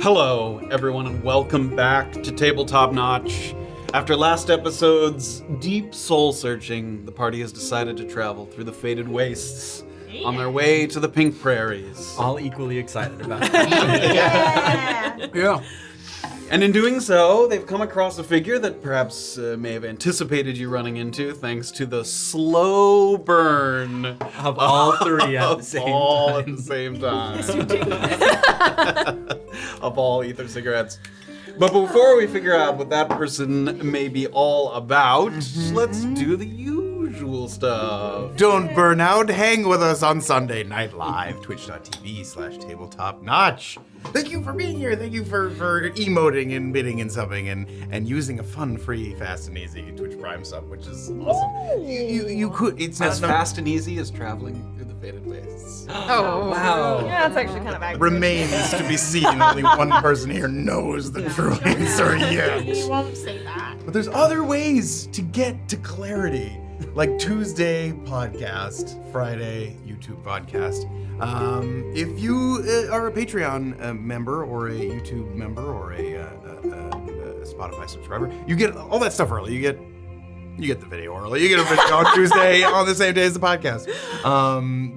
Hello, everyone, and welcome back to Tabletop Notch. After last episode's deep soul-searching, the party has decided to travel through the faded wastes on their way to the Pink Prairies. All equally excited about it. Yeah. And in doing so, they've come across a figure that perhaps may have anticipated you running into, thanks to the slow burn Of all three at the same all time. at the same time. Of all ether cigarettes. But before we figure out what that person may be all about, let's do the usual stuff. Don't burn out. Hang with us on Sunday Night Live, twitch.tv/tabletopnotch. Thank you for being here. Thank you for emoting and bidding and subbing and using a fun, free, fast and easy Twitch Prime sub, which is awesome. You could. It's As not fast and easy as traveling through the faded wastes. Oh, Wow. Yeah, that's actually kind of accurate. remains to be seen. Only one person here knows the true answer yet. You won't say that. But there's other ways to get to clarity, like Tuesday podcast, Friday YouTube podcast. If you are a Patreon member or a YouTube member or a Spotify subscriber, you get all that stuff early. You get the video early. You get a video on Tuesday on the same day as the podcast.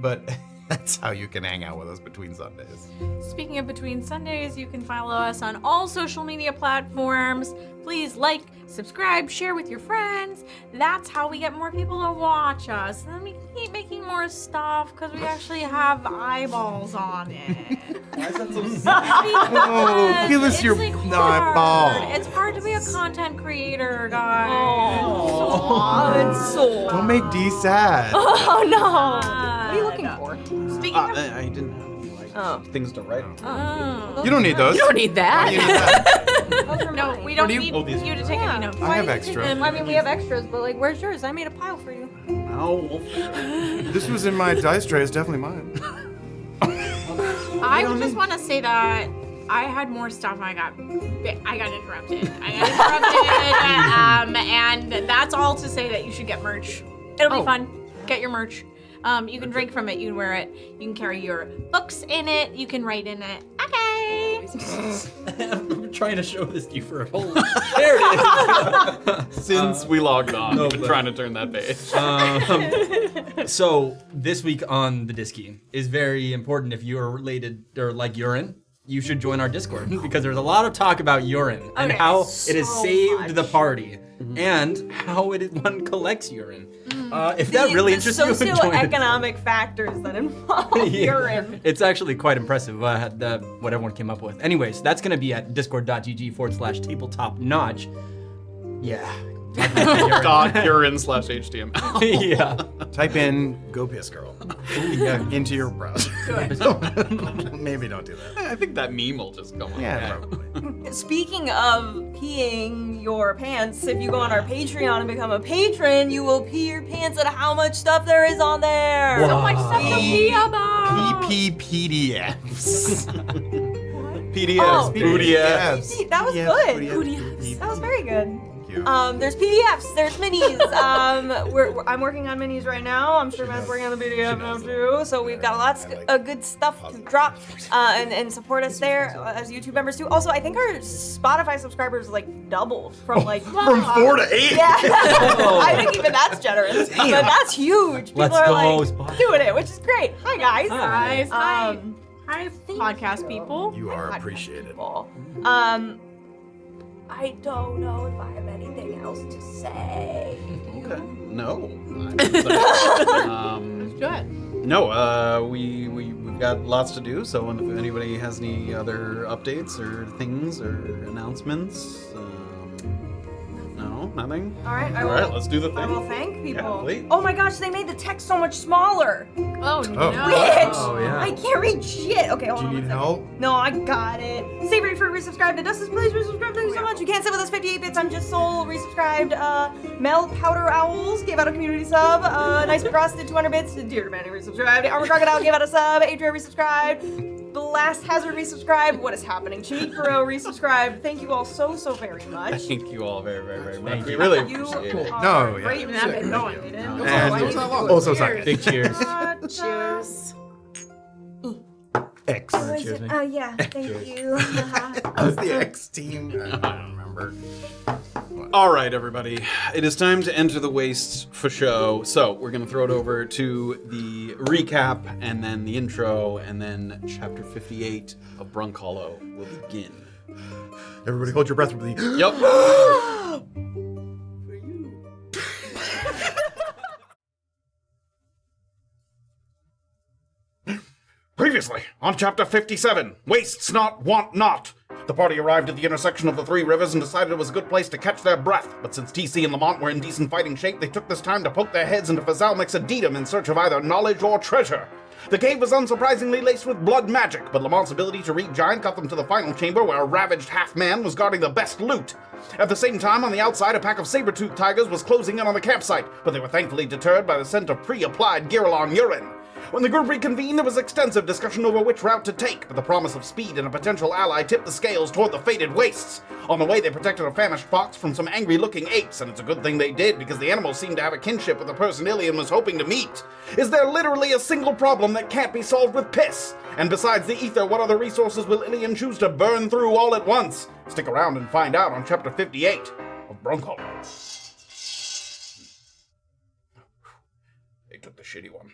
But that's how you can hang out with us between Sundays. Speaking of between Sundays, you can follow us on all social media platforms. Please like, subscribe, share with your friends. That's how we get more people to watch us. And then we keep making more stuff because we actually have eyeballs on it. Why is that so Oh, give us your eyeballs. It's hard to be a content creator, guys. Oh, so Don't make D sad. Oh no! What are you looking for? Speaking of, I didn't have things to write on. You don't need those. you don't need that. You need that. No, we don't do you- need Oh, these you are to take any notes. I have extra. I mean, we have extras, but like, where's yours? I made a pile for you. No. This was in my dice tray. It's definitely mine. I just want to say that I had more stuff. I got interrupted. And that's all to say that you should get merch. It'll be fun. Get your merch. You can drink from it. You can wear it. You can carry your books in it. You can write in it. Okay. I'm trying to show this to you for a whole. There it is. Since we logged on, no, we've been but- trying to turn that page. So this week on the Disky is very important. If you're related or like urine, you should join our Discord because there's a lot of talk about urine and Okay, how it has so saved much. the party and how one collects urine. If that really interests you, join it. Socioeconomic factors that involve urine. It's actually quite impressive what everyone came up with. Anyways, that's going to be at discord.gg/tabletopnotch. Yeah. .urine/HTML. Yeah. Type in "Go Piss Girl" into your browser. Maybe don't do that. I think that meme will just come on. Yeah, probably. Speaking of peeing your pants, if you go on our Patreon and become a patron, you will pee your pants at how much stuff there is on there. So much stuff to be about. PDFs. PDFs, Oh. PDFs. That was good. That was very good. There's PDFs, there's minis. I'm working on minis right now. I'm sure Matt's working on the PDF now too. So we've got lots of good stuff to drop and support us there as YouTube members too. Also, I think our Spotify subscribers like doubled from like From 4 to 8. Yeah, I think even that's generous, but that's huge. People Let's are go, like Spotify. doing it, which is great. Hi guys. Guys, hi. Um, Hi, podcast people. You are appreciated. people. I don't know if I have anything else to say. Okay. No. Do it. No, we've got lots to do, so if anybody has any other updates or things or announcements, no, nothing? All right, All right, let's do the I will thing. thank people. Yeah, please. Oh my gosh, they made the text so much smaller. Oh no. Bitch! Oh, yeah. I can't read shit. Okay, hold Do on. you one need second. help? No, I got it. Savory for resubscribe. The Dustin, please resubscribe. Thank you so much. You can't sit with us 58 bits. I'm just soul resubscribed. Mel Powder Owls gave out a community sub. Nice Cross did 200 bits. Deirdre Man resubscribed. Armor Crocodile gave out a sub. Adria resubscribed. Blast Hazard resubscribed. What is happening? Chimik Faro resubscribed. Thank you all so very much. Thank you all very, very, very much. Thank We you. really You appreciate it. are No, yeah. great. That been going, didn't it? And also sorry. Big cheers. Cheers. X. Yeah, thank you. I was the X team. I don't remember. All right, everybody. It is time to enter the wastes for show. So we're going to throw it over to the recap, and then the intro, and then chapter 58 of Brunkhollow will begin. Everybody hold your breath for the... Yep. Previously, on chapter 57, Wastes Not, Want Not. The party arrived at the intersection of the three rivers and decided it was a good place to catch their breath. But since TC and Lamont were in decent fighting shape, they took this time to poke their heads into Fazalmek's Addendum in search of either knowledge or treasure. The cave was unsurprisingly laced with blood magic, but Lamont's ability to read giant got them to the final chamber where a ravaged half-man was guarding the best loot. At the same time, on the outside, a pack of saber-toothed tigers was closing in on the campsite, but they were thankfully deterred by the scent of pre-applied Giralon urine. When the group reconvened, there was extensive discussion over which route to take, but the promise of speed and a potential ally tipped the scales toward the fated wastes. On the way, they protected a famished fox from some angry-looking apes, and it's a good thing they did, because the animals seemed to have a kinship with the person Illien was hoping to meet. Is there literally a single problem that can't be solved with piss? And besides the ether, what other resources will Illien choose to burn through all at once? Stick around and find out on chapter 58 of Brunkhollow. They took the shitty one.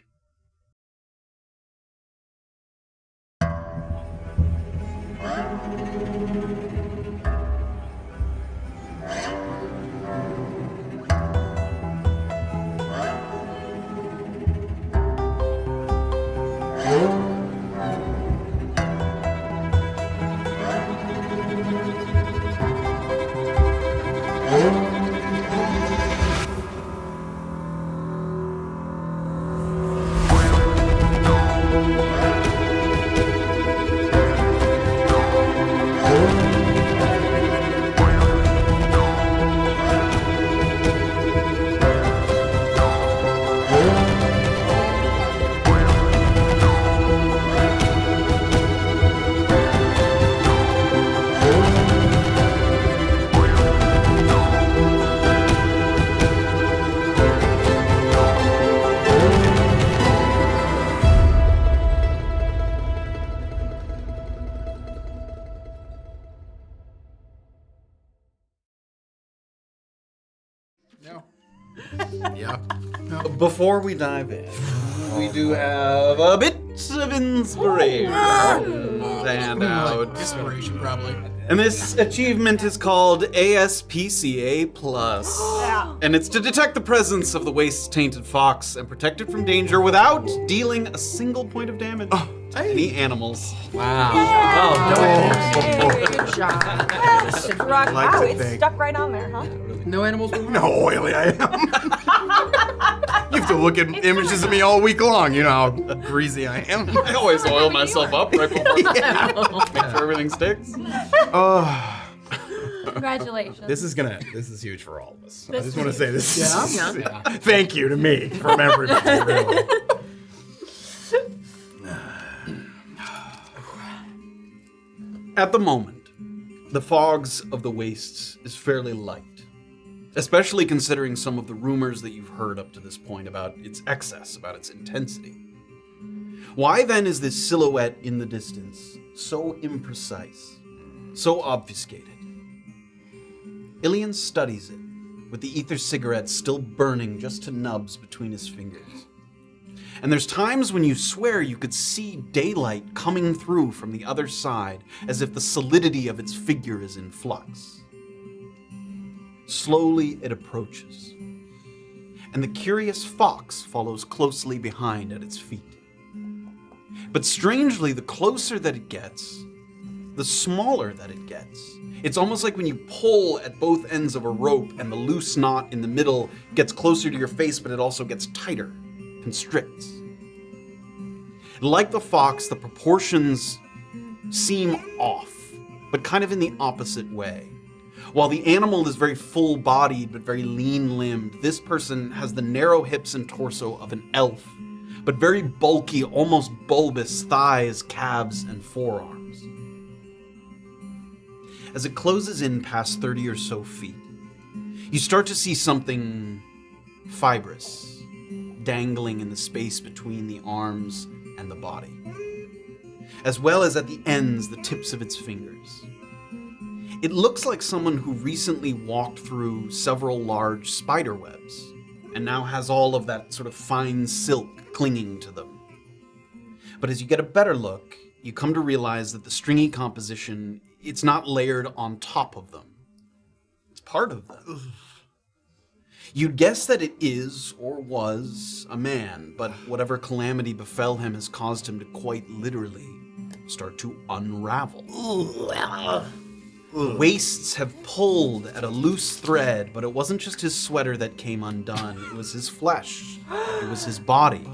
Yeah. Before we dive in, we do have a bit of inspiration to hand out. Inspiration, probably. And this achievement is called ASPCA+. Yeah. And it's to detect the presence of the waste's tainted fox and protect it from danger without dealing a single point of damage to any animals. Wow. Good job. Wow, Like to it's think. stuck right on there, huh? No animals were No, oily I am. You have to look at images of me all week long. You know how greasy I am. I always oil myself up right before make sure everything sticks. Oh, Congratulations. this is huge for all of us. I This just is want to say this. Yeah. Thank you to me from everybody. Really. At the moment, the fogs of the wastes is fairly light, especially considering some of the rumors that you've heard up to this point about its excess, about its intensity. Why then is this silhouette in the distance so imprecise, so obfuscated? Illien studies it, with the ether cigarette still burning just to nubs between his fingers. And there's times when you swear you could see daylight coming through from the other side, as if the solidity of its figure is in flux. Slowly it approaches, and the curious fox follows closely behind at its feet. But strangely, the closer that it gets, the smaller that it gets. It's almost like when you pull at both ends of a rope and the loose knot in the middle gets closer to your face, but it also gets tighter, constricts. Like the fox, the proportions seem off, but kind of in the opposite way. While the animal is very full-bodied but very lean-limbed, this person has the narrow hips and torso of an elf, but very bulky, almost bulbous thighs, calves, and forearms. As it closes in past 30 or so feet, you start to see something fibrous dangling in the space between the arms and the body. as well as at the ends, the tips of its fingers. It looks like someone who recently walked through several large spider webs, and now has all of that sort of fine silk clinging to them. But as you get a better look, you come to realize that the stringy composition, it's not layered on top of them. It's part of them. You'd guess that it is, or was, a man, but whatever calamity befell him has caused him to quite literally start to unravel. Waists have pulled at a loose thread, but it wasn't just his sweater that came undone. It was his flesh. It was his body.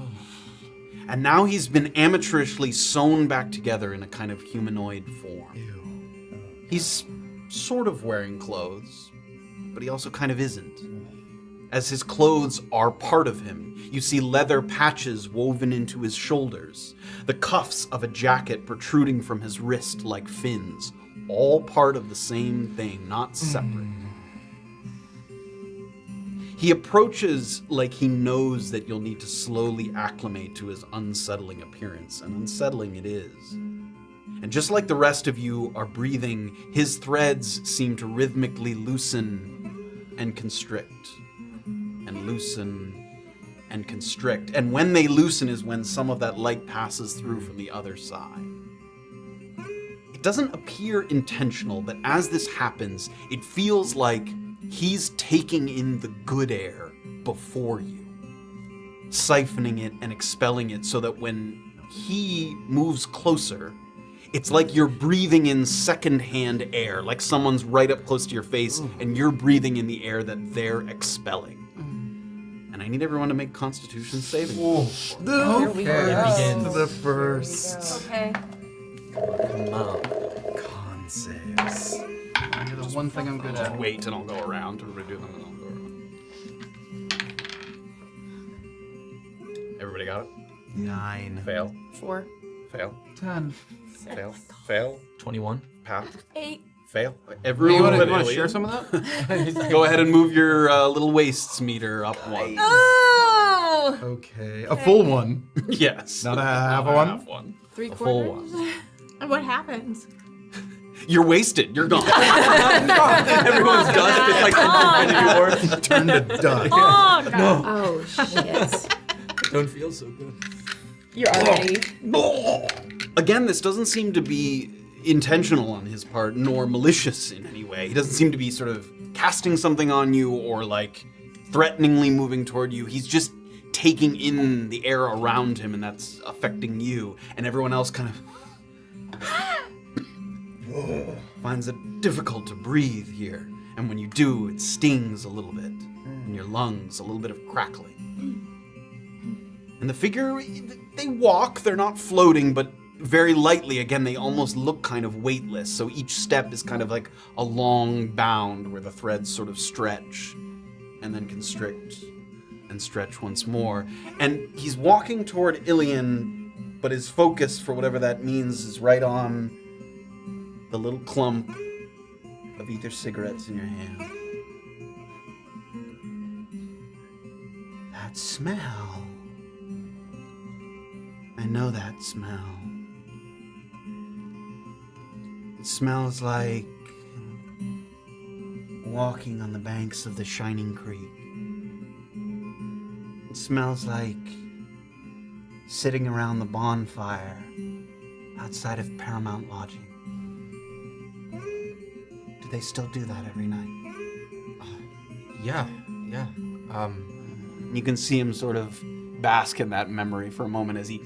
And now he's been amateurishly sewn back together in a kind of humanoid form. He's sort of wearing clothes, but he also kind of isn't. As his clothes are part of him, you see leather patches woven into his shoulders, the cuffs of a jacket protruding from his wrist like fins, all part of the same thing, not separate. He approaches like he knows that you'll need to slowly acclimate to his unsettling appearance, and unsettling it is. And just like the rest of you are breathing, his threads seem to rhythmically loosen and constrict. And loosen and constrict. And when they loosen is when some of that light passes through from the other side. It doesn't appear intentional, but as this happens, it feels like he's taking in the good air before you, siphoning it and expelling it so that when he moves closer, it's like you're breathing in secondhand air, like someone's right up close to your face and you're breathing in the air that they're expelling. And I need everyone to make Constitution saving. The begins. The first. Okay. Come on. Con saves. The one thing I'm good at. Wait and I'll go around. Everybody do them and I'll go around. Everybody got it? 9. Fail. 4. Fail. 10. Fail. Fail. 21. Pass. 8. Fail. You Everyone want but to Illien. share some of that? Go ahead and move your little wastes meter up one. Oh! Okay. A full one. Yes. Not a half Not one? half one. 3 A full quarters. one. And what happens? You're wasted. You're gone. Everyone's dust. It's like Infinity War. Turn to dust. Oh, God. Oh, shit. Don't feel so good. You're already... Again, this doesn't seem to be intentional on his part, nor malicious in any way. He doesn't seem to be sort of casting something on you or like threateningly moving toward you. He's just taking in the air around him, and that's affecting you. And everyone else kind of finds it difficult to breathe here. And when you do, it stings a little bit. In your lungs, a little bit of crackling. And the figure, they walk, they're not floating, but very lightly. Again, they almost look kind of weightless. So each step is kind of like a long bound where the threads sort of stretch and then constrict and stretch once more. And he's walking toward Illien, but his focus, for whatever that means, is right on the little clump of ether cigarettes in your hand. That smell. I know that smell. It smells like walking on the banks of the shining creek. It smells like sitting around the bonfire outside of Paramount Lodging. Do they still do that every night? Yeah. You can see him sort of bask in that memory for a moment as he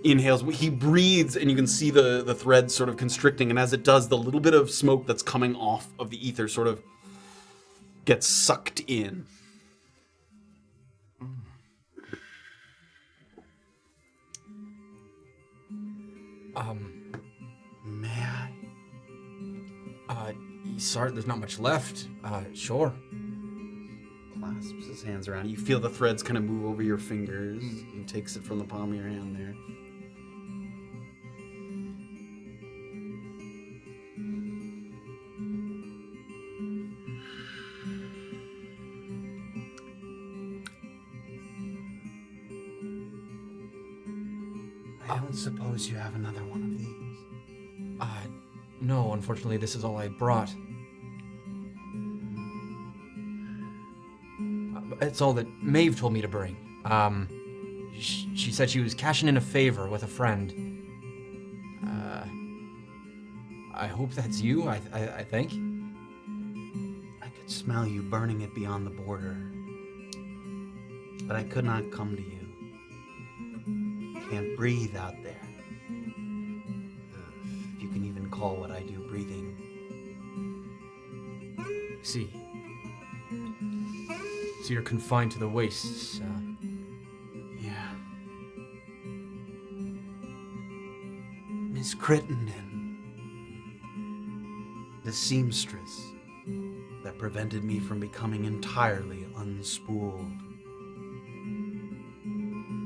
inhales. He breathes, and you can see the thread sort of constricting, and as it does, the little bit of smoke that's coming off of the ether sort of gets sucked in. May I? Sorry, there's not much left. Sure. Clasps his hands around. You feel the threads kind of move over your fingers. He takes it from the palm of your hand there. I don't suppose you have another one of No, unfortunately, this is all I brought. It's all that Maeve told me to bring. She said she was cashing in a favor with a friend. I hope that's you, I think. I could smell you burning it beyond the border, but I could not come to you. Can't breathe out there. If you can even call what I do breathing. See. So you're confined to the wastes. Yeah. Miss Crittenden. The seamstress that prevented me from becoming entirely unspooled.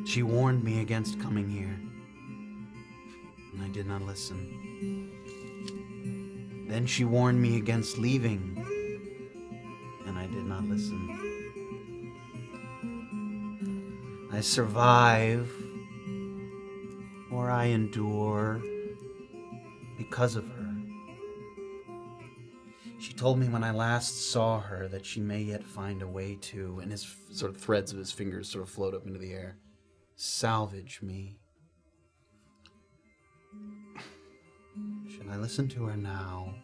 She warned me against coming here, and I did not listen. Then she warned me against leaving, and I did not listen. I survive, or I endure, because of her. She told me when I last saw her that she may yet find a way to, and his sort of threads of his fingers sort of float up into the air, salvage me. Should I listen to her now?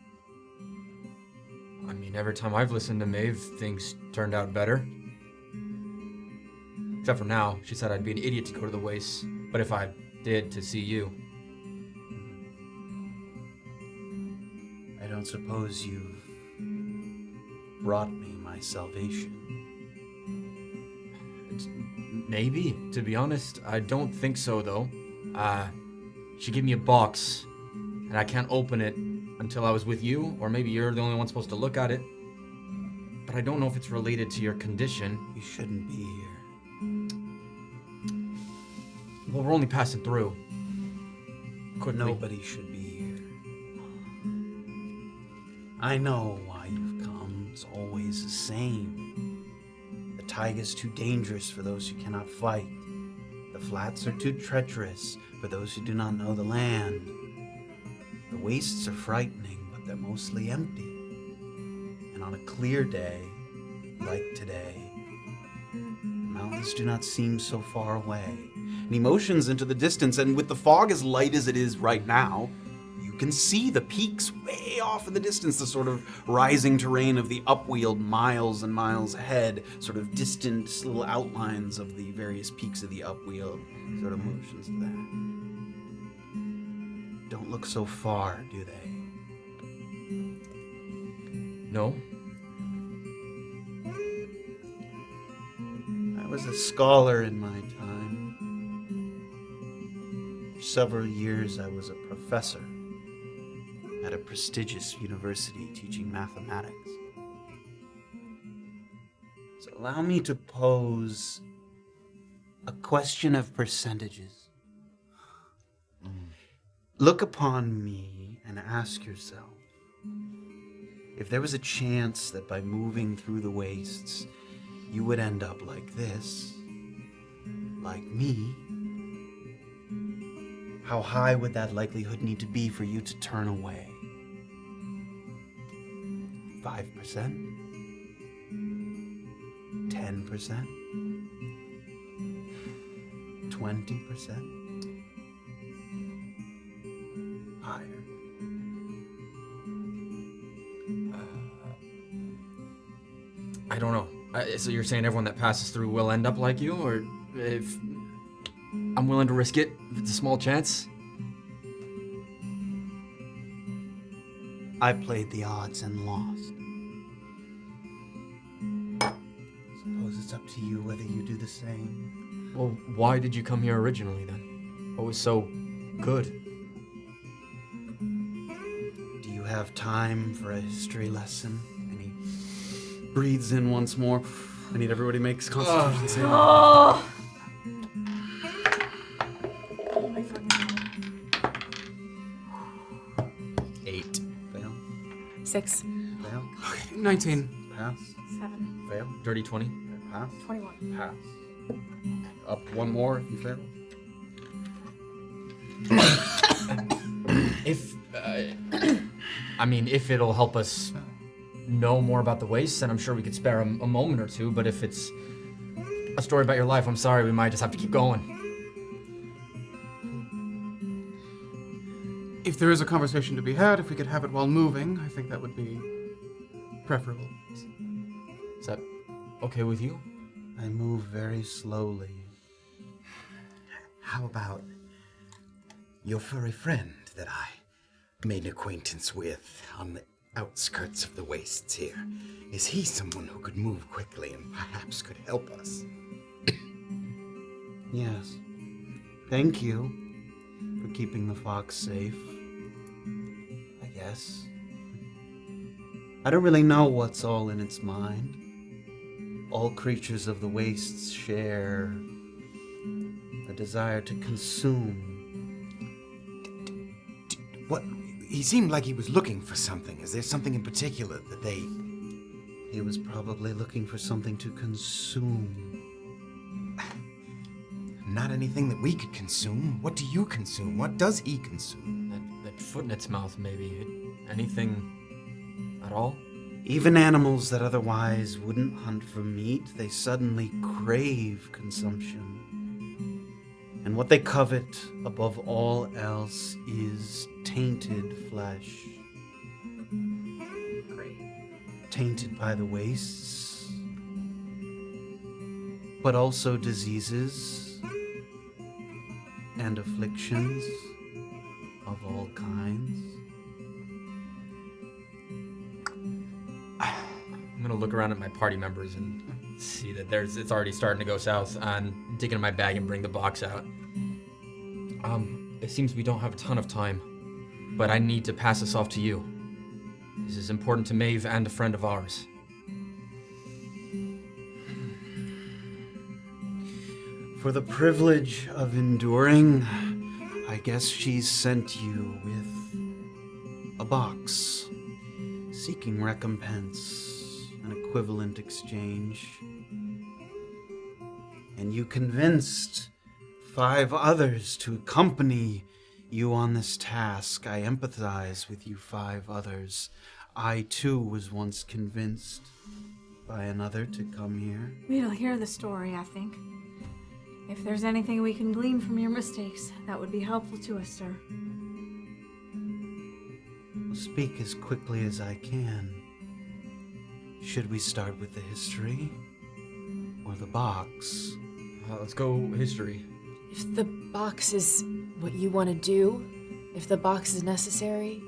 I mean, every time I've listened to Maeve, things turned out better. Except for now. She said I'd be an idiot to go to the wastes, but if I did, to see you. I don't suppose you've brought me my salvation. Maybe, to be honest. I don't think so, though. She gave me a box, and I can't open it until I was with you, or maybe you're the only one supposed to look at it. But I don't know if it's related to your condition. You shouldn't be here. Well, we're only passing through. Couldn't we? Nobody should be here. I know why you've come. It's always the same. The taiga's too dangerous for those who cannot fight. The flats are too treacherous for those who do not know the land. The wastes are frightening, but they're mostly empty. And on a clear day, like today, the mountains do not seem so far away. And emotions into the distance, and with the fog as light as it is right now, you can see the peaks way off in the distance, the sort of rising terrain of the upweald miles and miles ahead, sort of distant little outlines of the various peaks of the upweald, sort of motions of that. Don't look so far, do they? No? I was a scholar in my time. For several years I was a professor at a prestigious university teaching mathematics. So allow me to pose a question of percentages. Look upon me and ask yourself, if there was a chance that by moving through the wastes, you would end up like this, like me, how high would that likelihood need to be for you to turn away? 5%? 10%? 20%? Higher? I don't know. So you're saying everyone that passes through will end up like you, or if I'm willing to risk it, if it's a small chance? I played the odds and lost. Suppose it's up to you whether you do the same. Well, why did you come here originally then? What was so good? Do you have time for a history lesson? And he breathes in once more. I need everybody makes constitution saving. Oh! My fucking God. 8. Fail. 6, Fail. 19. Pass. 7, Fail. Dirty 20? Pass. 21. Pass. Up one more if you fail. If, if it'll help us know more about the wastes, then I'm sure we could spare a moment or two, but if it's a story about your life, I'm sorry, we might just have to keep going. If there is a conversation to be had, if we could have it while moving, I think that would be preferable. Is that okay with you? I move very slowly. How about your furry friend that I made an acquaintance with on the outskirts of the wastes here? Is he someone who could move quickly and perhaps could help us? Yes. Thank you for keeping the fox safe. I guess. I don't really know what's all in its mind. All creatures of the wastes share a desire to consume. What? He seemed like he was looking for something. Is there something in particular that they... He was probably looking for something to consume. Not anything that we could consume. What do you consume? What does he consume? That foot in its mouth, maybe. Anything at all? Even animals that otherwise wouldn't hunt for meat, they suddenly crave consumption. And what they covet above all else is tainted flesh. Great. Tainted by the wastes, but also diseases and afflictions of all kinds. I'm gonna look around at my party members and see that it's already starting to go south, and dig into my bag and bring the box out. It seems we don't have a ton of time, but I need to pass this off to you. This is important to Maeve and a friend of ours. For the privilege of enduring, I guess she's sent you with a box, seeking recompense, an equivalent exchange. And you convinced 5 others to accompany you on this task. I empathize with you 5 others. I too was once convinced by another to come here. We'll hear the story, I think. If there's anything we can glean from your mistakes, that would be helpful to us, sir. I'll speak as quickly as I can. Should we start with the history or the box? Let's go history. If the box is what you want to do, if the box is necessary.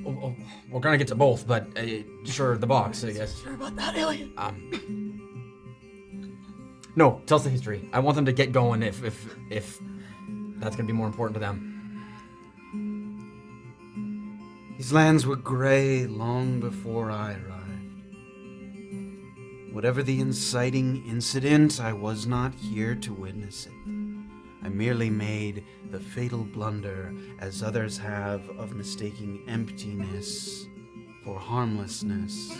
Oh, we're gonna get to both, but sure, the box, I guess. Sure about that, Illien? No, tell us the history. I want them to get going if that's gonna be more important to them. These lands were gray long before I arrived. Whatever the inciting incident, I was not here to witness it. I merely made the fatal blunder, as others have, of mistaking emptiness for harmlessness.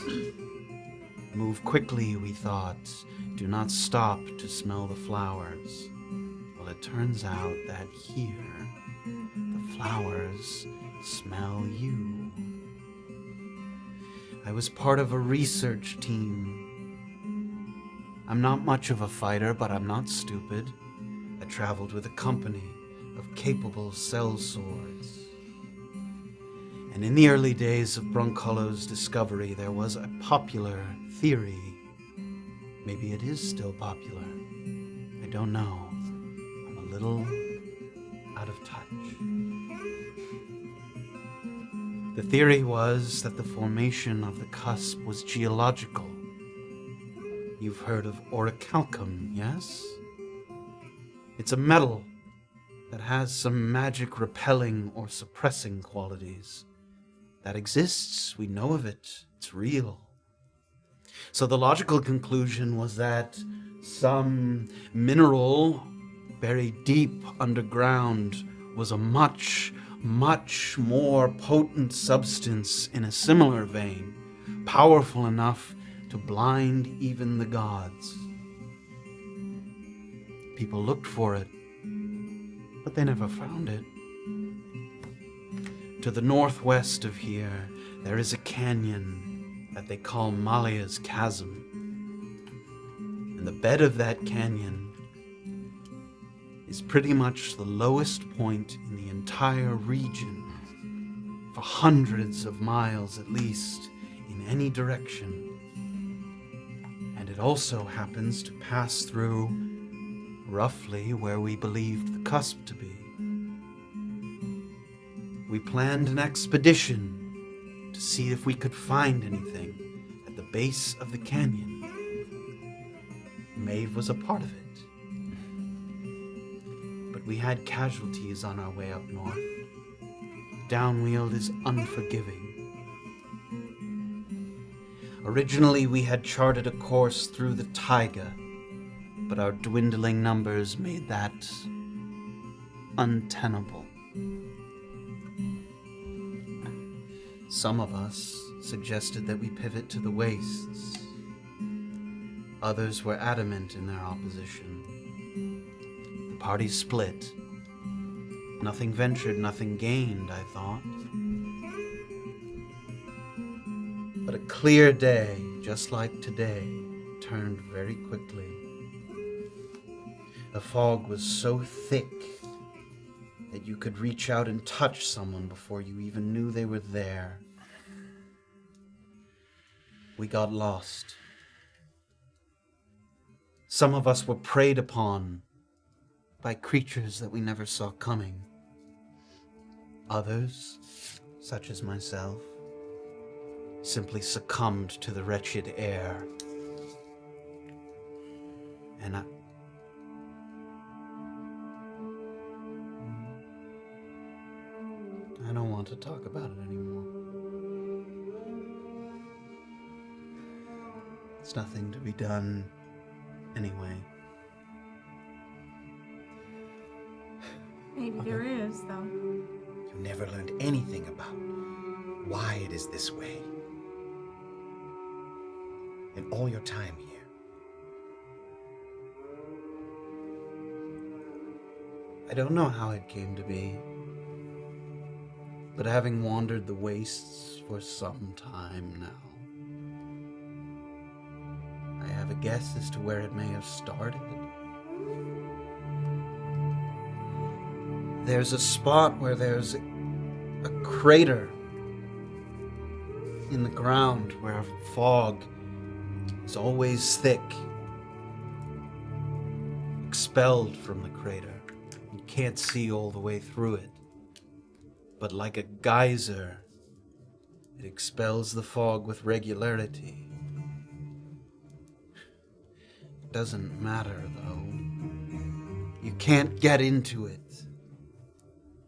Move quickly, we thought. Do not stop to smell the flowers. Well, it turns out that here, the flowers smell you. I was part of a research team. I'm not much of a fighter, but I'm not stupid. I traveled with a company of capable sellswords. And in the early days of Brunkhollow's discovery, there was a popular theory. Maybe it is still popular. I don't know. I'm a little out of touch. The theory was that the formation of the cusp was geological. You've heard of orichalcum, yes? It's a metal that has some magic repelling or suppressing qualities. That exists, we know of it, it's real. So the logical conclusion was that some mineral buried deep underground was a much, much more potent substance in a similar vein, powerful enough to blind even the gods. People looked for it, but they never found it. To the northwest of here, there is a canyon that they call Malia's Chasm. And the bed of that canyon is pretty much the lowest point in the entire region, for hundreds of miles at least, in any direction. And it also happens to pass through roughly where we believed the cusp to be. We planned an expedition to see if we could find anything at the base of the canyon. Maeve was a part of it. But we had casualties on our way up north. Downwield is unforgiving. Originally, we had charted a course through the taiga, but our dwindling numbers made that untenable. Some of us suggested that we pivot to the wastes. Others were adamant in their opposition. The party split. Nothing ventured, nothing gained, I thought. But a clear day, just like today, turned very quickly. The fog was so thick that you could reach out and touch someone before you even knew they were there. We got lost. Some of us were preyed upon by creatures that we never saw coming. Others, such as myself, simply succumbed to the wretched air. And I don't want to talk about it anymore. It's nothing to be done anyway. Maybe there is, though. You never learned anything about why it is this way in all your time here. I don't know how it came to be, but having wandered the wastes for some time now, I have a guess as to where it may have started. There's a spot where there's a crater in the ground where fog is always thick, expelled from the crater. You can't see all the way through it, but like a geyser, it expels the fog with regularity. It doesn't matter, though. You can't get into it.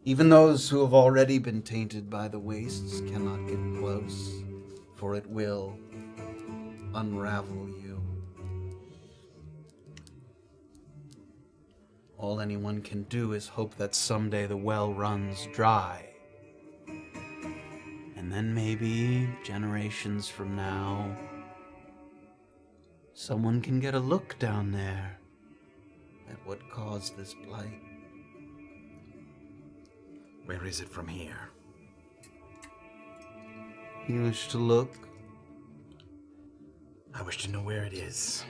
Even those who have already been tainted by the wastes cannot get close, for it will unravel you. All anyone can do is hope that someday the well runs dry. And then maybe, generations from now, someone can get a look down there at what caused this blight. Where is it from here? You wish to look? I wish to know where it is.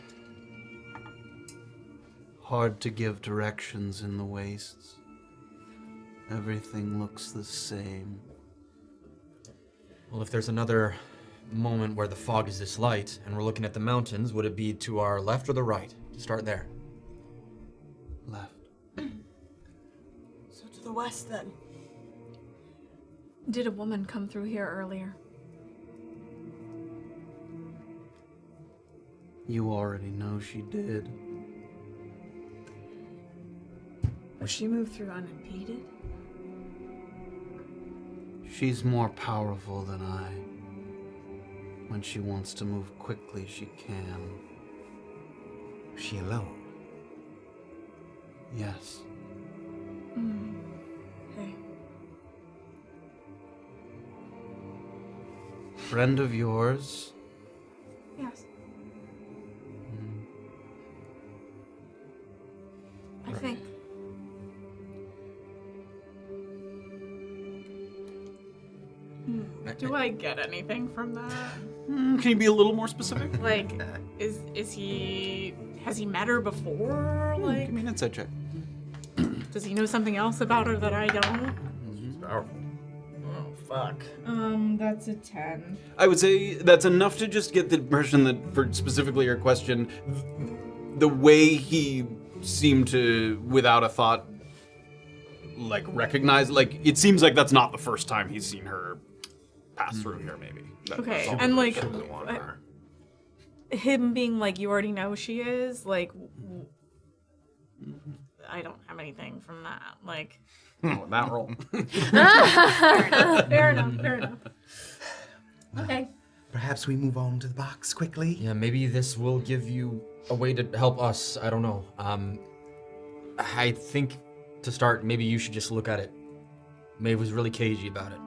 Hard to give directions in the wastes. Everything looks the same. Well, if there's another moment where the fog is this light and we're looking at the mountains, would it be to our left or the right? Start there. Left. So to the west, then. Did a woman come through here earlier? You already know she did. But she moved through unimpeded? She's more powerful than I. When she wants to move quickly, she can. Was she alone? Yes. Okay. Friend of yours? Yes. I think. Do I get anything from that? Can you be a little more specific? Like, has he met her before? Like, Give me an insight check. does he know something else about her that I don't? She's powerful. Oh, fuck. That's a 10. I would say that's enough to just get the impression that, for specifically your question, the way he seemed to, without a thought, like recognize, like it seems like that's not the first time he's seen her pass through here. Maybe. Okay, and like him being like, you already know she is. Like, I don't have anything from that. Like. That roll. Fair enough. Okay. Perhaps we move on to the box quickly? Yeah, maybe this will give you a way to help us. I don't know. I think to start, maybe you should just look at it. Maeve was really cagey about it.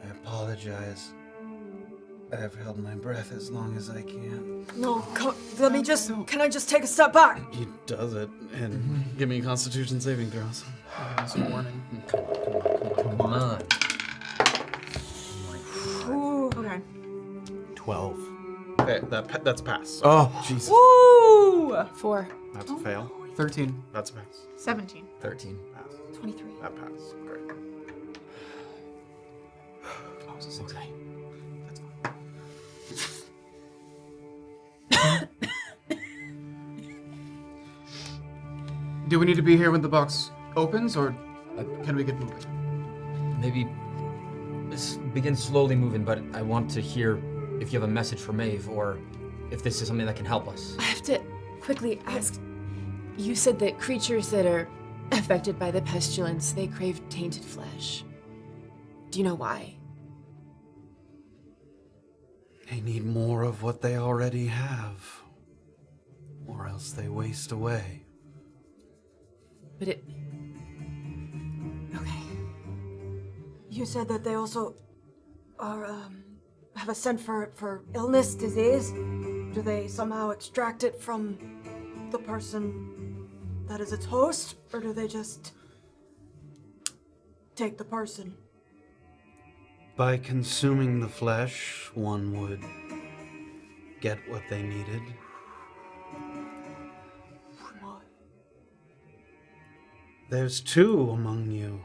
I apologize. I've held my breath as long as I can. No, can I just take a step back? He does it, and give me Constitution saving throws. That's a warning. Come on. Ooh, okay. 12. Okay, that's a pass. Oh, Jesus. Woo! 4. That's a fail. 13. That's a pass. 17. 13. Pass. 23. That pass. Great. Okay. Do we need to be here when the box opens, or can we get moving? Maybe begin slowly moving, but I want to hear if you have a message for Maeve, or if this is something that can help us. I have to quickly ask. You said that creatures that are affected by the pestilence, they crave tainted flesh. Do you know why? They need more of what they already have, or else they waste away. But it... Okay. You said that they also are, have a scent for illness, disease. Do they somehow extract it from the person that is its host, or do they just take the person? By consuming the flesh, one would get what they needed. What? There's two among you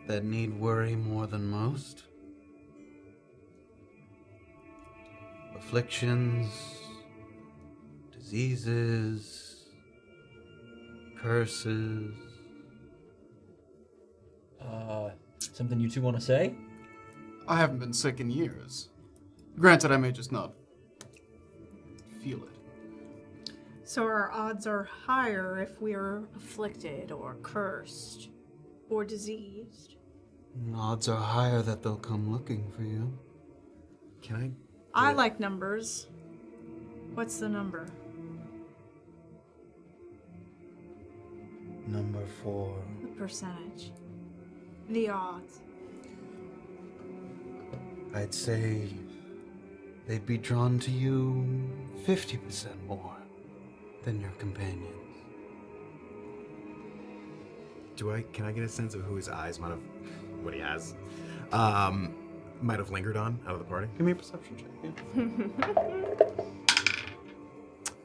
that need worry more than most. Afflictions, diseases, curses. Something you two want to say? I haven't been sick in years. Granted, I may just not feel it. So our odds are higher if we're afflicted or cursed or diseased. Odds are higher that they'll come looking for you. Can I like numbers. What's the number? Number 4. The percentage. The odds. I'd say they'd be drawn to you 50% more than your companions. Can I get a sense of who his eyes might have, what he has, might have lingered on out of the party? Give me a perception check.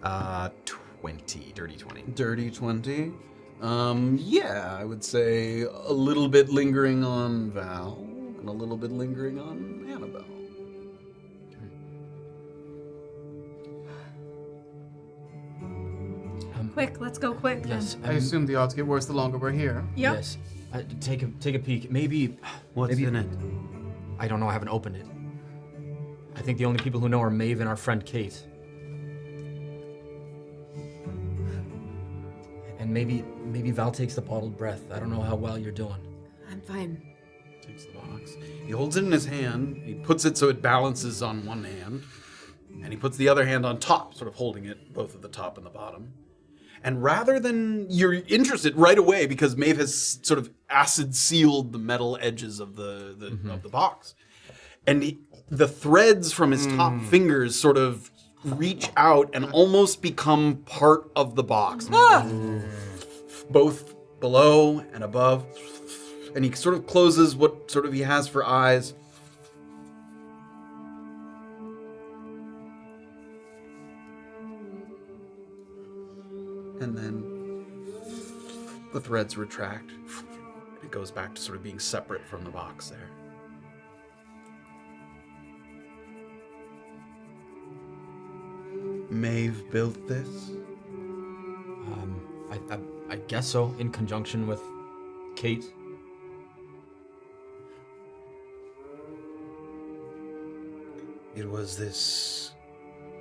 Yeah. 20, dirty 20. Dirty 20. Yeah, I would say a little bit lingering on Val and a little bit lingering on Annabel. Quick, let's go quick then. Yes. I assume the odds get worse the longer we're here. Yep. Yes. Take a peek. Maybe. What's in it? I don't know. I haven't opened it. I think the only people who know are Maeve and our friend Kate. And maybe Val takes the bottled breath. I don't know how well you're doing. I'm fine. Takes the box. He holds it in his hand. He puts it so it balances on one hand. And he puts the other hand on top, sort of holding it both at the top and the bottom. And rather than, you're interested right away because Maeve has sort of acid sealed the metal edges of the box. And the threads from his top fingers sort of reach out and almost become part of the box. Both below and above. and he sort of closes what sort of he has for eyes. And then the threads retract. And it goes back to sort of being separate from the box there. Maeve built this? I guess so, in conjunction with Kate. It was this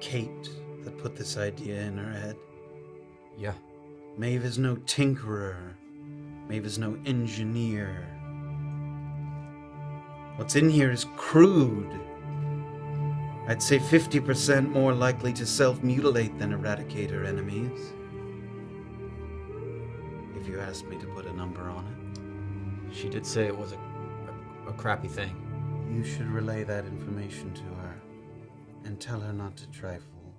Kate that put this idea in her head. Yeah. Maeve is no tinkerer. Maeve is no engineer. What's in here is crude. I'd say 50% more likely to self-mutilate than eradicate her enemies. If you asked me to put a number on it. She did say it was a crappy thing. You should relay that information to her and tell her not to trifle.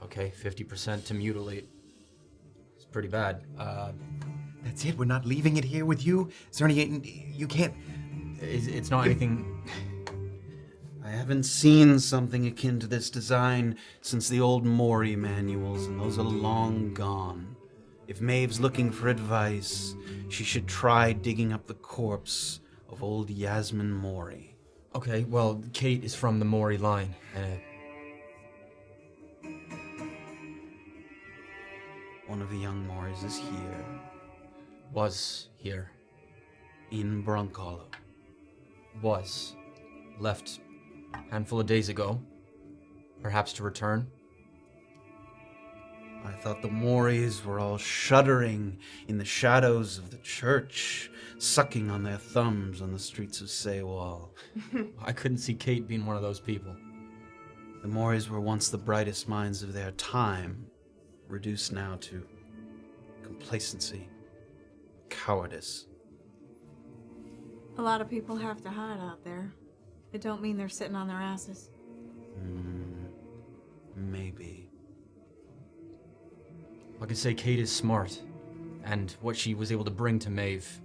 Okay, 50% to mutilate. It's pretty bad. That's it? We're not leaving it here with you? Is there any... You can't... It's not anything... I haven't seen something akin to this design since the old Mori manuals, and those are long gone. If Maeve's looking for advice, she should try digging up the corpse of old Yasmin Mori. Okay, well, Kate is from the Mori line. One of the young Moris is here. Was here. In Brunkhollow. Was. Left a handful of days ago. Perhaps to return. I thought the Moris were all shuddering in the shadows of the church, sucking on their thumbs on the streets of Saywall. I couldn't see Kate being one of those people. The Moris were once the brightest minds of their time, reduced now to complacency, cowardice. A lot of people have to hide out there. It don't mean they're sitting on their asses. Maybe. I could say Kate is smart, and what she was able to bring to Maeve.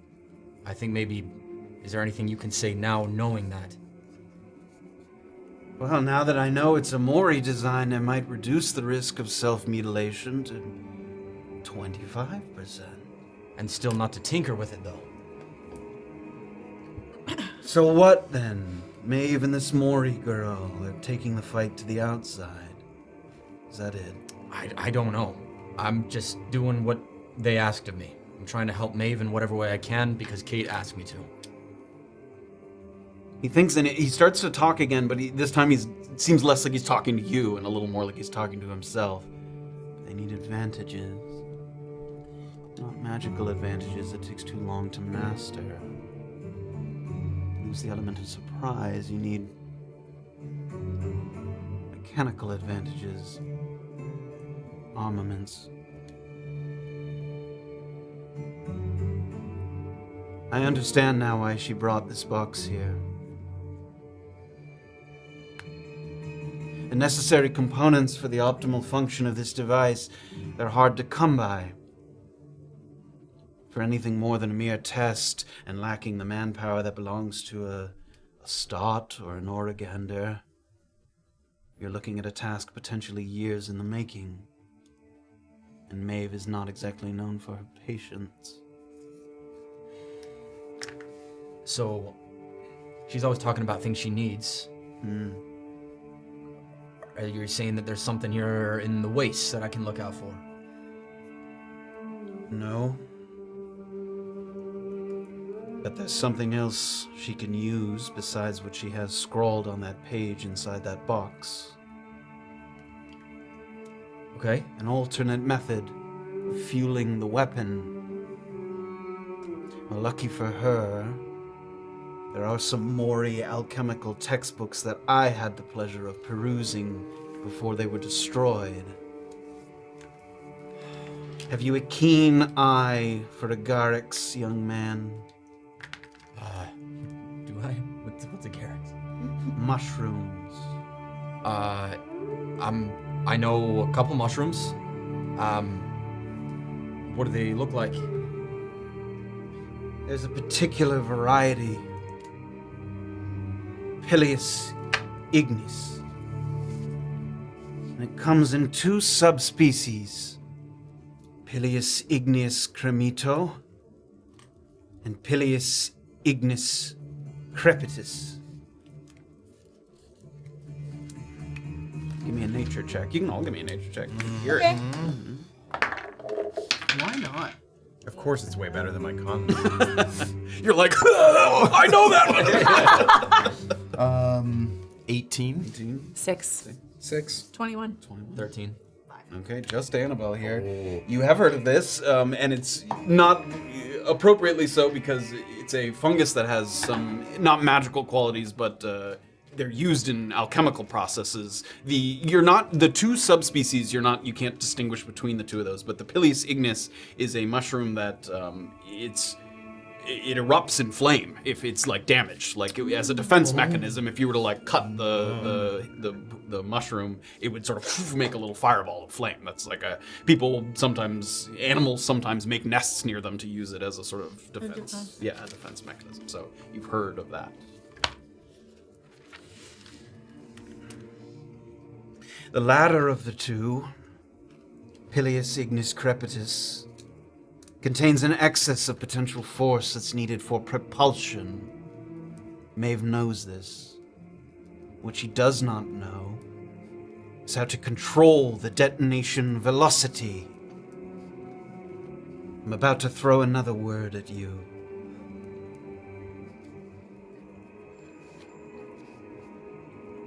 I think maybe, is there anything you can say now knowing that? Well, now that I know it's a Mori design, I might reduce the risk of self-mutilation to 25%. And still not to tinker with it, though. So what, then? Maeve and this Mori girl are taking the fight to the outside. Is that it? I don't know. I'm just doing what they asked of me. I'm trying to help Maeve in whatever way I can because Kate asked me to. He thinks, and he starts to talk again, but this time it seems less like he's talking to you and a little more like he's talking to himself. They need advantages. Not magical advantages that takes too long to master. Lose the element of surprise. You need mechanical advantages. Armaments. I understand now why she brought this box here. The necessary components for the optimal function of this device, they're hard to come by. For anything more than a mere test and lacking the manpower that belongs to a Stott or an Orogander, you're looking at a task potentially years in the making. And Maeve is not exactly known for her patience. So, she's always talking about things she needs. Are you saying that there's something here in the waste that I can look out for? No. But there's something else she can use besides what she has scrawled on that page inside that box. Okay. An alternate method of fueling the weapon. Well, lucky for her, there are some Mori alchemical textbooks that I had the pleasure of perusing before they were destroyed. Have you a keen eye for agarics, young man? Do I? What's a carrot? Mushrooms. I know a couple mushrooms. What do they look like? There's a particular variety, Pilius ignis. And it comes in two subspecies, Pilius ignis cremito and Pilius ignis crepitus. Give me a nature check. You can all give me a nature check. Hear Okay. Why not? Of course, it's way better than my con. You're like, I know that one. 18. 6. 21. 13. Okay, just Annabel here. You have heard of this, and it's not appropriately so because it's a fungus that has some not magical qualities, but they're used in alchemical processes. The two subspecies you can't distinguish between the two of those, but the Pilius ignis is a mushroom that it erupts in flame if it's like damaged. Like as a defense mechanism, if you were to like cut the mushroom, it would sort of make a little fireball of flame. That's like animals sometimes make nests near them to use it as a sort of defense. Yeah, a defense mechanism. So you've heard of that. The latter of the two, Pilius ignis crepitus, contains an excess of potential force that's needed for propulsion. Maeve knows this. What she does not know is how to control the detonation velocity. I'm about to throw another word at you.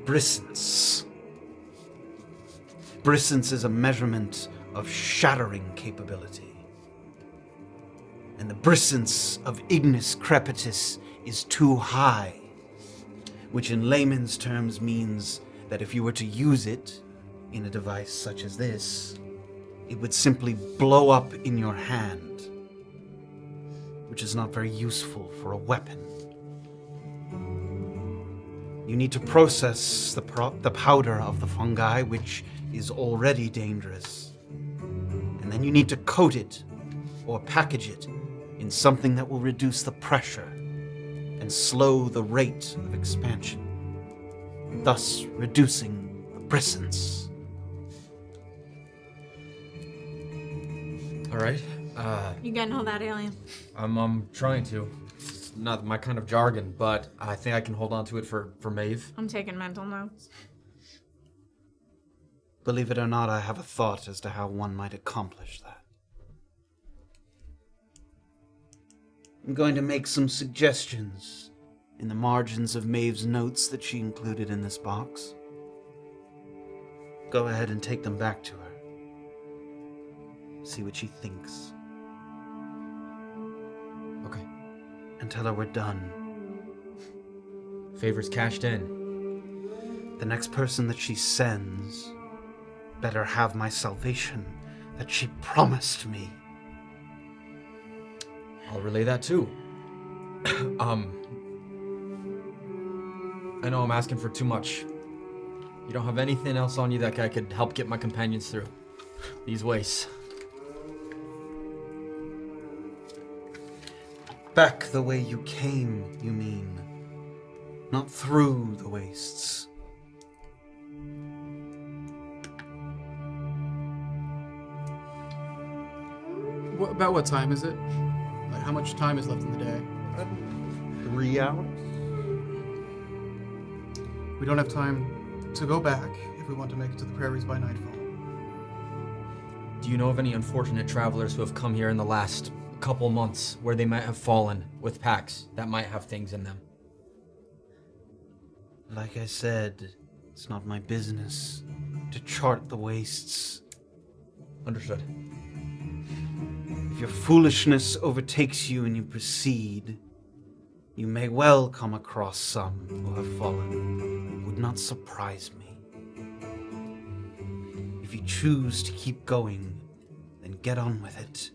Brissance. Brissance is a measurement of shattering capability. And the brissance of ignis crepitus is too high, which in layman's terms means that if you were to use it in a device such as this, it would simply blow up in your hand, which is not very useful for a weapon. You need to process the powder of the fungi, which is already dangerous. And then you need to coat it or package it in something that will reduce the pressure and slow the rate of expansion, thus reducing the brissance. All right. You getting all that, Alien? I'm trying to. It's not my kind of jargon, but I think I can hold on to it for Maeve. I'm taking mental notes. Believe it or not, I have a thought as to how one might accomplish that. I'm going to make some suggestions in the margins of Maeve's notes that she included in this box. Go ahead and take them back to her. See what she thinks. Okay. And tell her we're done. Favors cashed in. The next person that she sends better have my salvation that she promised me. I'll relay that too. I know I'm asking for too much. You don't have anything else on you that I could help get my companions through these wastes? Back the way you came, you mean? Not through the wastes. About what time is it? Like, how much time is left in the day? 3 hours? We don't have time to go back if we want to make it to the prairies by nightfall. Do you know of any unfortunate travelers who have come here in the last couple months where they might have fallen with packs that might have things in them? Like I said, it's not my business to chart the wastes. Understood. If your foolishness overtakes you and you proceed, you may well come across some who have fallen. It would not surprise me. If you choose to keep going, then get on with it.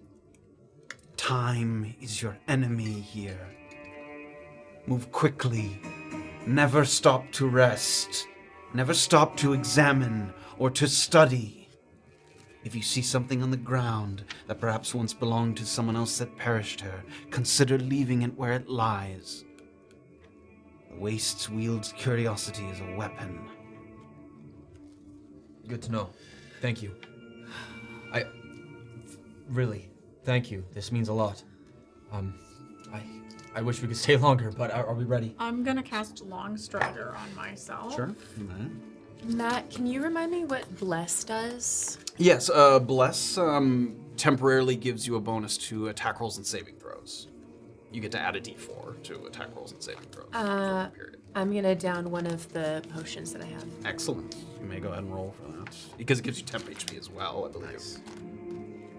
Time is your enemy here. Move quickly. Never stop to rest. Never stop to examine or to study. If you see something on the ground that perhaps once belonged to someone else that perished here, consider leaving it where it lies. The wastes wield curiosity as a weapon. Good to know. Thank you. Really, thank you. This means a lot. I wish we could stay longer, but are we ready? I'm gonna cast Long Strider on myself. Sure. Matt, can you remind me what Bless does? Yes, Bless temporarily gives you a bonus to attack rolls and saving throws. You get to add a d4 to attack rolls and saving throws. for a period. I'm gonna down one of the potions that I have. Excellent. You may go ahead and roll for that. Because it gives you temp HP as well, I believe. Nice.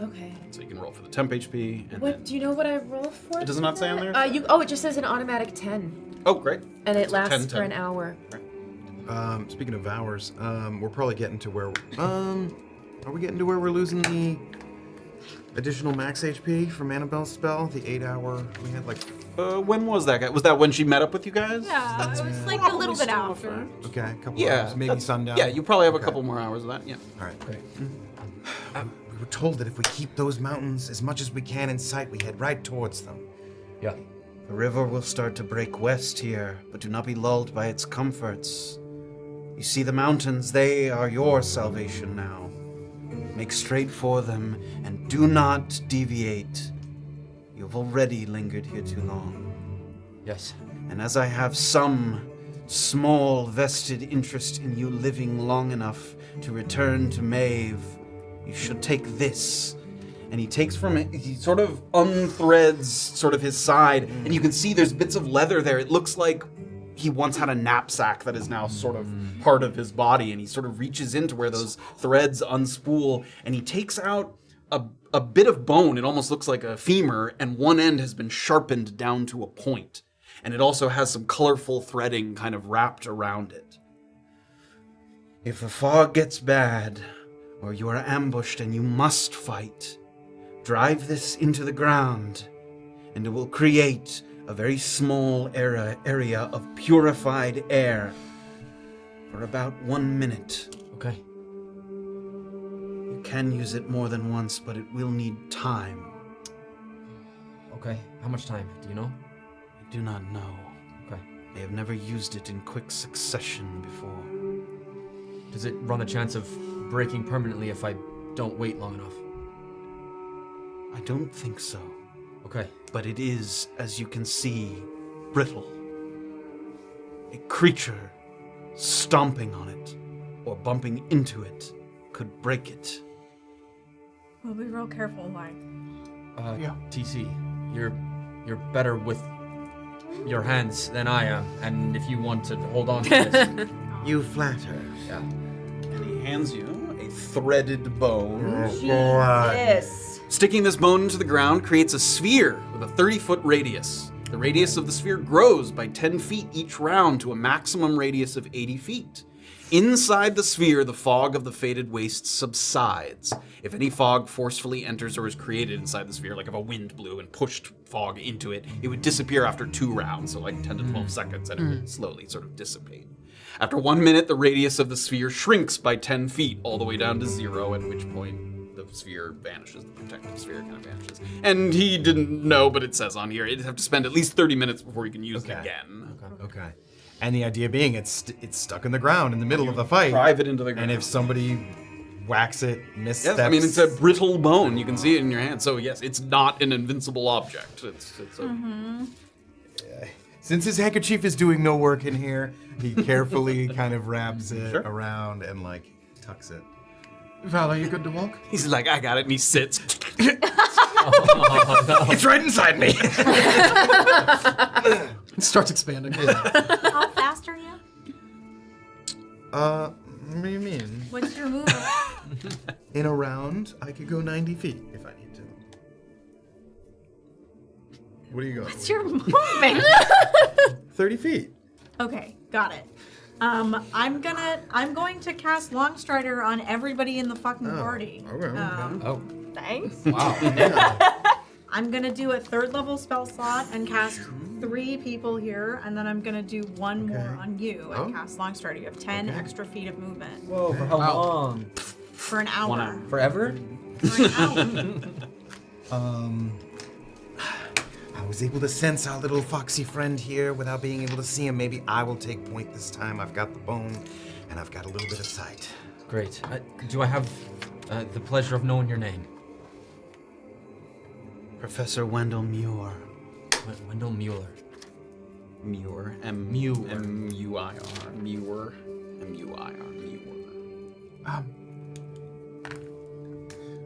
Okay. So you can roll for the temp HP. And What do you know what I roll for? It does not say on there? It just says an automatic 10. Oh, great. And it So lasts 10, for an hour. Speaking of hours, we're probably getting to where. Are we getting to where we're losing the additional max HP from Annabelle's spell? The 8-hour. We had like. When was that guy? Was that when she met up with you guys? Yeah, it was like a little bit after. Okay, a couple Yeah. hours, maybe that's- sundown. Yeah, you probably have a Okay. couple more hours of that. Yeah. All right, great. We were told that if we keep those mountains as much as we can in sight, we head right towards them. Yeah. The river will start to break west here, but do not be lulled by its comforts. You see the mountains, they are your salvation now. Make straight for them, and do not deviate. You have already lingered here too long. Yes. And as I have some small vested interest in you living long enough to return to Maeve, you should take this. And he takes from it, he sort of unthreads sort of his side, and you can see there's bits of leather there. It looks like he once had a knapsack that is now sort of part of his body, and he sort of reaches into where those threads unspool, and he takes out a bit of bone. It almost looks like a femur, and one end has been sharpened down to a point. And it also has some colorful threading kind of wrapped around it. If the fog gets bad, or you are ambushed and you must fight, drive this into the ground, and it will create a very small area of purified air for about 1 minute. Okay. You can use it more than once, but it will need time. Okay. How much time? Do you know? I do not know. Okay. I have never used it in quick succession before. Does it run a chance of breaking permanently if I don't wait long enough? I don't think so. Okay. But it is, as you can see, brittle. A creature stomping on it or bumping into it could break it. We'll be real careful, like. Yeah. TC, you're better with your hands than I am, and if you want to hold on to this. You flatter. Yeah. And he hands you a threaded bone. Yes. Sticking this bone into the ground creates a sphere with a 30-foot radius. The radius of the sphere grows by 10 feet each round to a maximum radius of 80 feet. Inside the sphere, the fog of the faded wastes subsides. If any fog forcefully enters or is created inside the sphere, like if a wind blew and pushed fog into it, it would disappear after 2 rounds, so like 10 to 12 seconds, and it would slowly sort of dissipate. After 1 minute, the radius of the sphere shrinks by 10 feet, all the way down to 0, at which point the sphere vanishes, the protective sphere kind of vanishes. And he didn't know, but it says on here, he'd have to spend at least 30 minutes before he can use it again. Okay. And the idea being it's stuck in the ground in the middle of the fight. Drive it into the ground. And if somebody whacks it, missteps. Yes, I mean, it's a brittle bone. You can see it in your hand. So, yes, it's not an invincible object. It's a... Since his handkerchief is doing no work in here, he carefully kind of wraps it Sure. around and, like, tucks it. Val, are you good to walk? He's like, I got it, and he sits. It's right inside me! It starts expanding. How fast are you? What do you mean? What's your move? In a round, I could go 90 feet if I need to. What do you got? What's your movement? 30 feet. Okay, got it. I'm going to cast Long Strider on everybody in the fucking party. Okay. Oh. Thanks. Wow. I'm gonna do a 3rd level spell slot and cast 3 people here, and then I'm gonna do 1 more on you and cast Long Strider. You have 10 extra feet of movement. Whoa, for how long? For an hour. 1 hour. Forever? For an hour. I was able to sense our little foxy friend here without being able to see him. Maybe I will take point this time. I've got the bone, and I've got a little bit of sight. Great. Do I have the pleasure of knowing your name? Professor Wendell Muir. Wendell Mueller. Muir. Muir. M-U-I-R. Muir. M-U-I-R. Muir.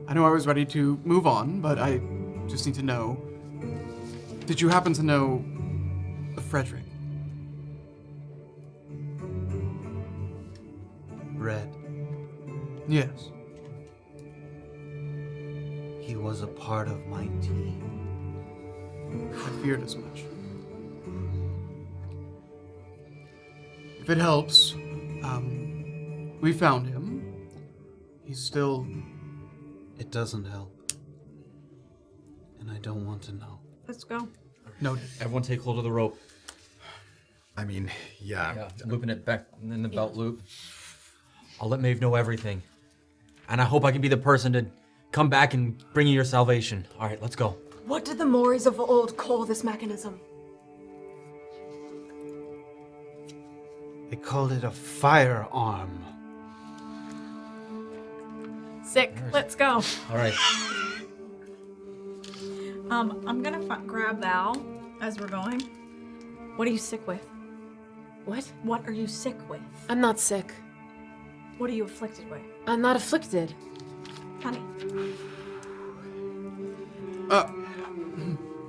I know I was ready to move on, but I just need to know. Did you happen to know Frederick? Red. Yes. He was a part of my team. I feared as much. If it helps, we found him. He's still... It doesn't help. And I don't want to know. Let's go. Noted. Everyone take hold of the rope. I mean, yeah. Looping it back in the belt loop. I'll let Maeve know everything. And I hope I can be the person to come back and bring you your salvation. All right, let's go. What did the Moors of old call this mechanism? They called it a firearm. Sick. Let's go. All right. I'm gonna grab Val as we're going. What are you sick with? What? What are you sick with? I'm not sick. What are you afflicted with? I'm not afflicted. Honey.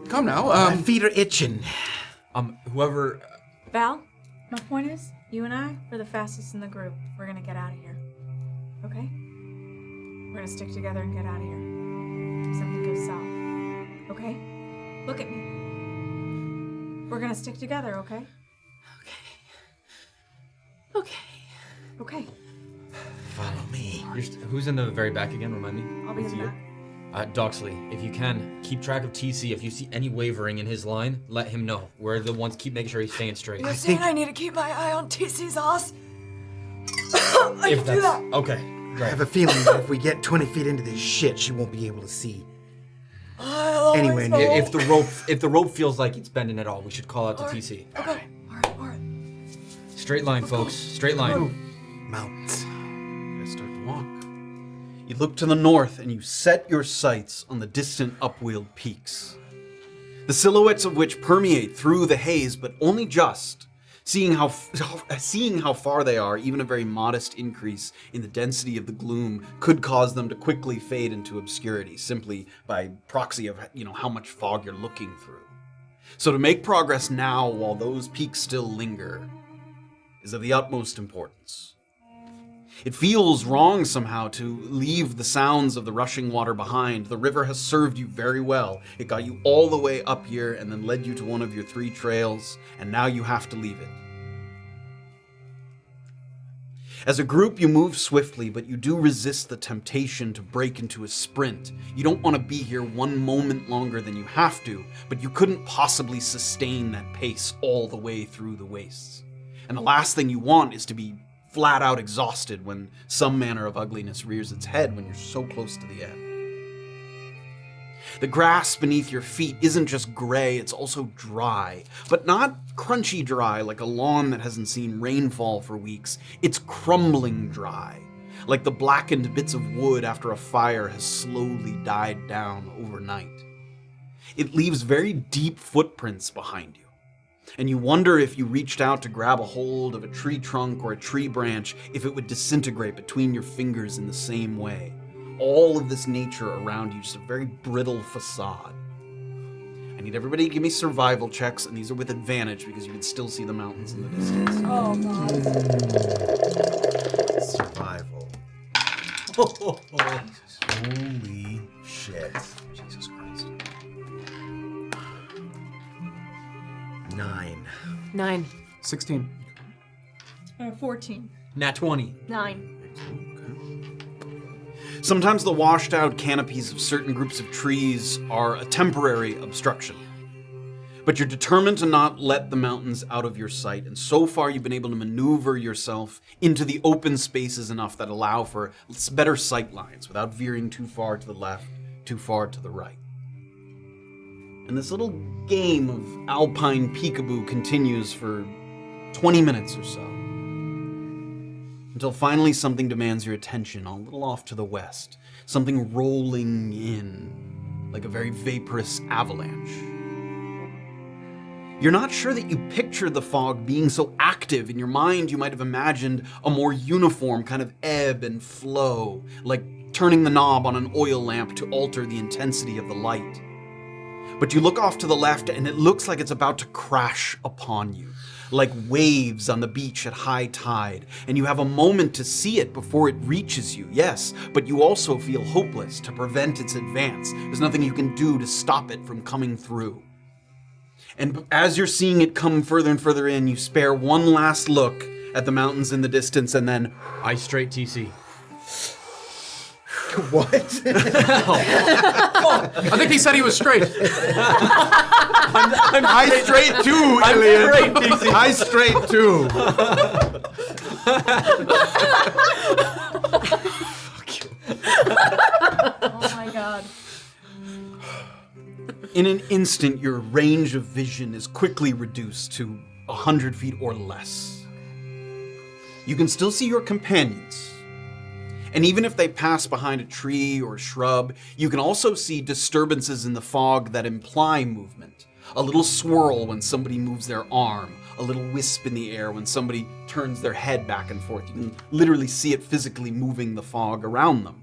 Come now. My feet are itching. Whoever... Val, my point is, you and I, we're the fastest in the group. We're gonna get out of here. Okay? We're gonna stick together and get out of here. If something goes south. Okay? Look at me. We're gonna stick together, okay? Okay. Follow me. Who's in the very back again? Remind me. I'll be in It's the you? back. Doxley, if you can, keep track of TC. If you see any wavering in his line, let him know. We're the ones keep making sure he's staying straight. You're saying I need to keep my eye on TC's ass? I If can do that. Okay. I have a feeling that if we get 20 feet into this shit, she won't be able to see. Anyway, If the rope feels like it's bending at all, we should call out to TC. Okay. All right. Straight line, folks. Straight line. Mountains. You guys start to walk. You look to the north and you set your sights on the distant upwheeled peaks. The silhouettes of which permeate through the haze, but only just. Seeing how far they are, even a very modest increase in the density of the gloom could cause them to quickly fade into obscurity, simply by proxy of how much fog you're looking through. So to make progress now while those peaks still linger is of the utmost importance. It feels wrong somehow to leave the sounds of the rushing water behind. The river has served you very well. It got you all the way up here and then led you to one of your 3 trails, and now you have to leave it. As a group, you move swiftly, but you do resist the temptation to break into a sprint. You don't want to be here one moment longer than you have to, but you couldn't possibly sustain that pace all the way through the wastes. And the last thing you want is to be flat out exhausted when some manner of ugliness rears its head when you're so close to the end. The grass beneath your feet isn't just gray, it's also dry, but not crunchy dry like a lawn that hasn't seen rainfall for weeks. It's crumbling dry, like the blackened bits of wood after a fire has slowly died down overnight. It leaves very deep footprints behind you. And you wonder if you reached out to grab a hold of a tree trunk or a tree branch, if it would disintegrate between your fingers in the same way. All of this nature around you, just a very brittle facade. I need everybody to give me survival checks, and these are with advantage because you can still see the mountains in the distance. Oh, God. Survival. Holy shit. Jesus Christ. 9. 16. 14. Nat 20. 9. Sometimes the washed out canopies of certain groups of trees are a temporary obstruction. But you're determined to not let the mountains out of your sight, and so far you've been able to maneuver yourself into the open spaces enough that allow for better sight lines without veering too far to the left, too far to the right. And this little game of alpine peekaboo continues for 20 minutes or so, until finally something demands your attention a little off to the west, something rolling in like a very vaporous avalanche. You're not sure that you pictured the fog being so active. In your mind, you might have imagined a more uniform kind of ebb and flow, like turning the knob on an oil lamp to alter the intensity of the light. But you look off to the left and it looks like it's about to crash upon you, like waves on the beach at high tide, and you have a moment to see it before it reaches you, yes, but you also feel hopeless to prevent its advance. There's nothing you can do to stop it from coming through. And as you're seeing it come further and further in, you spare one last look at the mountains in the distance and then... I straight TC. What? I think he said he was straight. I straight too, Illien. I straight too. Oh my god. In an instant, your range of vision is quickly reduced to 100 feet or less. You can still see your companions. And even if they pass behind a tree or shrub, you can also see disturbances in the fog that imply movement. A little swirl when somebody moves their arm, a little wisp in the air when somebody turns their head back and forth. You can literally see it physically moving the fog around them.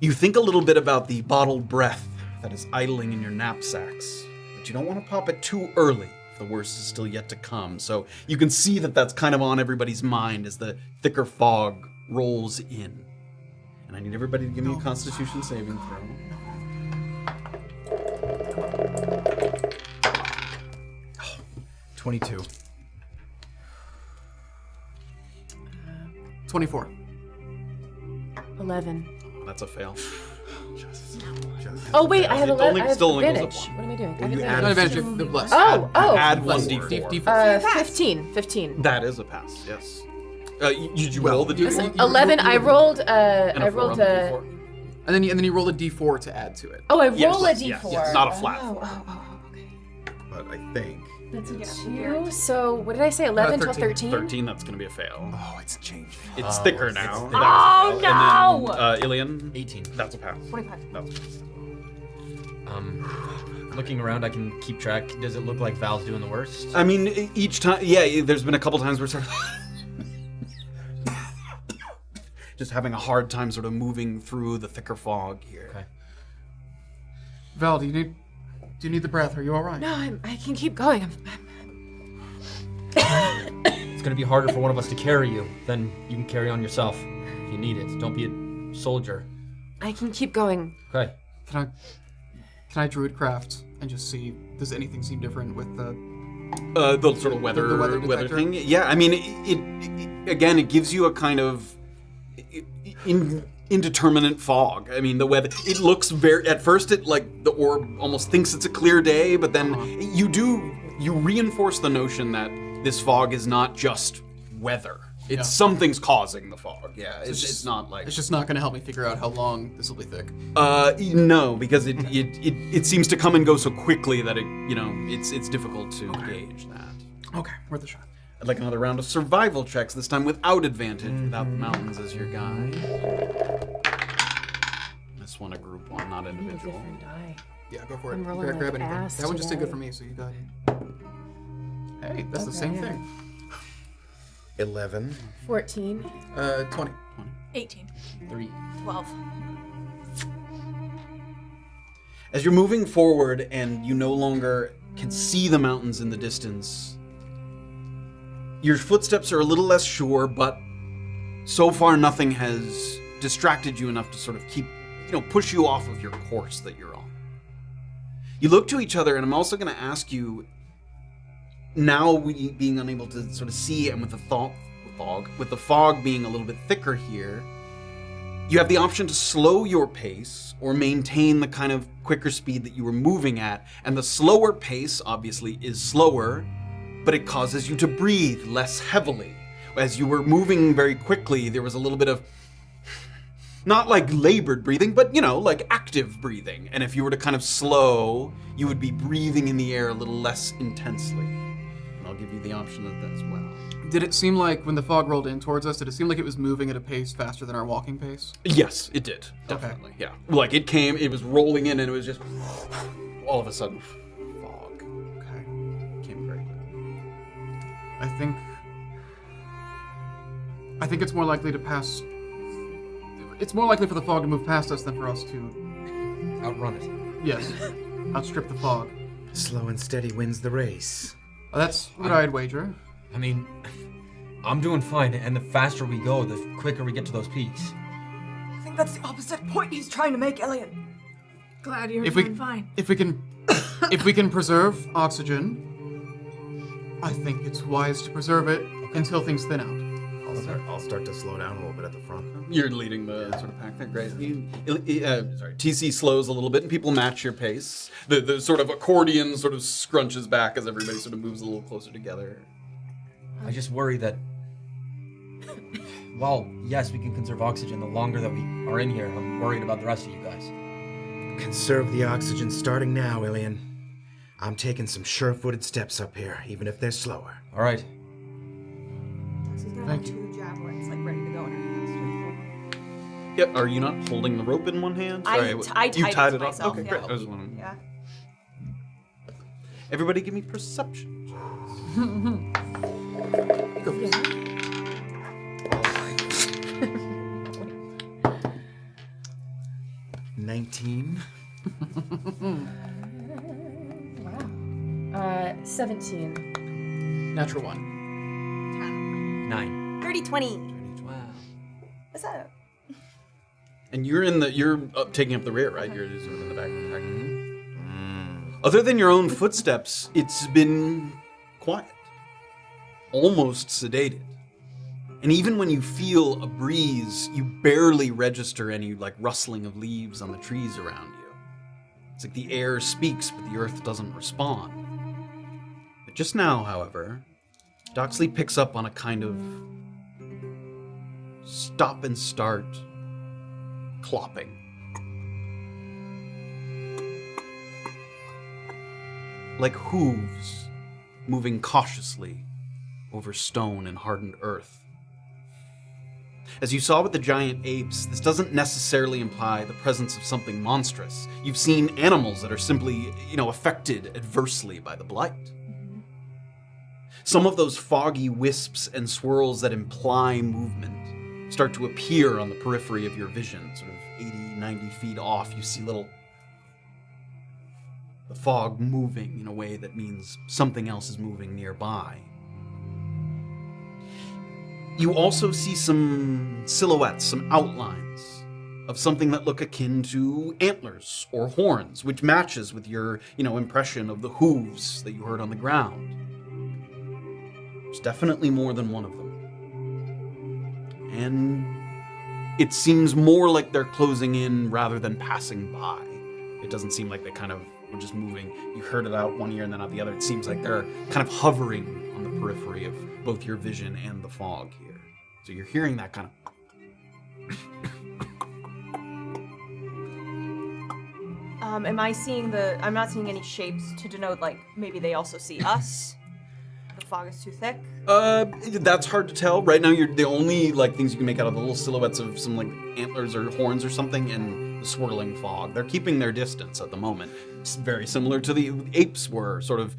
You think a little bit about the bottled breath that is idling in your knapsacks, but you don't want to pop it too early. The worst is still yet to come. So you can see that that's kind of on everybody's mind as the thicker fog rolls in. And I need everybody to give me a Constitution saving throw. 22. 24. 11. That's a fail. Oh wait, I have It 11. only- I have still only goes advantage. up one. What am I doing? I have you advantage. Not advantage, the bless. Oh, Add Bless. 1d4. 15. 15. That is a pass, yes. Did you roll the d4? 11. I rolled. And I a 4 rolled on the a. d4? And then you roll a d4 to add to it. Oh, I Yes, roll a yes, d4. yes, not a flat Oh, four. okay. But I think. That's a 2. So what did I say? 11 till 13. 13, that's going to be a fail. Oh, it's changing. It's thicker now. Oh, no! And then, Illien? 18. That's a pass. 25. That's a pass. Looking around, I can keep track. Does it look like Val's doing the worst? I mean, each time, yeah, there's been a couple times where sort of just having a hard time sort of moving through the thicker fog here. Okay. Val, do you need the breath? Are you all right? No, I can keep going. It's gonna be harder for one of us to carry you. Then you can carry on yourself if you need it. Don't be a soldier. I can keep going. Okay. Can I druidcraft and just see, does anything seem different with the... The sort of weather, the weather weather detector? thing. Yeah, I mean, it again, it gives you a kind of indeterminate fog. I mean, the weather, it looks very, at first it like the orb almost thinks it's a clear day, but then you reinforce the notion that this fog is not just weather. It's something's causing the fog. Yeah, it's not like... It's just not going to help me figure out how long this will be thick. No, because it seems to come and go so quickly that it's difficult to gauge that. Okay, worth a shot. I'd like another round of survival checks, this time without advantage, without the mountains as your guide. This one a group one, not individual. Different die. Yeah, go for it. I'm rolling Grab like anything. ass That one just did good today. for me, so you got it. Hey, that's the same Okay. thing. 11. 14. 20. 18. 3. 12. As you're moving forward and you no longer can see the mountains in the distance, your footsteps are a little less sure, but so far nothing has distracted you enough to sort of keep, push you off of your course that you're on. You look to each other, and I'm also going to ask you, now being unable to sort of see, and with the fog being a little bit thicker here, You have the option to slow your pace or maintain the kind of quicker speed that you were moving at. And the slower pace, obviously, is slower, but it causes you to breathe less heavily. As you were moving very quickly, there was a little bit of, not like labored breathing, but, like active breathing. And if you were to kind of slow, you would be breathing in the air a little less intensely. And I'll give you the option of that as well. Did it seem like when the fog rolled in towards us, did it seem like it was moving at a pace faster than our walking pace? Yes, it did. Definitely, yeah. Like it was rolling in and it was just all of a sudden fog. Okay. Came very quickly. I think it's more likely to pass. It's more likely for the fog to move past us than for us to Outrun it. Yes. Outstrip the fog. Slow and steady wins the race. That's what I'd wager. I mean, I'm doing fine, and the faster we go, the quicker we get to those peaks. I think that's the opposite point he's trying to make, Illien. Glad you're If doing we fine. if we can preserve oxygen, I think it's wise to preserve it until things thin out. I'll start to slow down a little bit at the front. You're leading the sort of pack there, great. TC slows a little bit and people match your pace. The sort of accordion sort of scrunches back as everybody sort of moves a little closer together. I just worry that, while, yes, we can conserve oxygen, the longer that we are in here, I'm worried about the rest of you guys. Conserve the oxygen starting now, Illien. I'm taking some sure-footed steps up here, even if they're slower. All right. He's gonna Thank have two javelins, like, ready to go in her hands. Yep. Are you not holding the rope in one hand? I you tied it it to up. myself, Okay, yeah. great. I was wondering. Yeah. Everybody, give me perception. 19. 17. Natural one. 9. 30-20. Wow. What's that? And you're taking up the rear, right? You're sort of in the back of the pack. Other than your own footsteps, it's been quiet, almost sedated. And even when you feel a breeze, you barely register any like rustling of leaves on the trees around you. It's like the air speaks, but the earth doesn't respond. But just now, however, Doxley picks up on a kind of stop and start clopping. Like hooves moving cautiously over stone and hardened earth. As you saw with the giant apes, this doesn't necessarily imply the presence of something monstrous. You've seen animals that are simply, affected adversely by the blight. Some of those foggy wisps and swirls that imply movement start to appear on the periphery of your vision, sort of 80, 90 feet off. You see the fog moving in a way that means something else is moving nearby. You also see some silhouettes, some outlines of something that look akin to antlers or horns, which matches with your, impression of the hooves that you heard on the ground. There's definitely more than one of them. And it seems more like they're closing in rather than passing by. It doesn't seem like they kind of were just moving. You heard it out one ear and then out the other. It seems like they're kind of hovering on the periphery of both your vision and the fog here. So you're hearing that kind of... Am I seeing I'm not seeing any shapes to denote, like, maybe they also see us? The fog is too thick? That's hard to tell. Right now, the only, things you can make out of the little silhouettes of some, antlers or horns or something and the swirling fog. They're keeping their distance at the moment. It's very similar to the apes were, sort of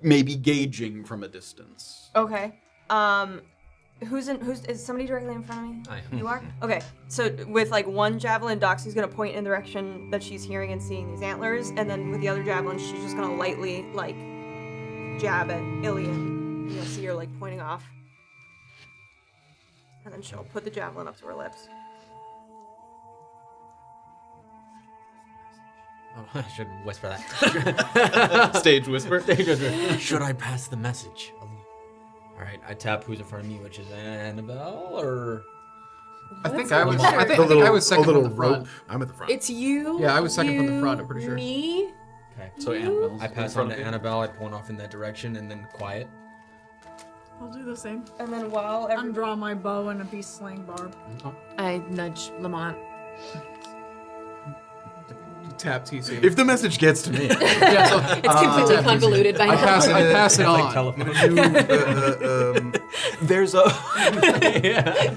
maybe gauging from a distance. Okay. Is somebody directly in front of me? I am. You are? Okay. So with one javelin, Doxy's gonna point in the direction that she's hearing and seeing these antlers, and then with the other javelin, she's just gonna lightly jab at Illien. You'll see her pointing off. And then she'll put the javelin up to her lips. Oh, I should whisper that. Stage whisper. Should I pass the message? All right, I tap who's in front of me, which is Annabel, or... I think I was. Sure. I think I was second from the front. rope. I'm at the front. It's you. Yeah, I was second from the you, front, I'm pretty sure. Me. Okay. So Annabelle's I in pass front on of to you. Annabelle. I point off in that direction and then quiet. I'll do the same. And then while Undraw my bow and a beast sling barb. I nudge Lamont. Tap TC. If the message gets to me, Yeah, so It's completely convoluted by I now. pass it on. Like telephone. There's a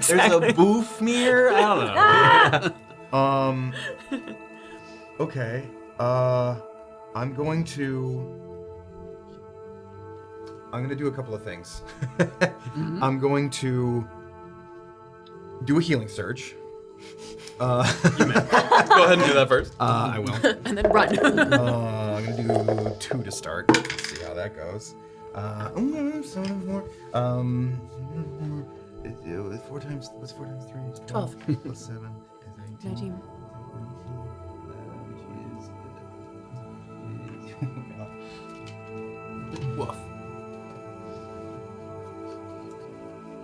there's a boof mirror. I don't know. Okay. I'm going to do a couple of things. I'm going to do a healing surge. Go ahead and do that first. I will. And then run. I'm gonna do 2 to start. Let's see how that goes. 4 times. What's 4 times 3? 12. Plus 7 is 19. 19. Woof.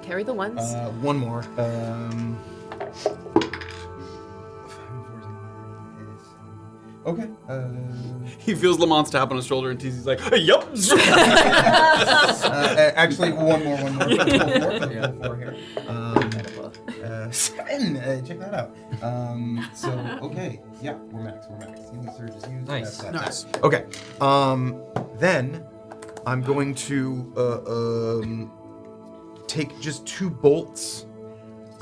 Carry the ones. One more. Okay. He feels Lamont's tap on his shoulder and TC's like, yup. Actually, one more. Full 4 here. 7. Check that out. So okay, yeah, we're max. Healing surge is used. Nice. Nice. Okay. Then I'm going to take just 2 bolts.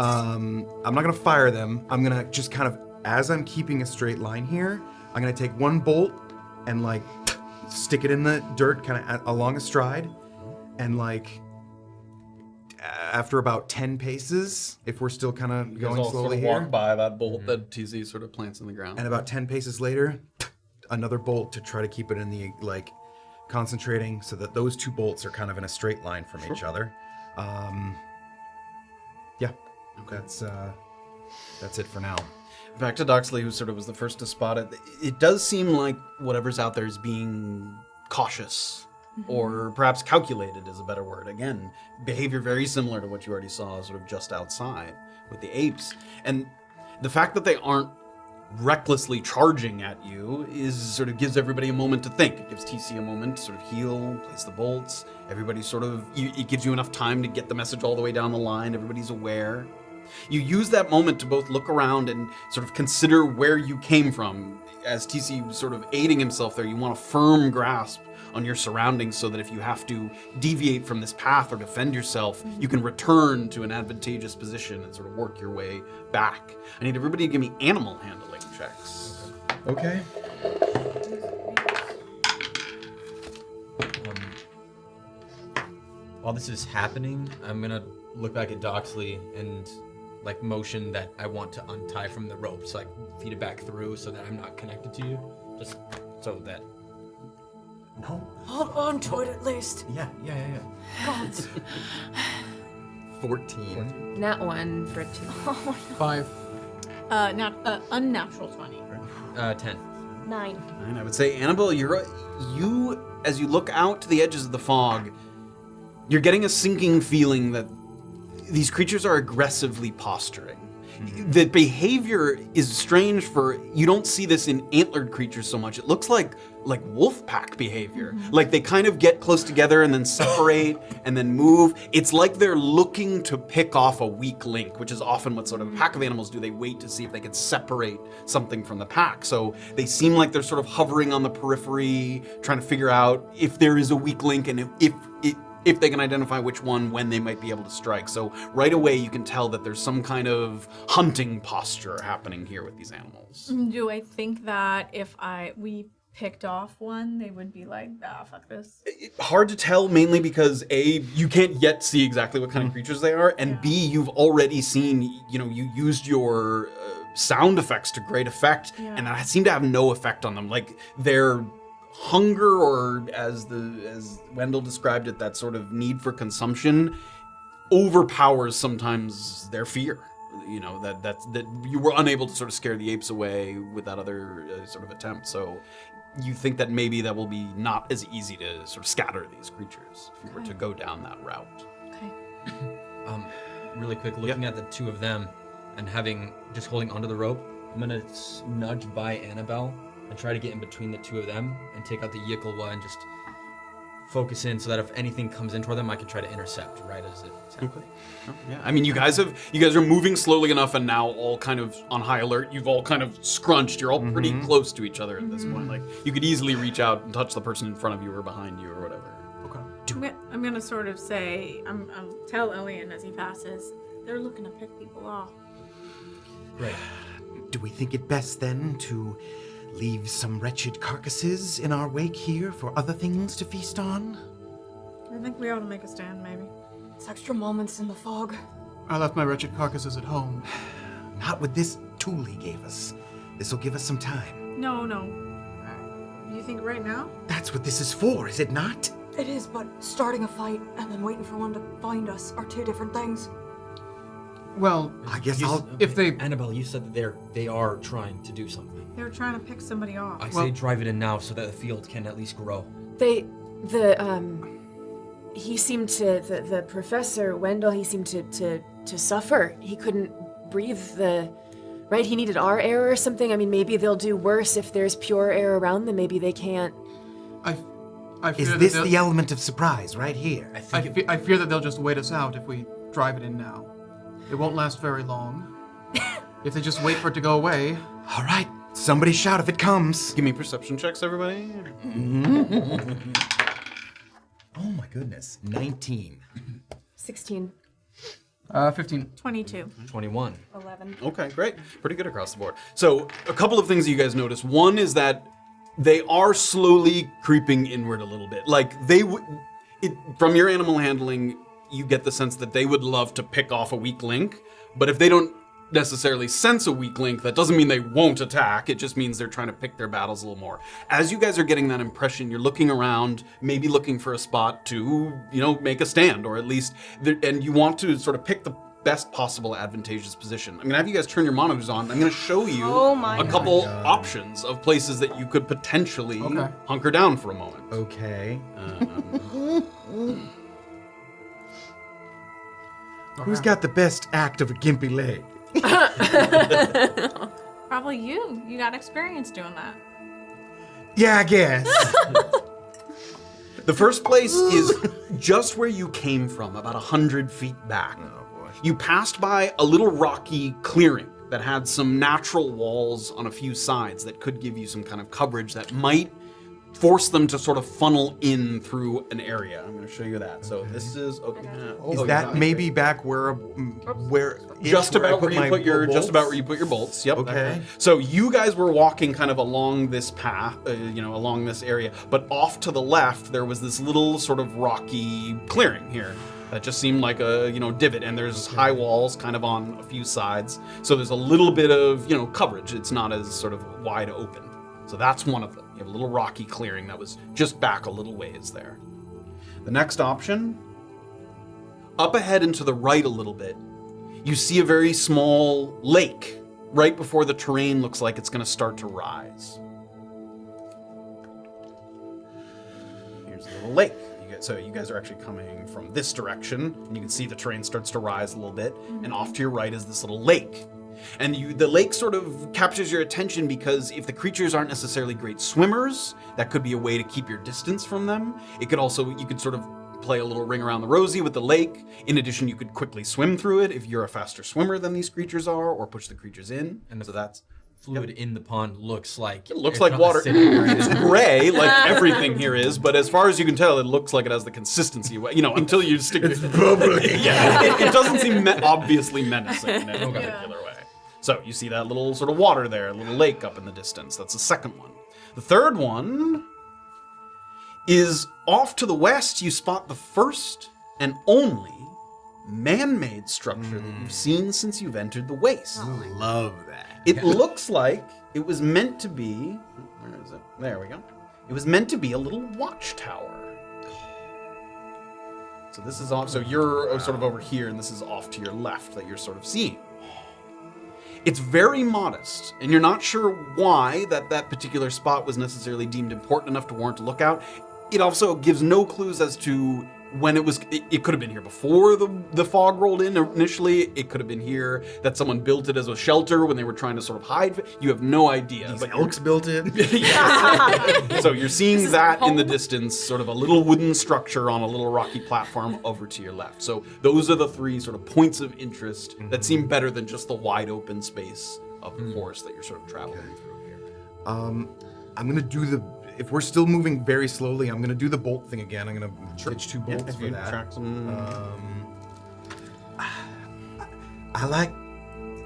I'm not gonna fire them. I'm gonna just kind of, as I'm keeping a straight line here, I'm gonna take 1 bolt and like stick it in the dirt, kind of along a stride, and like after about 10 paces, if we're still kind of going All slowly sort of here, walk by that bolt that TC sort of plants in the ground. and about 10 paces later, another bolt to try to keep it in the like concentrating, so that those 2 bolts are kind of in a straight line from each other. Yeah, that's it for now. Back to Doxley, who sort of was the first to spot it. It does seem like whatever's out there is being cautious, or perhaps calculated is a better word. Again, behavior very similar to what you already saw sort of just outside with the apes. And the fact that they aren't recklessly charging at you is sort of gives everybody a moment to think. It gives TC a moment to sort of heal, place the bolts. Everybody sort of, it gives you enough time to get the message all the way down the line. Everybody's aware. You use that moment to both look around and sort of consider where you came from. As TC was sort of aiding himself there, you want a firm grasp on your surroundings so that if you have to deviate from this path or defend yourself, you can return to an advantageous position and sort of work your way back. I need everybody to give me animal handling checks. Okay. While this is happening, I'm gonna look back at Doxley and like motion that I want to untie from the rope, so I feed it back through so that I'm not connected to you, just so that. No. Hold on to it at least. Yeah. Gods. 14. Not 1 for 2. 5. Unnatural 20. 10. 9. And I would say, Annabel, you, as you look out to the edges of the fog, you're getting a sinking feeling that these creatures are aggressively posturing. The behavior is strange you don't see this in antlered creatures so much. It looks like wolf pack behavior. Like they kind of get close together and then separate and then move. It's like they're looking to pick off a weak link, which is often what sort of a pack of animals do. They wait to see if they can separate something from the pack. So they seem like they're sort of hovering on the periphery, trying to figure out if there is a weak link and if they can identify which one when they might be able to strike. So right away you can tell that there's some kind of hunting posture happening here with these animals. Do I think that if we picked off one, they would be like, fuck this? Hard to tell, mainly because A, you can't yet see exactly what kind of creatures they are, and B, you've already seen, you used your sound effects to great effect, and that seemed to have no effect on them. Like their hunger, or as Wendell described it, that sort of need for consumption overpowers sometimes their fear. That you were unable to sort of scare the apes away with that other sort of attempt. So you think that maybe that will be not as easy to sort of scatter these creatures if you were to go down that route. Okay. Really quick, looking at the 2 of them, and just holding onto the rope, I'm gonna nudge by Annabel and try to get in between the two of them and take out the Yikelwa and just focus in so that if anything comes in toward them, I can try to intercept right as it's happening. Yeah, I mean, you guys are moving slowly enough, and now all kind of on high alert. You've all kind of scrunched. You're all pretty close to each other at this point. Like you could easily reach out and touch the person in front of you or behind you or whatever. Okay. I'm gonna sort of say, I'm tell Illien as he passes, they're looking to pick people off. Great. Do we think it best then to leave some wretched carcasses in our wake here for other things to feast on? I think we ought to make a stand, maybe. It's extra moments in the fog. I left my wretched carcasses at home. Not with this tool he gave us. This'll give us some time. No. You think right now? That's what this is for, is it not? It is, but starting a fight and then waiting for one to find us are two different things. Well, I guess if they... Annabel, you said that they are trying to do something. They're trying to pick somebody off. I say drive it in now so that the field can at least grow. He seemed to, the Professor Wendell, he seemed to suffer. He couldn't breathe right? He needed our air or something. I mean, maybe they'll do worse if there's pure air around them. Maybe they can't. I fear Is that this they'll- the element of surprise right here? I fear that they'll just wait us out if we drive it in now. It won't last very long. If they just wait for it to go away. All right, somebody shout if it comes. Give me perception checks, everybody. Oh my goodness, 19. 16. 15. 22. 21. 11. Okay, great. Pretty good across the board. So, a couple of things you guys notice. One is that they are slowly creeping inward a little bit. Like, from your animal handling, you get the sense that they would love to pick off a weak link, but if they don't necessarily sense a weak link, that doesn't mean they won't attack. It just means they're trying to pick their battles a little more. As you guys are getting that impression, you're looking around, maybe looking for a spot to, make a stand, or at least, and you want to sort of pick the best possible advantageous position. I'm gonna have you guys turn your monitors on. I'm gonna show you a couple options of places that you could potentially hunker down for a moment. Okay. Who's got the best act of a gimpy leg? Probably you. You got experience doing that. Yeah, I guess. The first place is just where you came from, about 100 feet back. You passed by a little rocky clearing that had some natural walls on a few sides that could give you some kind of coverage that might force them to sort of funnel in through an area. I'm going to show you that. So this is Is that maybe back where just where I about where you put your bolts? bolts. Yep. Okay. So you guys were walking kind of along this path, along this area, but off to the left there was this little sort of rocky clearing here that just seemed like a divot, and there's high walls kind of on a few sides. So there's a little bit of coverage. It's not as sort of wide open. So that's one of them. You have a little rocky clearing that was just back a little ways there. The next option, up ahead and to the right a little bit, you see a very small lake right before the terrain looks like it's going to start to rise. Here's the little lake. So you guys are actually coming from this direction, and you can see the terrain starts to rise a little bit, and off to your right is this little lake. And the lake sort of captures your attention because if the creatures aren't necessarily great swimmers, that could be a way to keep your distance from them. It could also, you could sort of play a little ring around the rosy with the lake. In addition, you could quickly swim through it if you're a faster swimmer than these creatures are, or push the creatures in. And so that's fluid in the pond looks like it's like water. It's gray, like everything here is, but as far as you can tell, it looks like it has the consistency. Until you stick It's bubbly. it doesn't seem obviously menacing in any particular way. So you see that little sort of water there, a little lake up in the distance. That's the second one. The third one is off to the west. You spot the first and only man-made structure that you've seen since you've entered the waste. Love that. It looks like it was meant to be. Where is it? There we go. It was meant to be a little watchtower. So this is off. So you're sort of over here, and this is off to your left that you're sort of seeing. It's very modest, and you're not sure why that particular spot was necessarily deemed important enough to warrant a lookout. It also gives no clues as to when it could have been here before the fog rolled in initially. It could have been here that someone built it as a shelter when they were trying to sort of hide. You have no idea. These elks built it. So you're seeing that in the distance, sort of a little wooden structure on a little rocky platform over to your left. So those are the three sort of points of interest that seem better than just the wide open space of the forest that you're sort of traveling through here. I'm gonna do if we're still moving very slowly, I'm gonna do the bolt thing again. I'm gonna ditch 2 bolts if for you that. track some. I like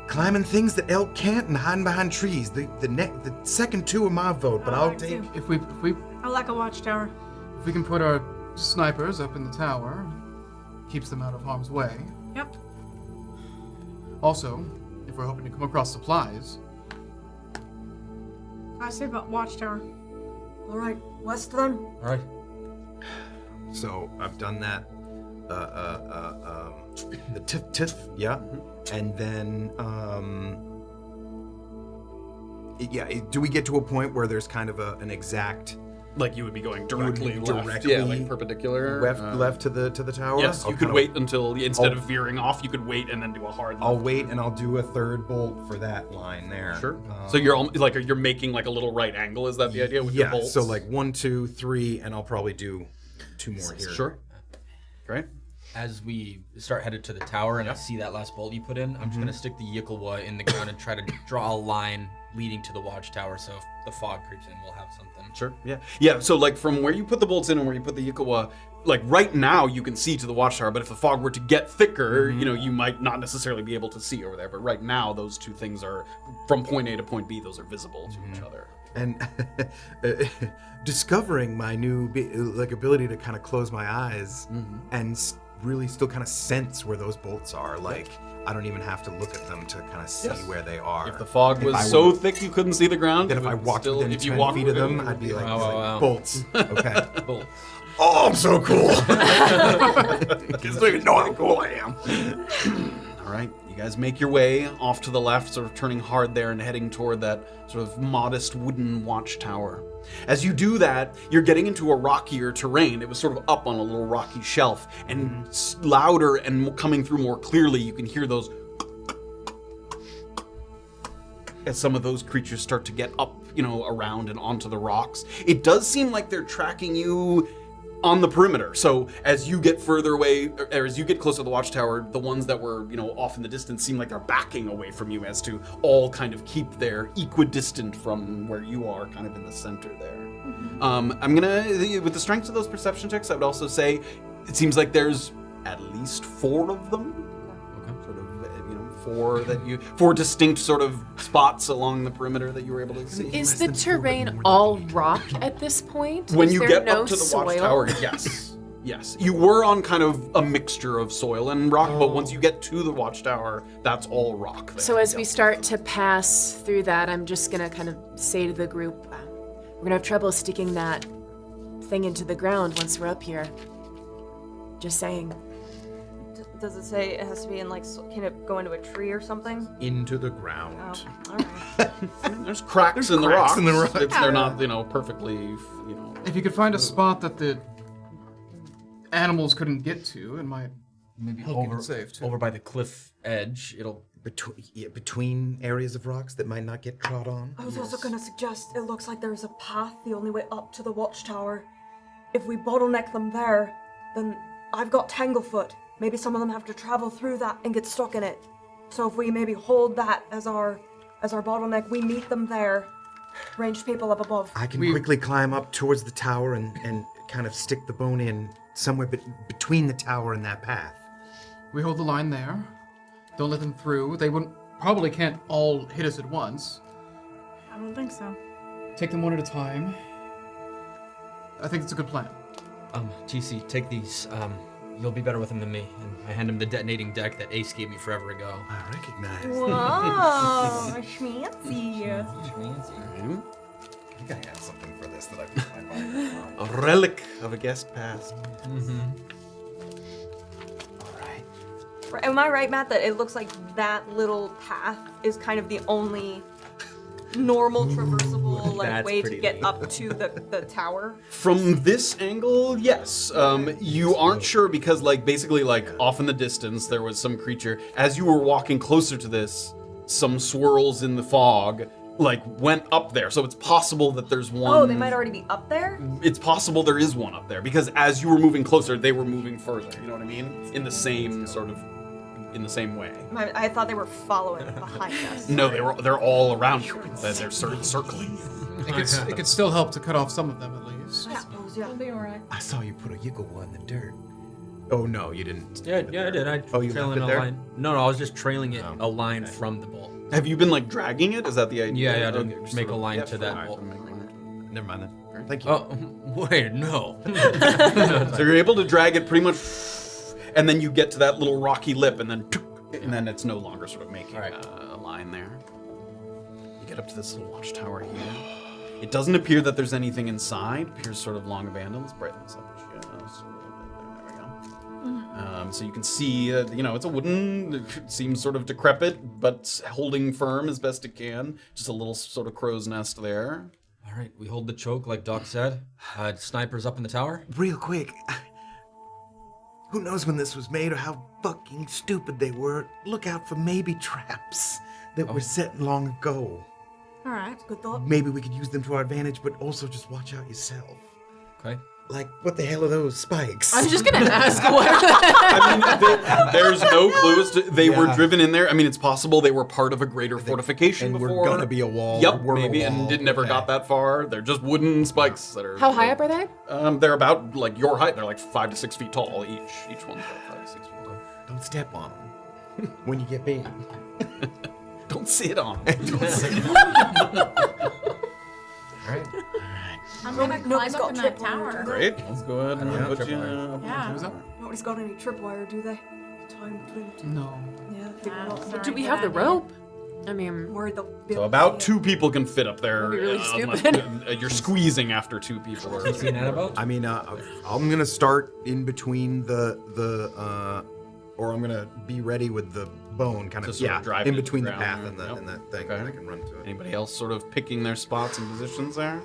climbing things that elk can't and hiding behind trees. The second 2 are my vote, but I'll like take. to. If we I like a watchtower. can put our snipers up in the tower, keeps them out of harm's way. Yep. Also, if we're hoping to come across supplies, I say about watchtower. All right, west then. All right. So I've done that. The tiff, yeah, and then do we get to a point where there's kind of an exact Like you would be going directly left. directly Yeah, like perpendicular. left to the tower? Yes, I'll you could kinda- wait until instead of veering off, you could wait and then do a hard. I'll left. wait and I'll do a 3rd bolt for that line there. Sure. So you're making like a little right angle. Is that the idea with your Yeah. bolts? So like 1, 2, 3, and I'll probably do 2 more here. Sure. Great. As we start headed to the tower and I see that last bolt you put in, I'm just gonna stick the Yikalwa in the ground and try to draw a line leading to the watchtower. So if the fog creeps in, we'll have something. Sure. Yeah. Yeah. So like from where you put the bolts in and where you put the Yikawa, like right now you can see to the watchtower. But if the fog were to get thicker, you might not necessarily be able to see over there. But right now, those 2 things are from point A to point B. Those are visible to each other. And discovering my new ability to kind of close my eyes and really still kind of sense where those bolts are. Like I don't even have to look at them to kind of see where they are. If the fog was I so were- thick you couldn't see the ground, Then it if I would walked still, within if you 10 walked feet of them, I'd be like, Wow. bolts. Okay. Bolt. Oh, I'm so cool. Kids don't even know how cool I am. All right, you guys make your way off to the left, sort of turning hard there and heading toward that sort of modest wooden watchtower. As you do that, you're getting into a rockier terrain. It was sort of up on a little rocky shelf, and louder and coming through more clearly, you can hear those as some of those creatures start to get up, around and onto the rocks. It does seem like they're tracking you on the perimeter. So as you get further away, or as you get closer to the watchtower, the ones that were, off in the distance seem like they're backing away from you as to all kind of keep their equidistant from where you are, kind of in the center there. I'm gonna, with the strength of those perception checks, I would also say it seems like there's at least 4 of them. Sort of, 4 distinct sort of spots along the perimeter that you were able to see. Is the terrain all rock at this point? When Is you there get no up to the soil? watchtower, yes. Yes. You were on kind of a mixture of soil and rock, but once you get to the watchtower, that's all rock there. So as we start to pass through that, I'm just gonna kind of say to the group, we're gonna have trouble sticking that thing into the ground once we're up here. Just saying. Does it say it has to be in can it go into a tree or something? Into the ground. Oh, all right. There's cracks in the cracks rocks. in the rocks. They're not, perfectly, if you could find a spot that the animals couldn't get to, it might Maybe help keep it safe too. over by the cliff edge. It'll. Between areas of rocks that might not get trod on. I was also gonna suggest it looks like there's a path the only way up to the watchtower. If we bottleneck them there, then I've got Tanglefoot. Maybe some of them have to travel through that and get stuck in it. So if we maybe hold that as our bottleneck, we meet them there. Ranged people up above. I can quickly climb up towards the tower and kind of stick the bone in somewhere between the tower and that path. We hold the line there. Don't let them through. They probably can't all hit us at once. I don't think so. Take them one at a time. I think it's a good plan. TC, take these. You'll be better with them than me. And I hand him the detonating deck that Ace gave me forever ago. I recognize. Whoa, schmancy. I think I have something for this that I can find. a relic of a guest past. Am I right, Matt, that it looks like that little path is kind of the only normal traversable like That's way to pretty get up to the tower? From this angle, yes. You aren't sure because, like, basically, like, off in the distance, there was some creature. As you were walking closer to this, some swirls in the fog, like, went up there. So it's possible that there's one. Oh, they might already be up there? It's possible there is one up there because as you were moving closer, they were moving further. You know what I mean? In the same sort of, in the same way. I thought they were following behind us. No, they're all around you. They're circling. It could still help to cut off some of them at least. I suppose, yeah. It'll be alright. I saw you put a Yugawa in the dirt. Oh no, you didn't. Yeah, I did. I Oh, you trailing left it a there? line. No, I was just trailing it a line from the bolt. Have you been like dragging it? Is that the idea? Yeah, to Okay, just make sort a of- line yeah, to that alright, bolt. make a line. Never mind then. Thank you. Oh, wait, no. So you're able to drag it pretty much, and then you get to that little rocky lip, and then it's no longer sort of making a line there. You get up to this little watchtower here. It doesn't appear that there's anything inside. It appears sort of long abandoned. Let's brighten this up just a little bit. There we go. So you can see, it's a wooden, it seems sort of decrepit, but holding firm as best it can. Just a little sort of crow's nest there. All right, we hold the choke like Doc said. Snipers up in the tower. Real quick. Who knows when this was made or how fucking stupid they were? Look out for maybe traps that were set long ago. Alright, good thought. Maybe we could use them to our advantage, but also just watch out yourself. Okay. Like, what the hell are those spikes? I'm just gonna ask what are they? I mean, there's no clue as to they were driven in there. I mean, it's possible they were part of a greater fortification and before. we're gonna be a wall. Yep, we're a maybe, and wall. never Okay. got that far. They're just wooden spikes that are. How high up are they? They're about like your height. They're like 5 to 6 feet tall each. Each one's about 5 to 6 feet tall. Don't step on them when you get big. Don't sit on. 'em. All right. I'm gonna Nobody's climb up got in that trip tower. wire. Great. Let's go ahead and Yeah, put you. tripwire. Yeah. Nobody's got any tripwire, do they? Time between the two. No. Yeah, figure it out. Sorry, Do we good have the idea. rope? I mean, I'm worried they'll be So able to about see it. 2 people can fit up there. That'd be really unless- stupid. you're squeezing after 2 people. Or, You seen Annabel? I mean, I'm gonna start in between or I'm gonna be ready with the bone, kind To of sort of drive in it to between the the ground path and, there. Yep. and that thing. Okay. I can run to it. Anybody else sort of picking their spots and positions there?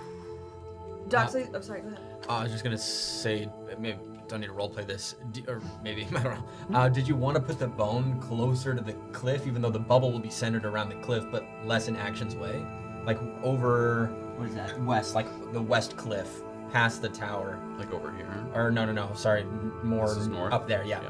Doxley, I'm sorry, go ahead. I was just gonna say, maybe don't need to roleplay this, or maybe I don't know. Did you want to put the bone closer to the cliff, even though the bubble will be centered around the cliff, but less in Action's way, like over what is that? West, like the west cliff, past the tower, Like over here. or no, sorry, more This is north? up there, yeah.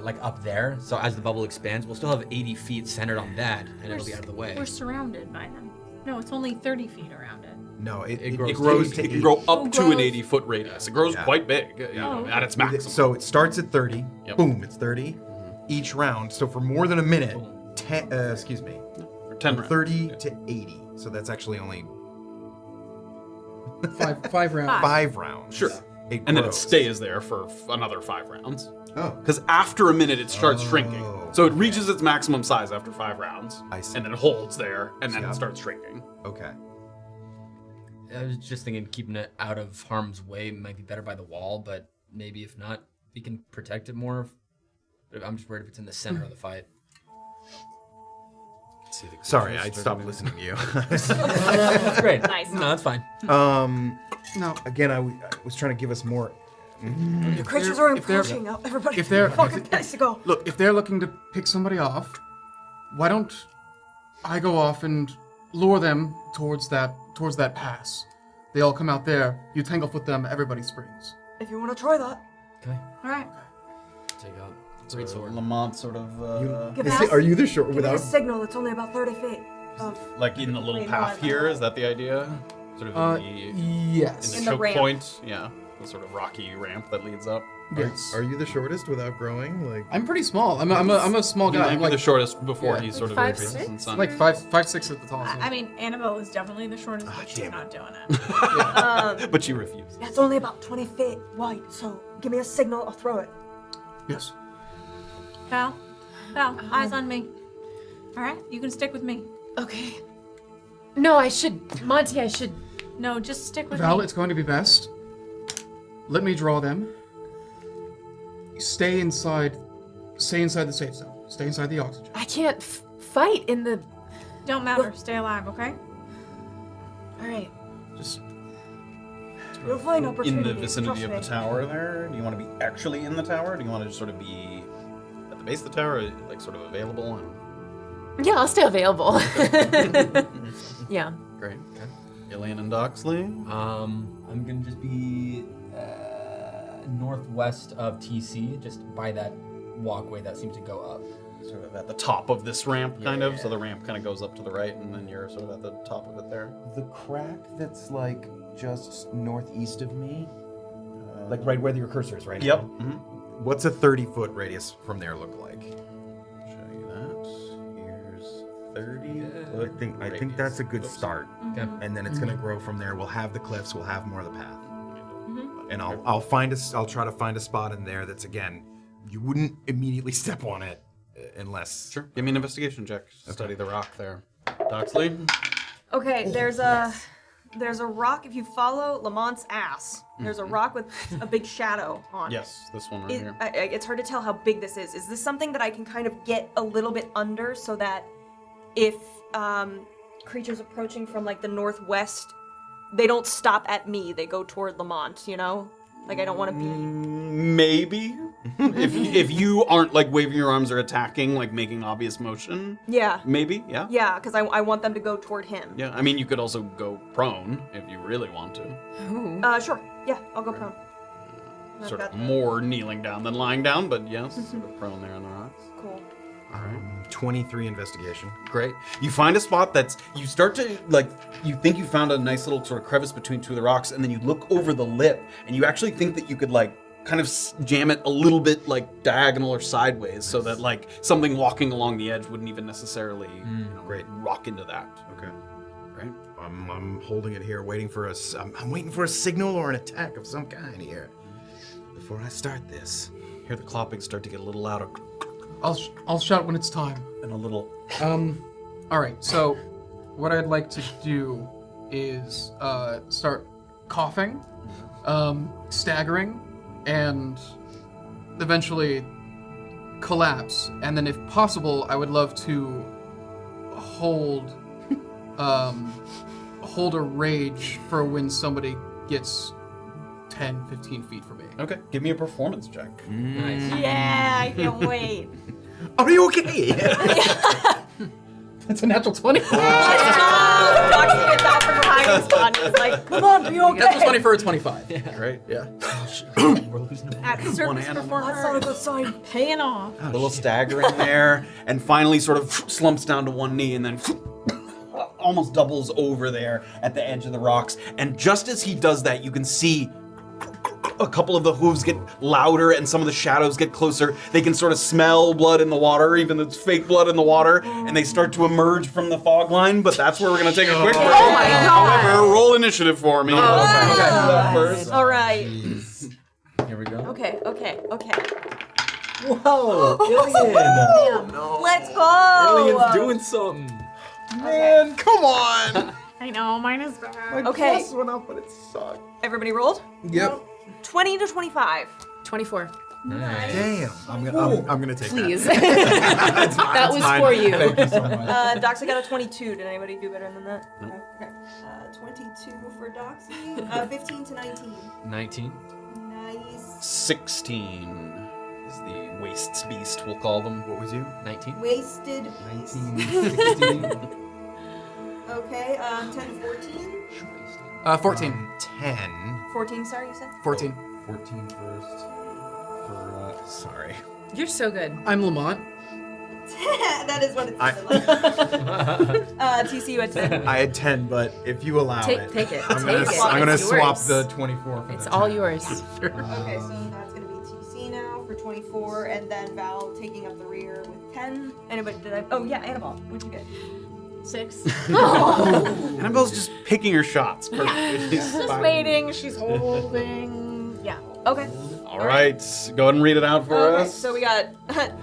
Like up there. So as the bubble expands, we'll still have 80 feet centered on that, and it'll be out of the way. We're surrounded by them. No, it's only 30 feet around it. No, It it grows grows to to It can 80. grow up Oh, to an grows. 80-foot radius. It grows Yeah. quite big, Oh, at its maximum. So it starts at 30. Yep. Boom, it's 30 each round. So for more than a minute, 10. Excuse me, For 10 from rounds. 30 to 80. So that's actually only Five rounds. 5 rounds. Sure. It And then it grows. stays there for another 5 rounds. Oh, Because after a minute, it starts shrinking. Oh, So it reaches its maximum size after 5 rounds. I see. And then it holds there, and then Yeah. it starts shrinking. okay. I was just thinking keeping it out of harm's way might be better by the wall, but maybe if not, we can protect it more. But I'm just worried if it's in the center of the fight. Sorry, I stopped listening to you. That's great. Nice. No, that's fine. No. Again, I was trying to give us more. The creatures are if they're- approaching. Everybody, if they're- fucking place to go. Look, if they're looking to pick somebody off, why don't I go off and lure them towards that pass? They all come out there. You tanglefoot them. Everybody springs. If you want to try that. Okay. All right. Take out great sword. Lamont sort of, Give Is us, it- are you the short give me a without? signal. It's only about 30 feet. Of, like in the little Wait, path no, here. Is that the idea? Sort of Yes. in In the the choke ramp. point. Yeah. The sort of rocky ramp that leads up. Yes. Are you the shortest without growing? Like I'm pretty small. I'm a small You guy. might I'm be the like shortest before yeah. he sort of 5'6"? increases in size. like 5'6" at the tallest. I mean, Annabel is definitely the shortest, but she's damn not doing it. But you refuse. it's only about 20 feet wide. So give me a signal. I'll throw it. yes. Val, eyes on me. All right, you can stick with me. okay. No, I should. Monty, I should. No, just stick with Val, me. it's going to be best. Let me draw them. Stay inside the safe zone. Stay inside the oxygen. I can't fight in the. Don't matter. Stay alive, okay? All right. Just You'll find in opportunity. the vicinity of the trust me. tower there? Do you want to be actually in the tower? Or do you want to just sort of be at the base of the tower, like sort of available? And... Yeah, I'll stay available. Yeah. Great. Illien and Doxley? I'm gonna just be northwest of TC, just by that walkway that seems to go up. Sort of at the top of this ramp, kind of. So the ramp kind of goes up to the right, and then you're sort of at the top of it there. The crack that's like just northeast of me, like right where your cursor is right Yep. now. Mm-hmm. What's a 30-foot radius from there look like? Show you that. Here's 30. I think that's a good start. Okay. And then it's gonna grow from there. We'll have the cliffs. We'll have more of the path. And I'll try to find a spot in there that's, again, you wouldn't immediately step on it unless. Sure. Give me an investigation check. Study the rock there. Doxley? Okay, there's a rock. If you follow Lamont's ass, there's a rock with a big shadow on it. Yes, this one right here. It's hard to tell how big this is. Is this something that I can kind of get a little bit under so that if creatures approaching from like the northwest, they don't stop at me, they go toward Lamont, you know? Like, I don't want to be... Maybe. if you aren't like waving your arms or attacking, like making obvious motion. Yeah. Maybe, yeah. Yeah, because I want them to go toward him. Yeah, I mean, you could also go prone if you really want to. Sure. Yeah, I'll go prone. I've Sort got of that. more kneeling down than lying down, but yes, sort of prone there on the rocks. Cool. All right. 23 investigation. Great. You find a spot that's, you start to, like, you think you found a nice little sort of crevice between two of the rocks, and then you look over the lip, and you actually think that you could, like, kind of jam it a little bit, like, diagonal or sideways, so that, like, something walking along the edge wouldn't even necessarily, Great. rock into that. Okay. Right? I'm holding it here, waiting for I'm waiting for a signal or an attack of some kind here. Before I start this. Hear the clopping start to get a little louder, I'll shout when it's time. and a little... All right. So, what I'd like to do is start coughing, staggering, and eventually collapse. And then, if possible, I would love to hold a rage for when somebody gets 10, 15 feet from me. Okay, give me a performance check. Nice. Yeah, I can't wait. Are you okay? That's a natural 20. Doxy gets out from behind his gun. He's like, come on, be okay. That's a 20 for a 25. Great, yeah. At service animal. performer. That's not a good sign. Paying off. A little staggering there, and finally sort of slumps down to one knee, and then almost doubles over there at the edge of the rocks. And just as he does that, you can see a couple of the hooves get louder and some of the shadows get closer. They can sort of smell blood in the water, even though it's fake blood in the water, and they start to emerge from the fog line, but that's where we're going to take a quick break. Oh my God. However, roll initiative for me. First. All right. Here we go. Okay. Whoa, Illien! Let's go. Illien's doing something. Man, come on! I know, mine is bad. Okay. Plus went up, but it sucked. Everybody rolled? Yep. 20 to 25. 24. Nice. Damn. I'm gonna take Please. that. That was for you. Thank you so much. Doxy got a 22. Did anybody do better than that? No. Okay. 22 for Doxy. 15 to 19. 19. Nice. 16 is the wastes beast, we'll call them. What was you? 19. Wasted. 19. Okay. 10 to 14. 14. 10. 14, sorry, you said? 14. 14 first. For, sorry. You're so good. I'm Lamont. That is what it sounded like. TC, you had 10. I had 10, but if you allow Take it. it. I'm Take it. gonna It's swap yours. the 24 for It's the all 10. yours. Okay, so that's gonna be TC now for 24, and then Val taking up the rear with 10. Anybody did I? Oh yeah, Annabel. What'd you get? 6. Annabelle's just picking her shots. She's just waiting. She's holding. Yeah. Okay. All right, go ahead and read it out for Okay, us. so we got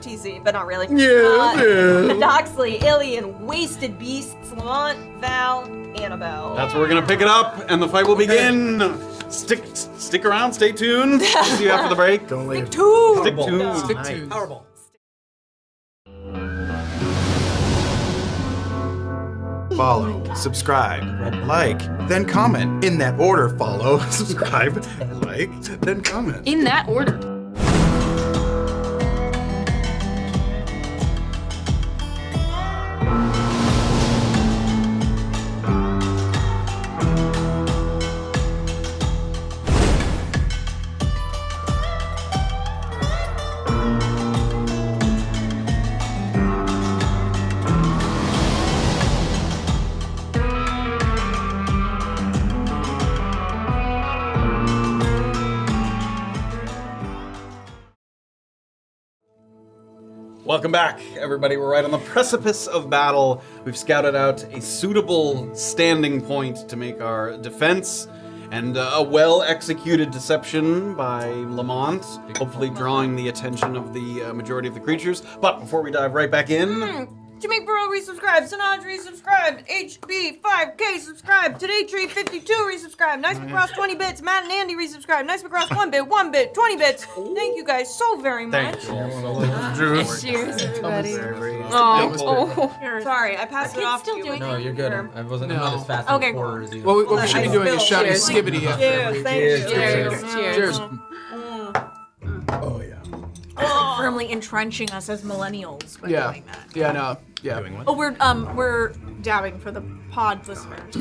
TC, but not really. Yeah. Doxley, Illien, Wasted Beasts, Lamont, Val, Annabel. That's where we're gonna pick it up, and the fight will begin. Stick around, stay tuned. See you after the break. Don't leave. Stick tuned. Stick to Powerball. follow, subscribe, like, then comment. In that order, follow, subscribe, like, then comment. In that order. Welcome back, everybody. We're right on the precipice of battle. We've scouted out a suitable standing point to make our defense, and a well-executed deception by Lamont, hopefully drawing the attention of the majority of the creatures. But before we dive right back in... Jimmy Burrow resubscribed, Sanaj resubscribed, HB 5K subscribed, Today Tree 52 resubscribed, Nice McCross 20 bits, Matt and Andy resubscribed, Nice McCross 1 bit, 20 bits. Thank you guys so very much. Thank you. Cheers, everybody. Sorry, I passed it off to you. No, you're good. I'm not as fast Okay, as quarters either. What we should be doing is shouting Cheers. skibbity after every. Thank you. Cheers. Cheers. Oh, yeah. Firmly entrenching us as millennials by Yeah. doing that. Yeah, no. Yeah. Doing what? Oh, we're dabbing for the pod listeners.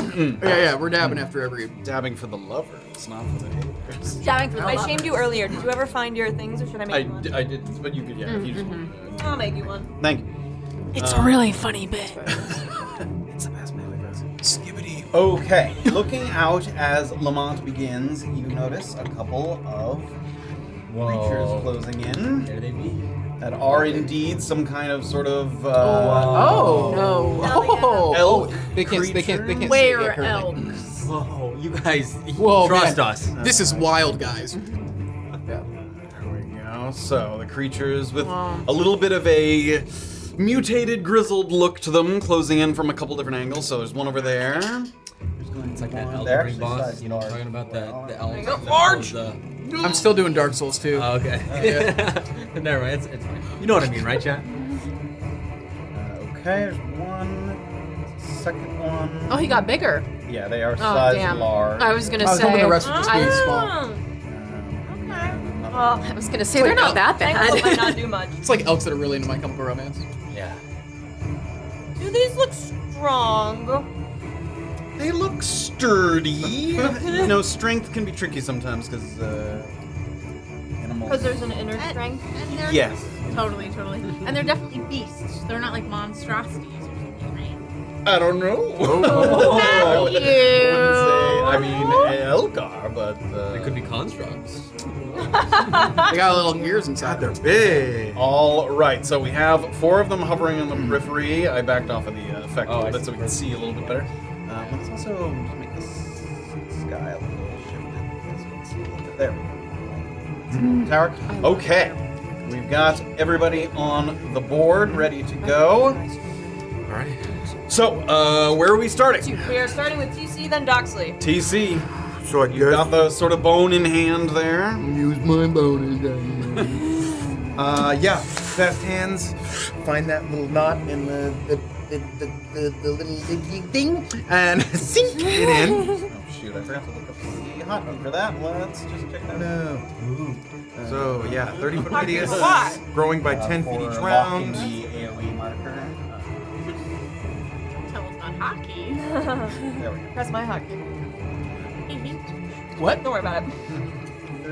Yeah, we're dabbing after every. Dabbing for the lovers, not for the haters. Dabbing for the I lovers. shamed you earlier. Did you ever find your things, or should I make you one? I did, but you could, yeah. If you just wanted to. I'll make you one. Thank you. It's a really funny bit. It's the best movie. Skibbity. Okay, looking out as Lamont begins, you notice a couple of creatures closing in There they be. that are indeed some kind of sort of Oh. No. elk. They can't see it Where currently. elks? Whoa, you guys Whoa, trust man. us. This is wild, guys. There we go. So the creatures with a little bit of a mutated, grizzled look to them, closing in from a couple different angles. So there's one over there. It's like that One Elden there. Ring boss. Size You know what I'm large. talking about? The elves. Go large! I'm still doing Dark Souls too. Oh, okay. Never mind. It's fine. You know what I mean, right, chat? Okay, there's one. Second one. Oh, he got bigger. Yeah, they are Oh, size damn. large. I was gonna I was say. hoping the rest would just be small. I was gonna say they're not that Thankfully, might bad. not do much. It's like elks that are really into My Chemical Romance. Yeah. Do these look strong? They look sturdy. You know, strength can be tricky sometimes because animals. Because there's an inner strength. And they're Yes. Totally. And they're definitely beasts. They're not like monstrosities or something, right? I don't know. Not I wouldn't say. I mean, elk are, but They could be constructs. They got little ears inside. They're big. All right, so we have 4 of them hovering on the periphery. I backed off of the effect a Oh, little I bit see. so we can see a little bit better. Let's also just make this sky a little shifted so we can see a little bit there. Tower. Okay, we've got everybody on the board ready to go. All right. So, where are we starting? We are starting with TC, then Doxley. TC. So I You got the sort of bone in hand there. use my bonus. Yeah, fast hands. Find that little knot in the little thing and sink it in. Oh shoot, I forgot to look up the hot one for that. Let's just check that out. So yeah, 30-foot radius, Why? growing by 10 feet For each locking round. the AoE marker. Tell us not hockey. There we go. Press my hotkey. What? Don't worry about it.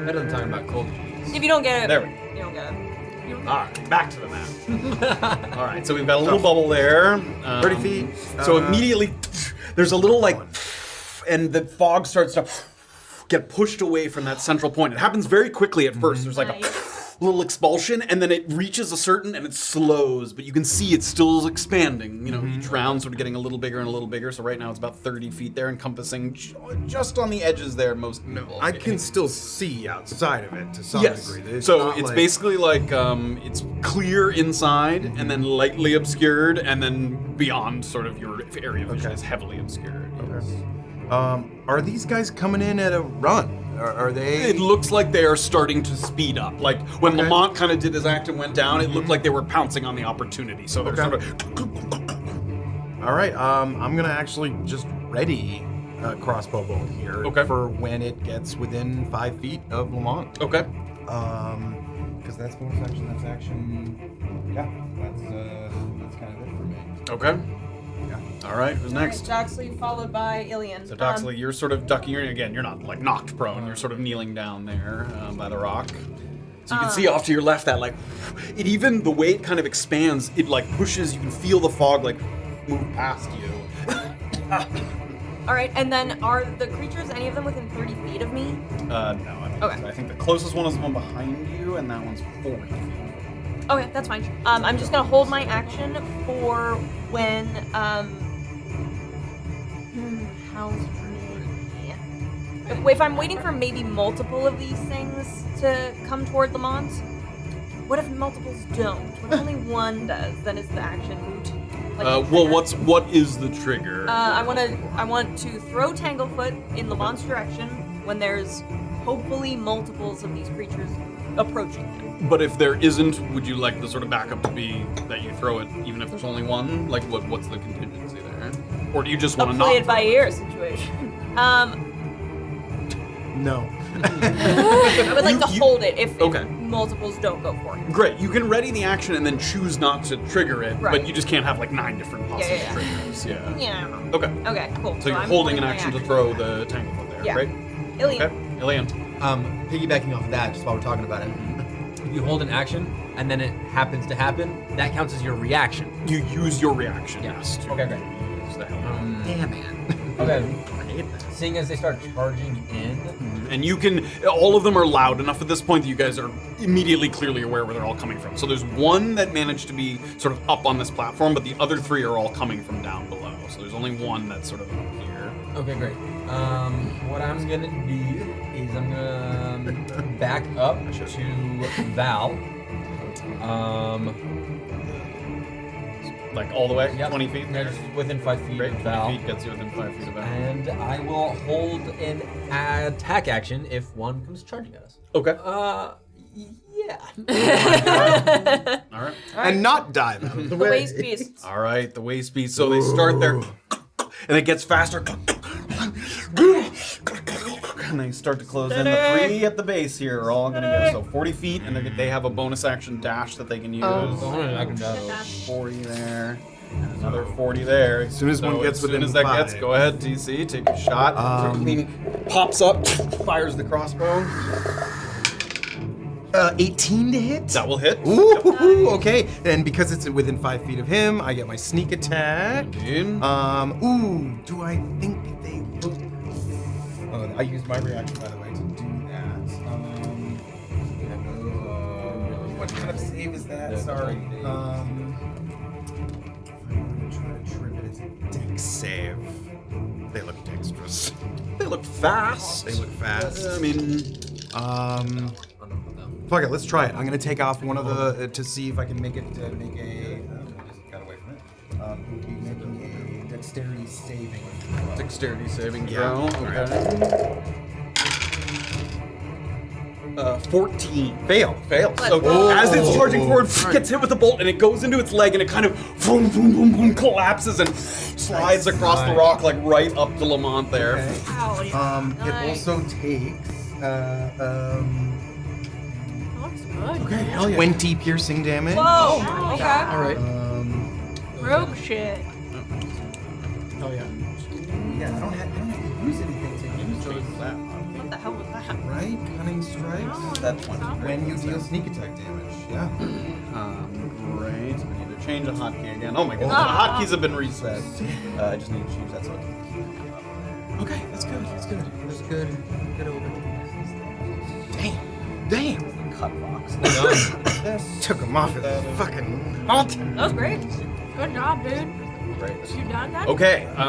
Better than talking about cold cheese. If you don't get it, There we go. you don't get it. All right, back to the map. All right, so we've got a little bubble there. 30 feet. So immediately, there's a little like, and the fog starts to get pushed away from that central point. It happens very quickly at first. There's like a little expulsion, and then it reaches a certain, and it slows, but you can see it's still expanding. You know, each round sort of getting a little bigger and a little bigger. So right now it's about 30 feet there, encompassing just on the edges there most. I can still see outside of it to some Yes. degree. So not it's like- basically like it's clear inside and then lightly obscured, and then beyond sort of your area of vision is heavily obscured. Yes. Are these guys coming in at a run? Are they? It looks like they are starting to speed up. Like when Okay. Lamont kind of did his act and went down, it looked like they were pouncing on the opportunity. So they're Okay. sort of All right. I'm gonna actually just ready a crossbow bolt here for when it gets within 5 feet of Lamont. Okay. Because that's bonus action. That's action. Yeah. That's kind of it for me. Okay. Yeah. All right. Who's next? Doxley followed by Illien. So Doxley, you're sort of ducking. You're not like knocked prone. You're sort of kneeling down there by the rock. So you can see off to your left that like it even the way it kind of expands, it like pushes. You can feel the fog like move past you. All right, and then are the creatures, any of them within 30 feet of me? No. I mean, Okay. I think the closest one is the one behind you, and that one's 40 feet. Okay, that's fine. I'm just gonna hold my action for when, how's me? If I'm waiting for maybe multiple of these things to come toward Lamont, what if multiples don't? What if only one does? Then is the action route? Like what is the trigger? I want to throw Tanglefoot in Lamont's direction when there's hopefully multiples of these creatures approaching him. But if there isn't, would you like the sort of backup to be that you throw it even if there's only one? Like what's the contingency there? Or do you just want to not play it by throw ear situation. No. I would like to hold it if Okay. multiples don't go for him. Great. You can ready the action and then choose not to trigger it, Right. but you just can't have like 9 different possible Yeah. triggers. Yeah. Yeah. Okay. Okay, cool. So you're I'm holding an my action to throw the Tanglefoot there, Yeah. right? Illien. Okay. Illien. Piggybacking off of that, just while we're talking about it, if you hold an action and then it happens to happen, that counts as your reaction. You use your reaction, yes. To Okay, great. use the hell. Damn it. Okay. Seeing as they start charging in, And you can, all of them are loud enough at this point that you guys are immediately clearly aware where they're all coming from. So there's one that managed to be sort of up on this platform, but the other 3 are all coming from down below. So there's only one that's sort of up here. okay, great. What I'm gonna do is I'm gonna back up to Val. Like all the way, Yep. 20 feet? Yeah, just within 5 feet Great, of 20 Val. feet gets you within 5 feet of Val. And I will hold an attack action if one comes charging at us. Okay. Yeah. All right. And not dive out of the The way. waste beasts. All right, the waste beast. So they start there, and it gets faster. And they start to close in. The 3 at the base here are all going to go. So 40 feet, and they have a bonus action dash that they can use. I can So 40 there, and another 40 there. As soon as one gets as soon within as that 5. gets, go ahead, TC, take a shot. Pops up, fires the crossbow. 18 to hit? That will hit. Ooh, okay. And because it's within 5 feet of him, I get my sneak attack. Indeed. Do I think they look... Oh, I used my reaction, by the way, to do that. What kind of save is that? Sorry. I'm gonna try to trip it. It's a dex save. They look dexterous. They look fast. They look fast. I mean, Fuck it, let's try it. I'm gonna take off one of the to see if I can make it make a. Just got away from it. We'll be making a dexterity saving. dexterity saving Yeah. throw. Okay. 14. Fail. Fails. So as it's charging forward, gets hit with the bolt, and it goes into its leg, and it kind of boom, boom, boom, boom, collapses and slides across the rock, like right up to Lamont there. Okay. Ow, It also takes Looks good. okay, hell yeah. 20 piercing damage. Whoa! Okay. All right. Rogue shit. Hell yeah. Yeah, I don't have to use anything to use those. What the hell was that? Right? Cunning strikes. That's 20. When you deal sneak attack damage. Yeah. Great. I need to change a hotkey again. Oh my goodness, the hotkeys have been reset. I just need to change that so it Okay, that's good. That's good. That's good. Good over. Damn. cut box. Took him off at fucking halt. That was great. Good job, dude. Great. You done that? Okay. I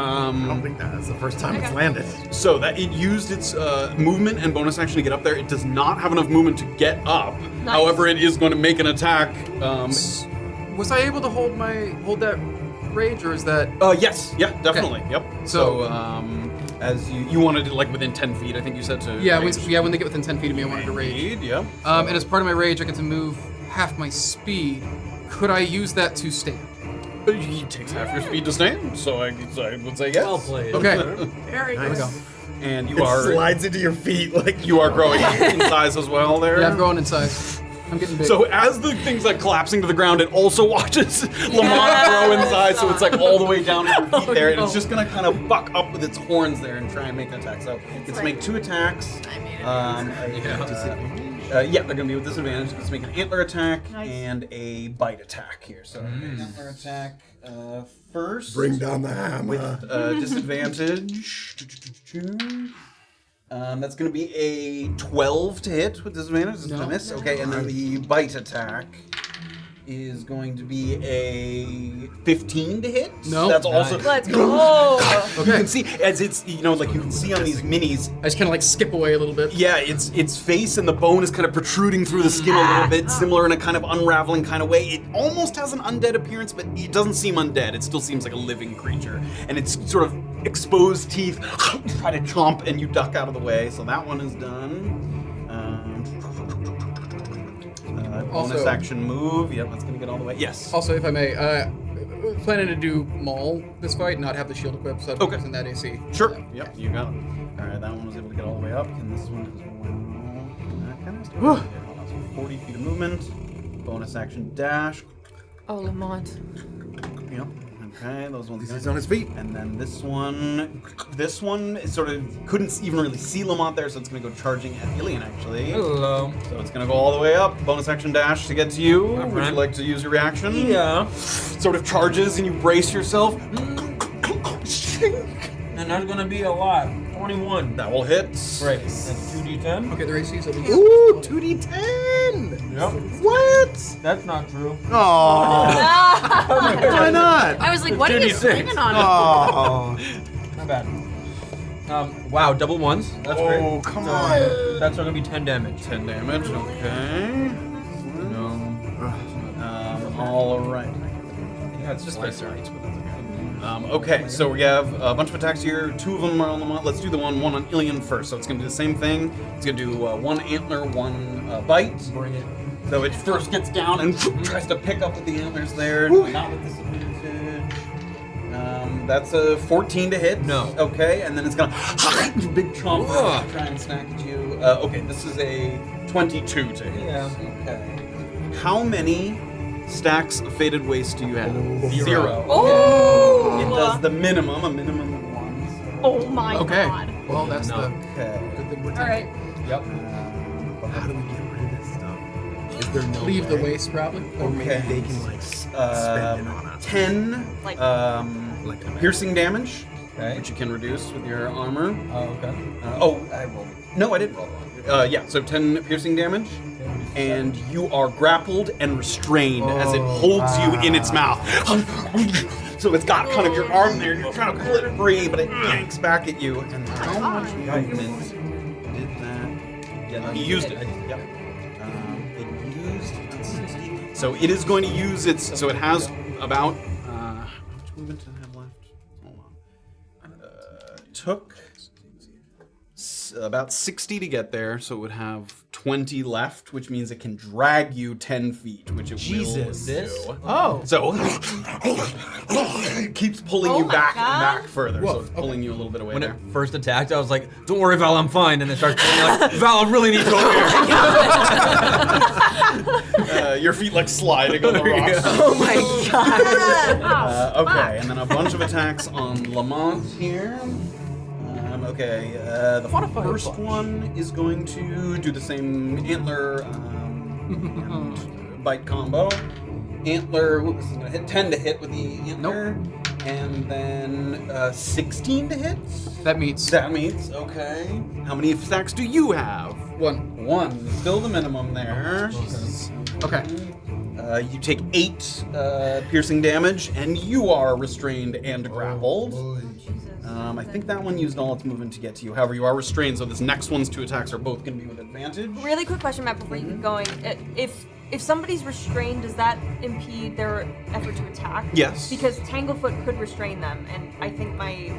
don't think that's the first time it's landed. So that it used its movement and bonus action to get up there. It does not have enough movement to get up. Nice. However, it is going to make an attack. Was I able to hold that rage, or is that? Yes. Yeah. Definitely. Yep. So- as you wanted it like within 10 feet, I think you said to. Yeah, rage. when they get within 10 feet of me, I wanted to rage. Indeed, yeah. And as part of my rage, I get to move half my speed. Could I use that to stand? He takes half your speed to stand, so I would say yes. Well played. Okay. Very There we go. And you It are slides into your feet like you are growing in size as well there. Yeah, I'm growing in size. I'm getting big. So as the thing's like collapsing to the ground, it also watches Lamont grow in size, so it's like all the way down to your feet there, and it's just gonna kind of buck up with its horns there and try and make an attack. So it's to make 2 attacks. Yeah, they're gonna be with disadvantage. Let's make an antler attack and a bite attack here. So antler attack first. bring down the hammer. With disadvantage. That's going to be a 12 to hit with disadvantage. Is it a miss? Okay, and then the bite attack is going to be a 15 to hit. No. That's also. Let's go. You can see as it's like you can see on these minis. I just kind of like skip away a little bit. Yeah, its face and the bone is kind of protruding through the skin a little bit, similar in a kind of unraveling kind of way. It almost has an undead appearance, but it doesn't seem undead. It still seems like a living creature, and its sort of exposed teeth try to chomp, and you duck out of the way. So that one is done. Bonus Also- action move. Yep, that's gonna get all the way. Yes. Also, if I may, planning to do Maul this fight, not have the shield equipped, so Okay. it's in that AC. Sure. Yep, you got it. All right, that one was able to get all the way up, and this one is that kind of stuff. Hold on, so 40 feet of movement. Bonus action dash. Oh, Lamont. Yep. Okay, those ones. He's on his feet. And then this one is sort of couldn't even really see Lamont there, so it's gonna go charging at Illien actually. Hello. So it's gonna go all the way up. Bonus action dash to get to you. Would you right. like to use your reaction? Yeah. Sort of charges and you brace yourself. And that's gonna be a lot. 21. That will hit. Great. That's 2d10. Okay, their AC is at least. Ooh, 2d10. Yep. What? That's not true. Oh. Why not? I was like, what are you 2d6. swinging on? Oh. Not bad. Wow, double ones. That's great. Oh, come on. That's gonna be 10 damage. 10 damage. Okay. All right. Yeah, it's just like Okay, so we have a bunch of attacks here. 2 of them are on Lamont. Let's do the one on Illien first. So it's going to do the same thing. It's going to do 1 antler, 1 bite. Bring it. So it first gets down and tries to pick up with the antlers there. Not with disadvantage. That's a 14 to hit. No. Okay, and then it's going to big chomp try and snack at you. Okay, this is a 22 to hit. Yeah. Okay. How many stacks of Faded Waste do you have? 0. Oh! It does the minimum, a minimum of 1. So. Oh my Okay. god. Well, that's the Okay. good thing we're All right. Yep. How do we get rid of this stuff? Is there no leave the way? waste probably. Or maybe they can like spend it on us. 10 Like- piercing damage, Okay. which you can reduce with your armor. Oh, okay. I rolled. No, I didn't roll one. Yeah, so 10 piercing damage, and you are grappled and restrained as it holds you in its mouth. So it's got kind of your arm there, and you're trying to pull it free, but it yanks back at you. And how much movement did that? Yeah, he used it. Yep. It used 60. So it is going to use its. So it has about. How much movement did I have left? Hold on. Took about 60 to get there, so it would have 20 left, which means it can drag you 10 feet, which it will do. Oh. So it keeps pulling you back and back further, so it's pulling you a little bit away When there. it first attacked, I was like, "Don't worry, Val, I'm fine." And it starts pulling me like, "Val, I really need to over here." Your feet like sliding on the rocks. Oh my god. Okay, and then a bunch of attacks on Lamont here. Okay, the first one is going to do the same antler and bite combo. Antler, this is going to hit 10 to hit with the antler. And then 16 to hit. That meets. That means, okay. How many stacks do you have? 1. 1. Still the minimum there. Okay. You take 8 piercing damage, and you are restrained and grappled. I think that one used all its movement to get to you. However, you are restrained, so this next one's 2 attacks are both going to be with advantage. Really quick question, Matt, before you get going. If somebody's restrained, does that impede their effort to attack? Yes. Because Tanglefoot could restrain them, and I think my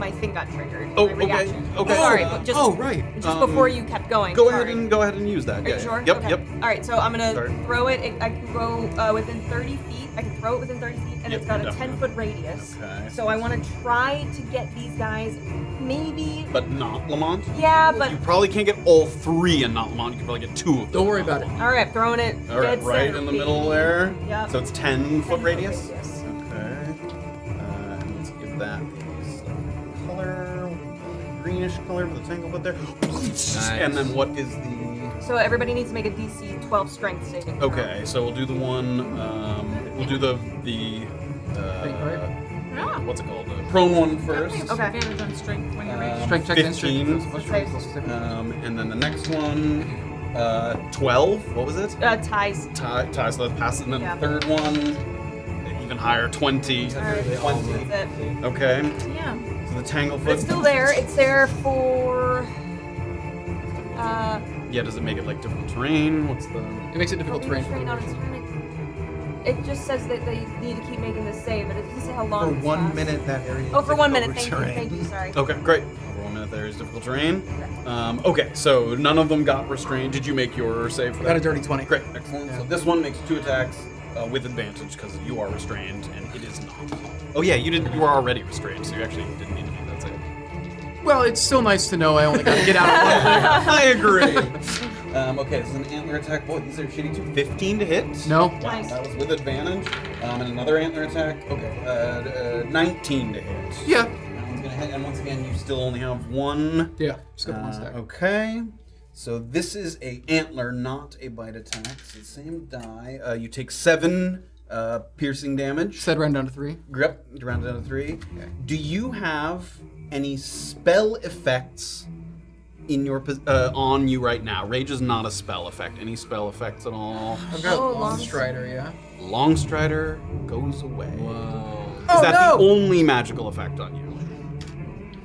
my thing got triggered. Oh, my okay, reaction. okay. Sorry, but just right. before you kept going. Go sorry. ahead and use that. Are you sure? Yep, Okay. yep. All right, so I'm gonna Sorry. throw it. I can go within 30 feet. I can throw it within 30 feet, and Yep, it's got a definitely. 10-foot radius. Okay. So I want to try to get these guys, maybe. But not Lamont. Yeah, but You probably can't get all 3 and not Lamont. You can probably get 2 of them. Don't worry about it. all right, throwing it. All right, dead right center, in the baby. middle there. Yep. So it's 10-foot radius. Radius. Okay. And let's give that a color, greenish color for the tanglefoot there. And then what is the? So everybody needs to make a DC 12 strength saving throw. Okay, so we'll do the one. We'll do the Ah. what's it called? The prone one first. Okay. Advantage on strength when you're ready. Strength check 15. And then the next one, 12. What was it? Ties. Tie, so that passes. And then Yeah. the third one, even higher, 20. All right, 20. that's it. Okay. Yeah. So the tanglefoot. But it's still there. It's there for. Yeah, does it make it like difficult terrain? What's the? It makes it difficult terrain. On its turn. It just says that they need to keep making this save, but it doesn't say how long. For this 1 lasts. minute, that area. Oh, for 1 minute. difficult Thank you. Sorry. Okay, great. Over 1 minute there is difficult terrain. Okay, so none of them got restrained. Did you make your save for Got a that? dirty 20. Great, excellent. So this one makes 2 attacks with advantage because you are restrained and it is not. Oh yeah, you were already restrained, so you actually didn't need to make that save. Well, it's still nice to know I only got to get out of one thing. I agree. Okay, this is an antler attack. Boy, these are shitty too. 15 to hit. No. Wow, Nice. that was with advantage. And another antler attack. Okay, 19 to hit. Yeah. That one's gonna hit, and once again, you still only have 1. Yeah. Just got one stack. Okay. So this is a antler, not a bite attack. It's the same die. You take 7 piercing damage. Said round down to 3. Yep, you round it down to 3. Do you have any spell effects in your on you right now? Rage is not a spell effect. Any spell effects at all? I've got Oh, Long Strider, yeah. Longstrider goes away. Whoa. Is that no! the only magical effect on you?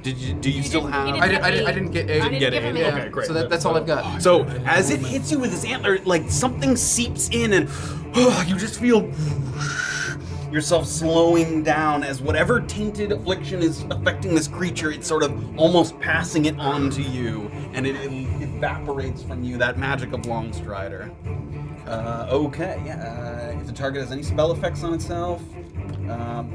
Do you still didn't- have? he I didn't get A. I didn't get give it. him Yeah. any. Okay, great. So that's all I've got. So as it hits you with this antler, like something seeps in, and you just feel yourself slowing down as whatever tainted affliction is affecting this creature, it's sort of almost passing it on to you, and it evaporates from you, that magic of Longstrider. Okay, yeah. If the target has any spell effects on itself.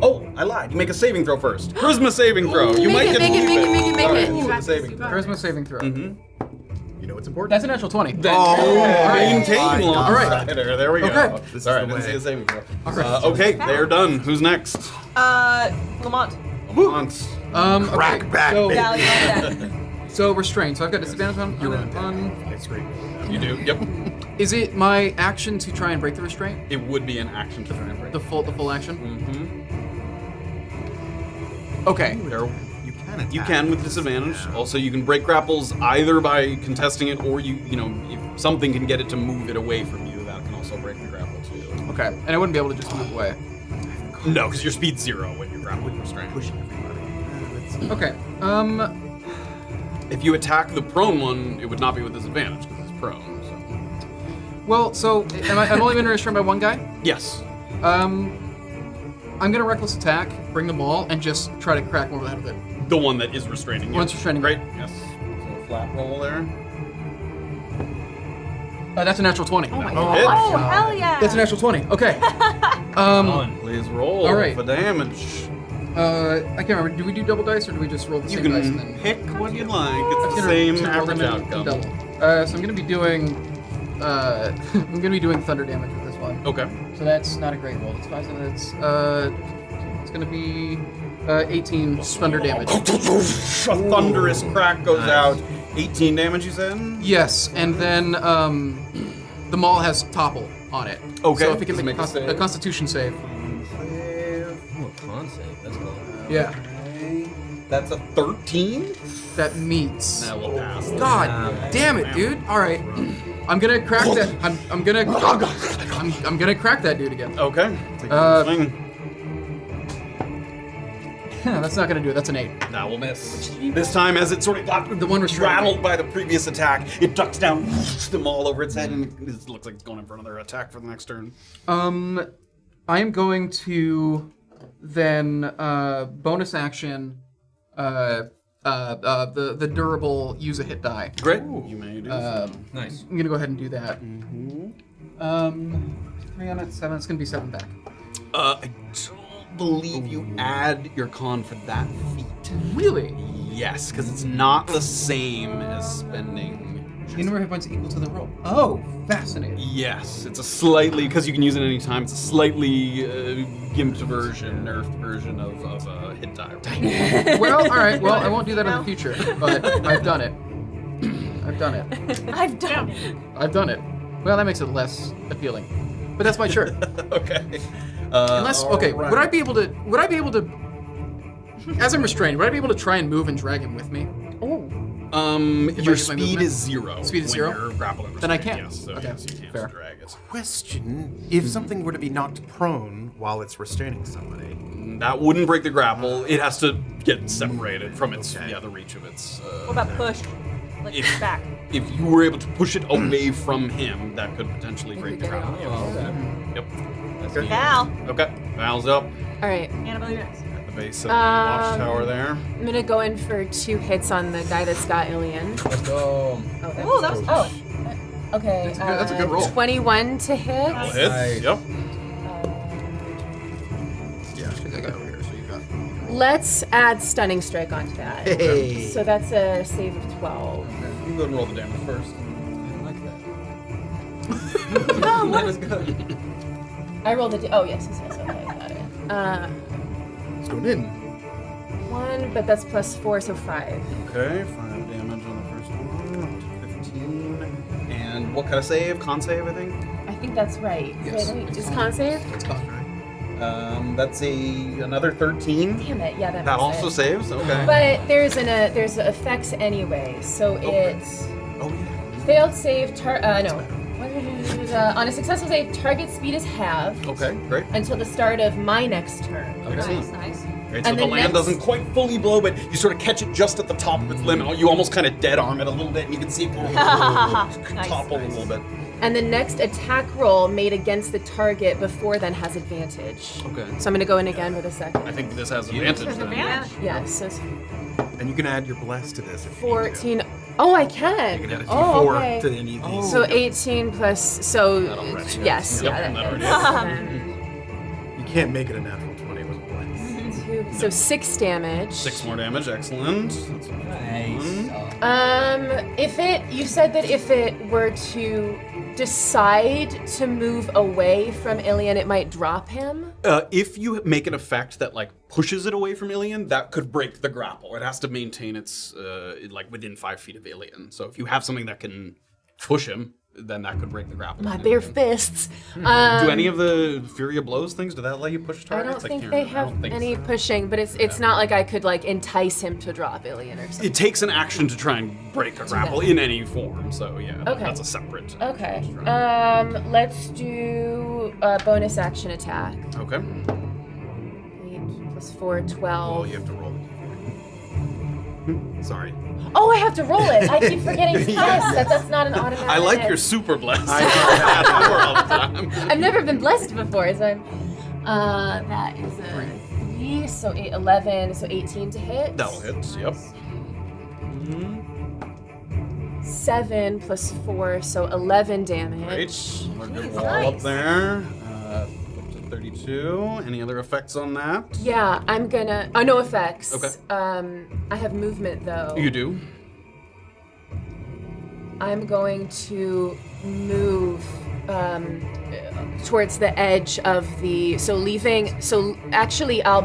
Oh, I lied. You make a saving throw first. Charisma saving throw. You might get to keep make All right, it. let's do the saving throw. Charisma saving throw. You know what's important? That's a natural 20. Then Oh, maintain my God. Longstrider. There we go. Okay. This is All right, the let's way. see a saving throw. Okay, they're done. Who's next? Lamont. Lamont. Crack okay, back, so, baby. Yeah, you like that. so restrained. So I've got disadvantage on. That's great. You do. Yep. Is it my action to try and break the restraint? It would be an action to try and break. The full action? Mm-hmm. Okay. There, You can attack. you can with disadvantage. Also, you can break grapples either by contesting it, or if something can get it to move it away from you, that can also break the grapple too. Okay. And I wouldn't be able to just move away. No, because your speed's 0 when you're grappling restraint. Pushing everybody. Okay. If you attack the prone one, it would not be with disadvantage because it's prone. Well, so I'm only going to restrain by one guy? So yes. I'm gonna reckless attack, bring the ball, and just try to crack one over the head with it. The one that is restraining you. One's restraining. Great. Yes. So a flat roll there. That's a natural 20. Oh my Oh, god. hit. Oh, hell yeah. That's a natural 20. Okay. Please roll all right. for damage. I can't remember. Do we do double dice or do we just roll the You same dice can and then? pick what you like. It's I'm the gonna same roll average them in outcome. double. So I'm gonna be doing. I'm gonna be doing thunder damage with this one. Okay. So that's not a great roll. It's 5, so that's it's gonna be 18 thunder damage. A thunderous crack goes out. 18 damage, you said? Yes, and then the maul has topple on it. Okay, So if it can just make make a save. a Constitution save. Oh, con save. That's cool. Yeah, Okay. That's a 13? that meets. That will pass. God damn it, dude! All right, I'm gonna crack that. I'm gonna crack that dude again. Okay. Take a swing. That's not gonna do it. That's an 8. That will miss. This time, as it sort of got The one restrained. rattled by the previous attack, it ducks down, them all over its head, and it looks like it's going in for another attack for the next turn. I am going to then bonus action the durable use a hit die. Great. You may do so. Nice. I'm gonna go ahead and do that. 3 on it, 7. It's gonna be 7 back. I don't believe you add your con for that feat. Really? Yes, because it's not the same as spending. You know where hit points equal to the roll. Oh, fascinating. Yes, it's a slightly, because you can use it any time, it's a slightly gimped version, nerfed version of a hit die. Well, all right. Well, I won't do that in the future, but I've done it. I've done it. I've done it. I've done it. Well, that makes it less appealing. But that's my shirt. Okay. Unless, okay, alright. would I be able to, as I'm restrained, would I be able to try and move and drag him with me? If I Your use my speed movement? is 0. Speed is when 0? You're grappled and Then I restrained, can't. Yes, so Okay, yes, you can't fair. drag it. Question: if something were to be knocked prone while it's restraining somebody, That wouldn't break the grapple. It has to get separated from its the reach of its. What about push? Like If- back. If you were able to push it away from him, that could potentially break the get it grapple. off. Yep. That's Okay. neat. Val. Okay. Val's up All right. Annabelle, you're next. at the base of the watchtower there. I'm gonna go in for 2 hits on the guy that's got Illien. Let's go. Oh, that was Okay. That's a good roll. 21 to hit. All hits. Nice. Yep. Yeah, because I got over here, so you got. Let's add stunning strike onto that. hey, So that's a save of 12. You can go and roll the damage first. I like that. That was good. I rolled a. Oh yes, yes, okay, got it. it's going in. 1, but that's plus 4, so 5. Okay, 5 damage on the first one. Up to 15. And what kind of save? Con save, I think. I think that's right. Yes. Wait, is con save? That's cost, right? That's another 13. Damn it! Yeah, that. That makes also it. saves. Okay. But there's effects anyway, so it's Oh yeah. failed save. On a successful save, target speed is halved Okay, great. until the start of my next turn. Excellent. nice. Great. So And the then land next- doesn't quite fully blow, but you sort of catch it just at the top of its limb. You almost kind of dead arm it a little bit, and you can see it topple a little bit. And the next attack roll made against the target before then has advantage. Okay. So I'm gonna go in again with a second. I think this has advantage. There's then. advantage. Yes, so it's And you can add your bless to this. If you need to. 14. Oh, I can. You can add a Oh, D4 okay. to any of these. So 18 plus. So already yes, Yep, yeah. that already That's, You can't make it a natural 20 with a bless. 2. So 6 damage. 6 more damage. Excellent. That's a Nice. You said that if it were to decide to move away from Illien, it might drop him. If you make an effect that like pushes it away from Illien, that could break the grapple. It has to maintain its like within 5 feet of Illien. So if you have something that can push him, then that could break the grapple. My bare fists. Do any of the Fury of Blows things, do that let you push I targets? don't think can't they remember. I don't have think any so. pushing, but it's not like I could like entice him to drop Illien or something. It takes an action to try and break a grapple in any form, so yeah, Okay. that's a separate. Okay. Let's do a bonus action attack. Okay. 8 plus 4, 12. Oh, you have to roll the D4. Sorry. Oh, I have to roll it. I keep forgetting to that's not an automatic. I like your super blessed. I that more all the time. I've never been blessed before, so I'm. That is a 3, so 8, 11, so 18 to hit. That'll hit. Yep. 7 plus 4, so 11 damage. Great. We're good Jeez, wall up nice. there. Up to 32. Any other effects on that? Yeah, I'm gonna. Oh, no effects. Okay. I have movement though. You do. I'm going to move towards the edge of the. So leaving. So actually, I'll.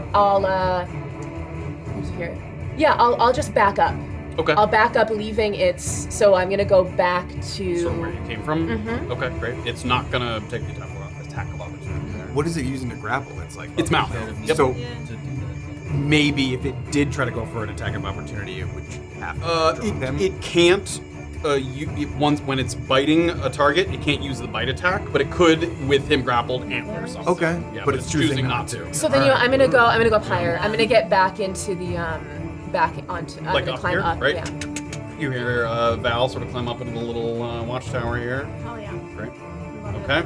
Who's here? Yeah, I'll just back up. Okay. I'll back up, leaving its. So I'm gonna go back to. So where you came from? Mhm. Okay, great. It's not gonna take the attack of opportunity there. What is it using to grapple? It's like It's mouth. Yep. So maybe if it did try to go for an attack of opportunity, it would have to drop him. It can't. Once when it's biting a target, it can't use the bite attack, but it could with him grappled antler or something. Okay, Yeah, but it's choosing not to. So then I'm gonna go up higher. I'm gonna get back into the back onto. I'm Like gonna up climb here, up. right? Yeah. You hear Val sort of climb up into the little watchtower here. Hell yeah. Great. Okay.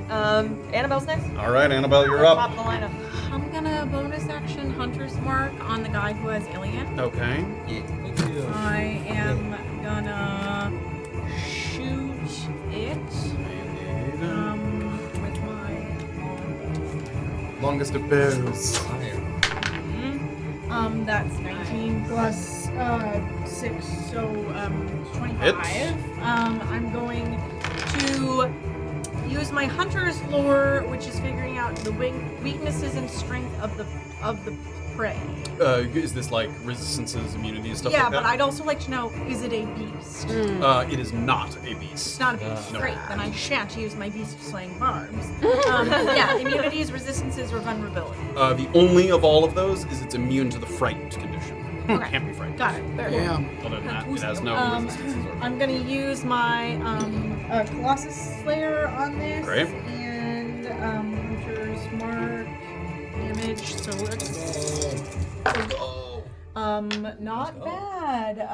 Annabelle's next. All right, Annabelle, you're Top up. of the lineup. I'm gonna bonus action Hunter's Mark on the guy who has Illien. Okay. I am gonna shoot it with my Longest of bows. that's 19 plus 6, so 25. Hits. I'm going to use my hunter's lore, which is figuring out the weaknesses and strength of the prey. Is this like resistances, immunities, stuff Yeah, like that? but I'd also like to know, is it a beast? It is not a beast. It's not a beast. No. Great, then I shan't use my beast slaying barbs. Yeah, immunities, resistances, or vulnerability. The only of all of those is it's immune to the frightened condition. Okay. Can't be frightened. Got it. Yeah. Other than that, it has no resistances. Or I'm gonna use my Colossus Slayer on this. Great. And Hunter's Mark damage. So let's. Not bad.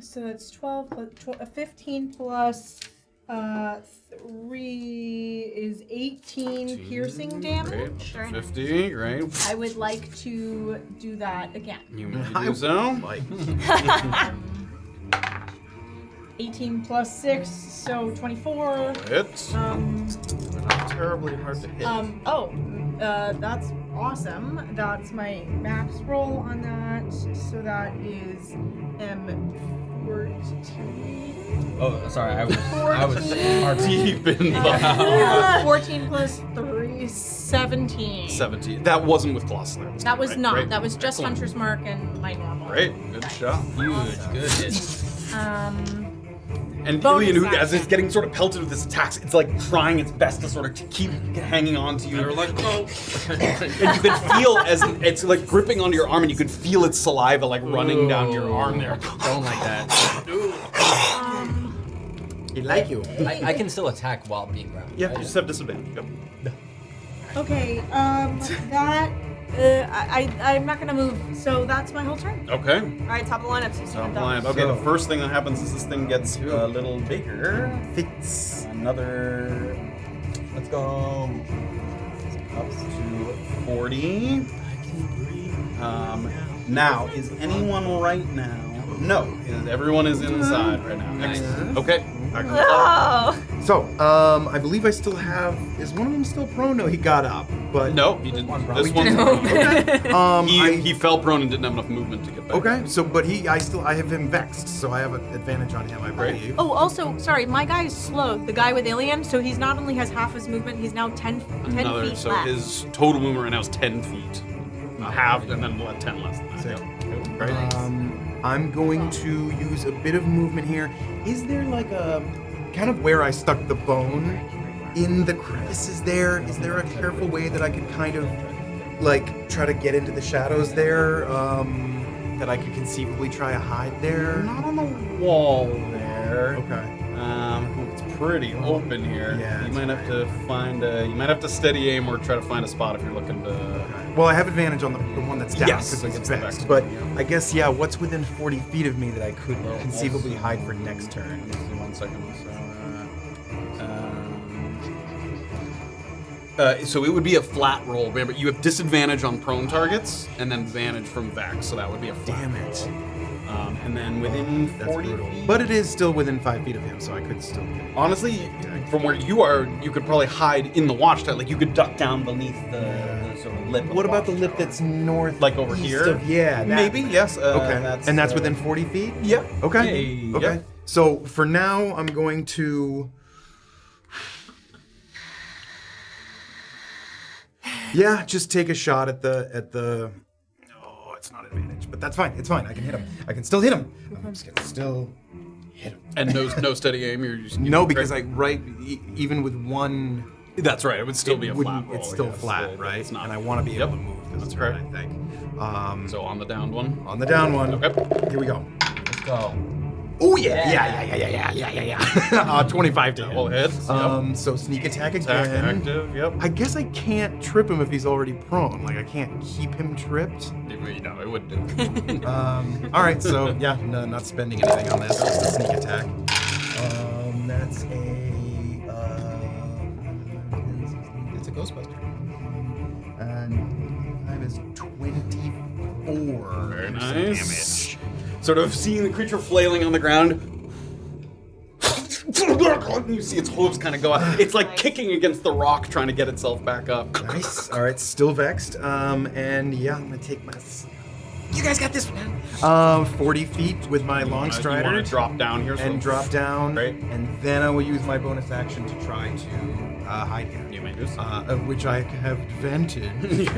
So that's 12 plus 15 plus 3 is 18 piercing damage. Great. 50, right? I would like to do that again. You may do so. 18 plus 6, so 24. Hits. Not terribly hard to hit. That's awesome. That's my max roll on that. So that is 14. Oh, sorry. I was Deep in the 14 plus 3, 17. 17. That wasn't with Colossus Slayer. That was right? not. Great. That was just Excellent. Hunter's Mark and my normal. Great. Good shot. huge. Good hit. And Bonus Illien, who, action. as it's getting sort of pelted with its attacks, it's like trying its best to sort of keep hanging on to you. Better let go. And you can feel as it's like gripping onto your arm, and you can feel its saliva like running down your arm there. Don't like that. He like you. I can still attack while being grabbed. Yeah, you just have disadvantage. Yep. Okay, that. I'm not gonna move, so that's my whole turn. Okay. All right, top of the lineup. So Top line. Okay, the first thing that happens is this thing gets a little bigger. Fits. Another. Let's go. Up to 40. Now, is anyone right now? No. Everyone is inside right now. Excellent. Okay. Oh. So, I believe I still have. Is one of them still prone? No, he got up. But No, he didn't. This one. okay. He fell prone and didn't have enough movement to get back. Okay. So, but I have him vexed, so I have an advantage on him, I believe. Oh, also, sorry, my guy is slow. The guy with Illien, so he's not only has half his movement, he's now 10 Another. feet So left. his total movement right now is 10 feet. Half, and then 10 less than that. So, Yep. Right. I'm going to use a bit of movement here. Is there like a kind of where I stuck the bone in the crevices there? Is there a careful way that I could kind of like try to get into the shadows there? That I could conceivably try to hide there? Not on the wall there. Okay. It's pretty open here. Yeah, You it's might have to find you might have to steady aim or try to find a spot if you're looking to. Well, I have advantage on the one that's down Yes, because it's it's the vexed. vexed But one, yeah. I guess what's within 40 feet of me that I could conceivably hide for next turn? Give me 1 second. So it would be a flat roll. Remember, you have disadvantage on prone targets and then advantage from vex, so that would be a flat. Damn it. And then within That's 40 brutal. feet. But it is still within 5 feet of him, so I could still get it. Honestly, from where you are, you could probably hide in the watchtower. Like you could duck down beneath the sort of lip. Of What about the lip watchtower. that's north? Like over east here? Of, yeah. that. Maybe, yes. Okay. That's, and that's within 40 feet? Yeah. Okay. Hey, Okay. yep. So for now, I'm going to. Yeah, just take a shot at the. Oh, it's not advantage, but that's fine. It's fine. I can hit him. I can still hit him. I'm just gonna still hit him. And no steady aim. You're just No, because even with one. That's right. It would still be a wouldn't- flat roll. It's still yes. flat, right? It's not. And I want to be able to move this That's turn, correct. I think. So on the downed one. On the down one. Okay. Here we go. Let's go. Oh yeah. Yeah. 25 to All hit. hits. So sneak attack again. Attack active. Yep. I guess I can't trip him if he's already prone. Like I can't keep him tripped. No, it wouldn't do. All right, so yeah, no, not spending anything on this. Just a sneak attack. That's a Ghostbuster. And 5 is 24. Very nice. Sort of seeing the creature flailing on the ground. And you see its hooves kind of go out. It's like kicking against the rock, trying to get itself back up. Nice. All right, still vexed. And yeah, I'm gonna take my. You guys got this, man. 40 feet with my long You strider. want to drop down here, and drop down. Great. And then I will use my bonus action to try to hide here. You may do so. Of which I have advantage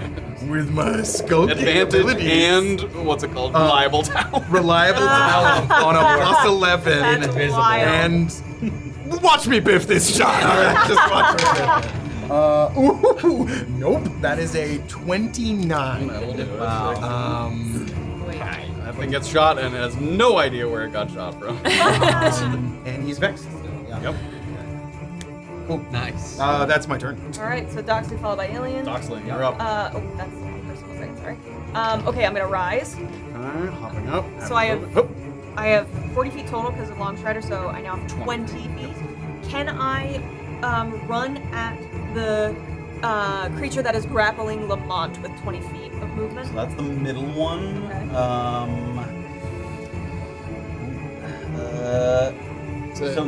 with my skulking Advantage abilities. and what's it called? Reliable talent. Reliable talent on a plus 11. That's wild. And watch me biff this shot. All right, just watch me biff it. Nope. That is a 29. That'll do it. Wow. That thing gets shot and has no idea where it got shot from. And he's vexed. Yep. Cool. Nice. That's my turn. All right, so Doxley followed by Illien. Doxley, you're up. That's the wrong person. Was I? Sorry. Okay, I'm gonna rise. Alright, hopping up. So I have- Hoop. I have 40 feet total because of long strider, so I now have 20 feet. Can I run at the creature that is grappling Lamont with 20 feet of movement? So that's the middle one. Okay. It's a So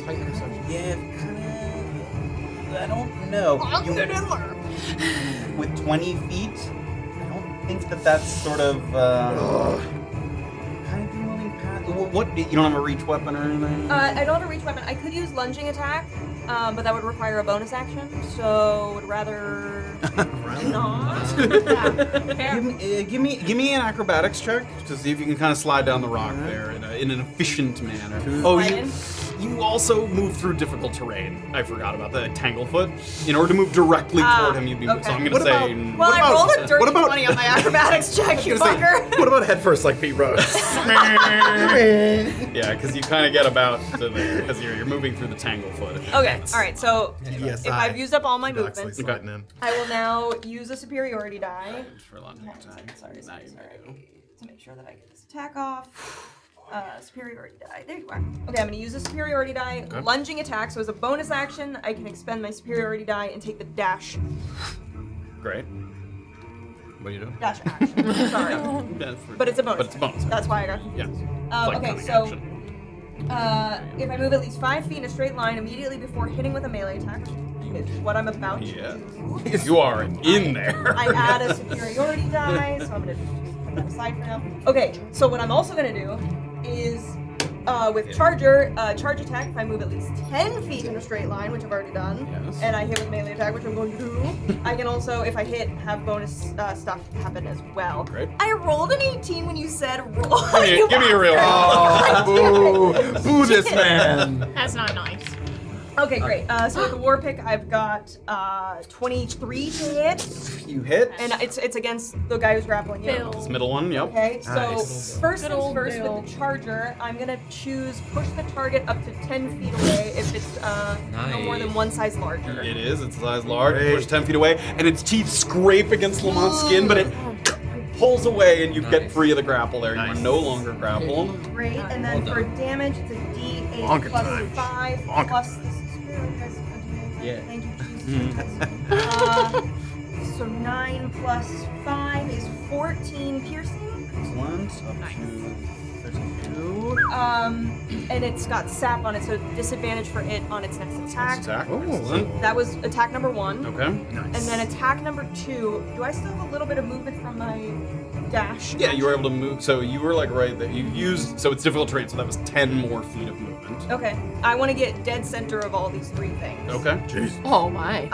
tight intersection. yeah, kind of. I don't know. With 20 feet, I don't think that's sort of. Kind of moving past. What? You don't have a reach weapon or anything? I don't have a reach weapon. I could use lunging attack, but that would require a bonus action, so would rather not. Give me an acrobatics check to see if you can kind of slide down the rock there in an efficient manner. Oh, you also move through difficult terrain. I forgot about the Tanglefoot. In order to move directly toward him, you'd be. okay. So I'm gonna What say. about- Well, I rolled a dirty what about- 20 on my acrobatics check, you fucker. What about head first like Pete Rose? Yeah, because you kind of get about to there because you're moving through the Tanglefoot. Okay, all right. So Yes, if I've used up all my movements, sliding in. I will now use a superiority die For lunge attack. Sorry. Now you may do. to make sure that I get this attack off. Superiority die. There you are. Okay, I'm gonna use a superiority die. Okay. Lunging attack. So as a bonus action, I can expend my superiority die and take the dash Great. What are you doing? dash action. Sorry, but it's a bonus. But it's a bonus. That's why I got confused. Yeah. Like Okay, cunning so action. if I move at least 5 feet in a straight line immediately before hitting with a melee attack, which is what I'm about to do, Yeah. You are in there. I add a superiority die, so I'm gonna put that aside for now. Okay, so what I'm also gonna do is with charge attack, if I move at least 10 feet in a straight line, which I've already done, Yes. and I hit with melee attack, which I'm going to do, I can also, if I hit, have bonus stuff happen as well. Great. I rolled an 18 when you said roll. Give me a real Oh, boo this man. That's not nice. Okay, great. So with the war pick, I've got 23 to hit, You hit. and it's against the guy who's grappling you. Bill. This middle one, yep. Okay, so Nice. first Good things old first Bill. with the charger, I'm gonna choose push the target up to 10 feet away if it's no more than one size larger. It is. It's size large. Great. Push 10 feet away, and its teeth scrape against Lamont's skin, but it pulls away, and you get free of the grapple there. You are no longer grappled. Great, and then for damage, it's a D8 Bonker plus time. 5 Bonker plus this is Yeah. Thank you, Jesus. So 9 plus 5 is 14 piercing. Excellent. Up to 32. And it's got sap on it, so disadvantage for it on its next attack. Attack. Oh. Excellent. That was attack number 1. Okay. And then attack number 2. Do I still have a little bit of movement from my dash? Yeah, you were able to move. So you were like right there. You used. So it's difficult terrain. So that was 10 more feet of movement. Okay. I want to get dead center of all these 3 things. Okay. Oh my.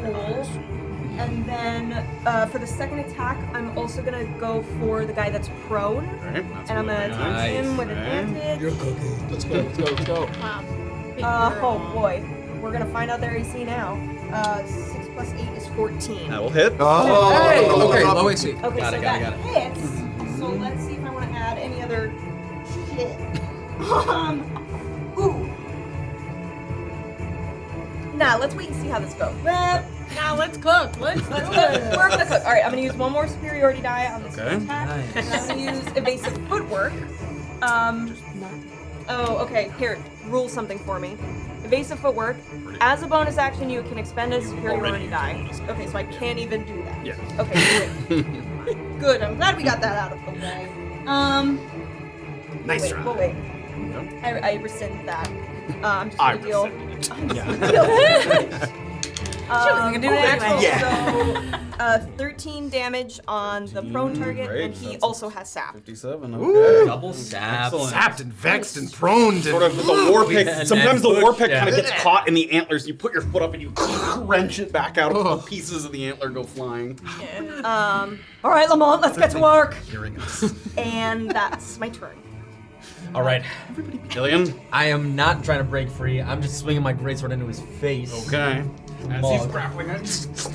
Cool. And then for the second attack, I'm also gonna go for the guy that's prone, Alright. That's and I'm gonna really attack him with Okay. advantage. Let's go. Wow. Big Oh girl. boy, we're gonna find out their AC now. 6 plus 8 is 14. That will hit. Oh, Hey, okay, low AC. Okay, Got so it, that got it. hits. So let's see if I want to add any other shit. Ooh. Nah, let's wait and see how this goes. Now let's cook. Let's We're gonna cook. All right, I'm gonna use one more superiority die on this Okay. attack. Nice. And I'm gonna use evasive footwork. Oh, okay. Here, rule something for me. Evasive footwork. As a bonus action, you can expend a superiority die. Okay, so I can't even do that. Yeah. Okay, great. Good. I'm glad we got that out of the way. Nice try. Wait. I rescind that. I'm just I gonna deal. rescinded it. She wasn't gonna do it anyway. So, 13 damage on the prone target, great. and he That's also has sap. 57. Ooh. Okay. Double sap. Excellent. Sapped and vexed and prone to. Sort of the war pick. And Sometimes the then war push, pick yeah. kind of gets caught in the antlers. You put your foot up and you wrench it back out. Of pieces of the antler go flying. All right, Lamont, let's get to work. Hearing us. And that's my turn. All right. Illien. I am not trying to break free. I'm just swinging my greatsword into his face. Okay. As Mog. he's grappling,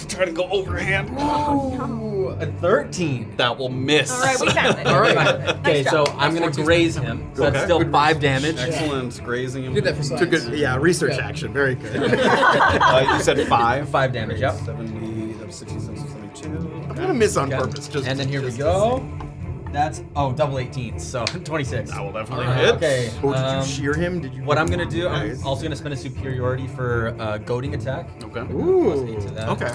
trying to go overhand. Ooh, a 13. That will miss. All right, we found it. All right. Okay, so I'm gonna graze him. So that's still 5 damage. Excellent. Grazing him. Did that for science. Took it. Yeah, research action. Very good. You said 5. 5 damage. Yep. 70, that was 67, 72. I'm gonna miss on Okay. purpose. Just. And then here we go. That's double 18, so 26. That will definitely Alright, hit. Okay. Oh, did you shear him? Did you? What I'm gonna do, I'm Nice. also gonna spend a superiority for goading attack. Okay. Ooh. Plus 8 to that. Okay.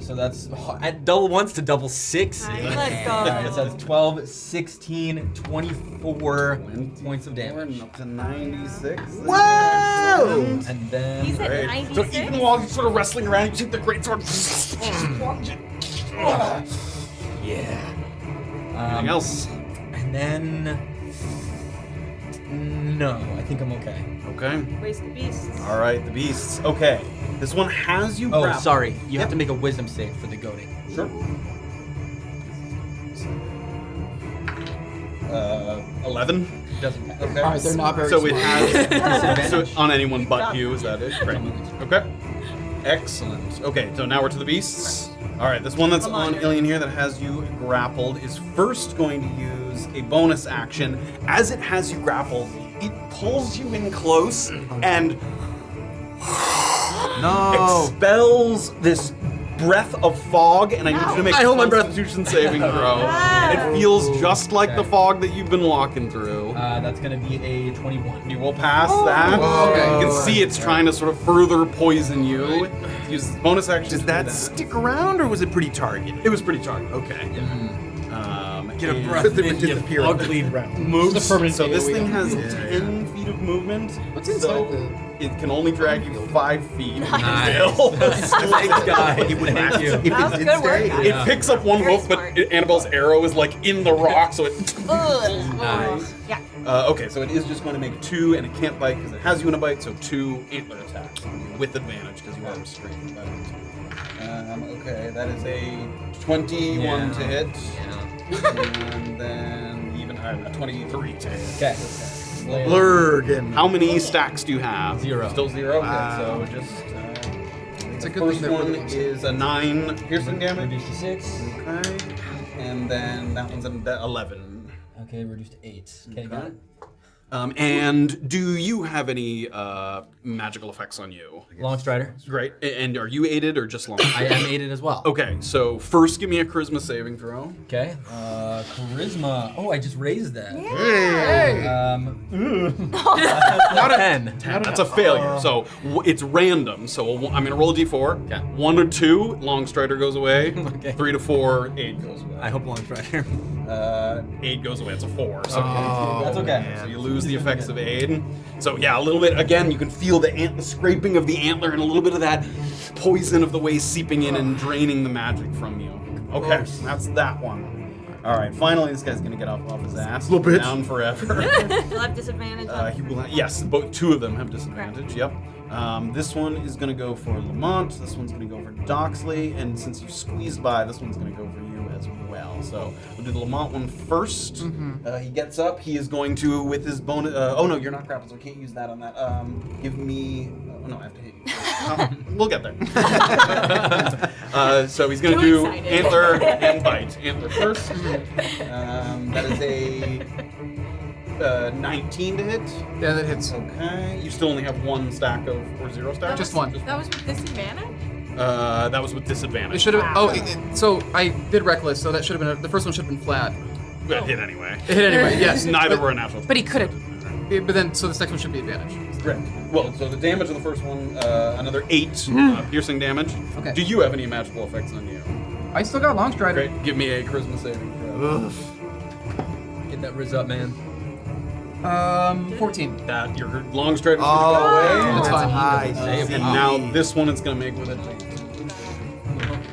So that's at double 1s to double 6. Let's go. Alright, so that's 12, 16, 24 points of damage. Up to 96. Whoa! And then He's at Great. 96. So even while he's sort of wrestling around, you take the greatsword. yeah. Anything else? And then no, I think I'm okay. Okay. Waste the beasts. All right, the beasts. Okay. This one has you Oh, grappled. sorry. You have to make a wisdom save for the goading. Sure. 11. Doesn't pass. Okay. All right, they're not very So it smart. has so Disadvantage. on anyone but you. Is that it? Great. Okay. Excellent. Okay, so now we're to the beasts. All right, this one that's on Illien here that has you grappled is first going to use a bonus action. As it has you grappled, it pulls you in close and No. expels this breath of fog, and I need you to make I a hold my breath. Constitution saving throw. It feels just like the fog that you've been walking through. That's gonna be a 21. You will pass that. okay. You can see it's trying to sort of further poison you. Use bonus action. Does to that do stick around, or was it pretty targeted? It was pretty targeted. Okay. Get a and- breath But they in, would you disappear. ugly Moves. It's a permanent So this AoE. thing has Yeah. 10 feet of movement. What's so inside the- it can only drag you 5 feet. Nice. Still. Thanks, guys. Thank you. If That was it did good work, stay. guys. It picks up one Very hoof, but smart. Annabel's arrow is like in the rock, so it. Nice. Yeah. Okay, so it is just going to make 2, and it can't bite because it has you in a bite, so 2 antler attacks with advantage because you are restrained by it. Okay, that is a 21 to hit, and then even higher, 23 to hit. Okay. Blurg. How many stacks do you have? 0. Still 0? Okay, Wow. so just. It's a The good first thing that one we're the is a 9 piercing damage. Reduced to 6. Okay. And then that one's an 11. Okay, reduced to 8. Okay, got it. And do you have any magical effects on you? Long Strider. Great. And are you aided or just long? I am aided as well. Okay, so first give me a charisma saving throw. Okay. Charisma. Oh, I just raised that. Not a 10. That's a failure. So it's random. So I'm gonna roll a d4. Okay. 1 or 2, long strider goes away. Okay. 3 to 4, aid goes away. I hope Long Strider. Aid goes away. It's a 4. So That's okay. So you lose the effects of aid. So yeah, a little bit. Again, you can feel the scraping of the antler and a little bit of that poison of the waste seeping in and draining the magic from you. Okay, that's that one. All right, finally, this guy's gonna get off his ass. Little bitch. Down forever. You'll have disadvantage. He will. Yes, both 2 of them have disadvantage. Yep. This one is gonna go for Lamont. This one's gonna go for Doxley, and since you squeezed by, this one's gonna go for you as well. So we'll do the Lamont one first. He gets up. He is going to, with his bonus. Oh no, you're not grappled, so I can't use that on that. Give me. Oh no, I have to hit you. We'll get there. So he's gonna Too do excited. antler and bite. Antler first. That is a 19 to hit. Yeah, that hits. Okay. You still only have 1 stack of, or 0 stack? Just one. That was with disadvantage? That was with It disadvantage. should have. Oh, so I did reckless, so that should have been. The first one should have been flat. It hit anyway. It hit anyway, yes. Neither were a natural. But he could have. But then, so the second one should be advantage. Correct. Well, so the damage on the first one, another 8 piercing damage. Okay. Do you have any magical effects on you? I still got long strider. Great. Give me a charisma saving throw. Get that riz up, man. 14. That your long strider's Oh, gonna go away. That's fine. High. And now this one it's gonna make with it.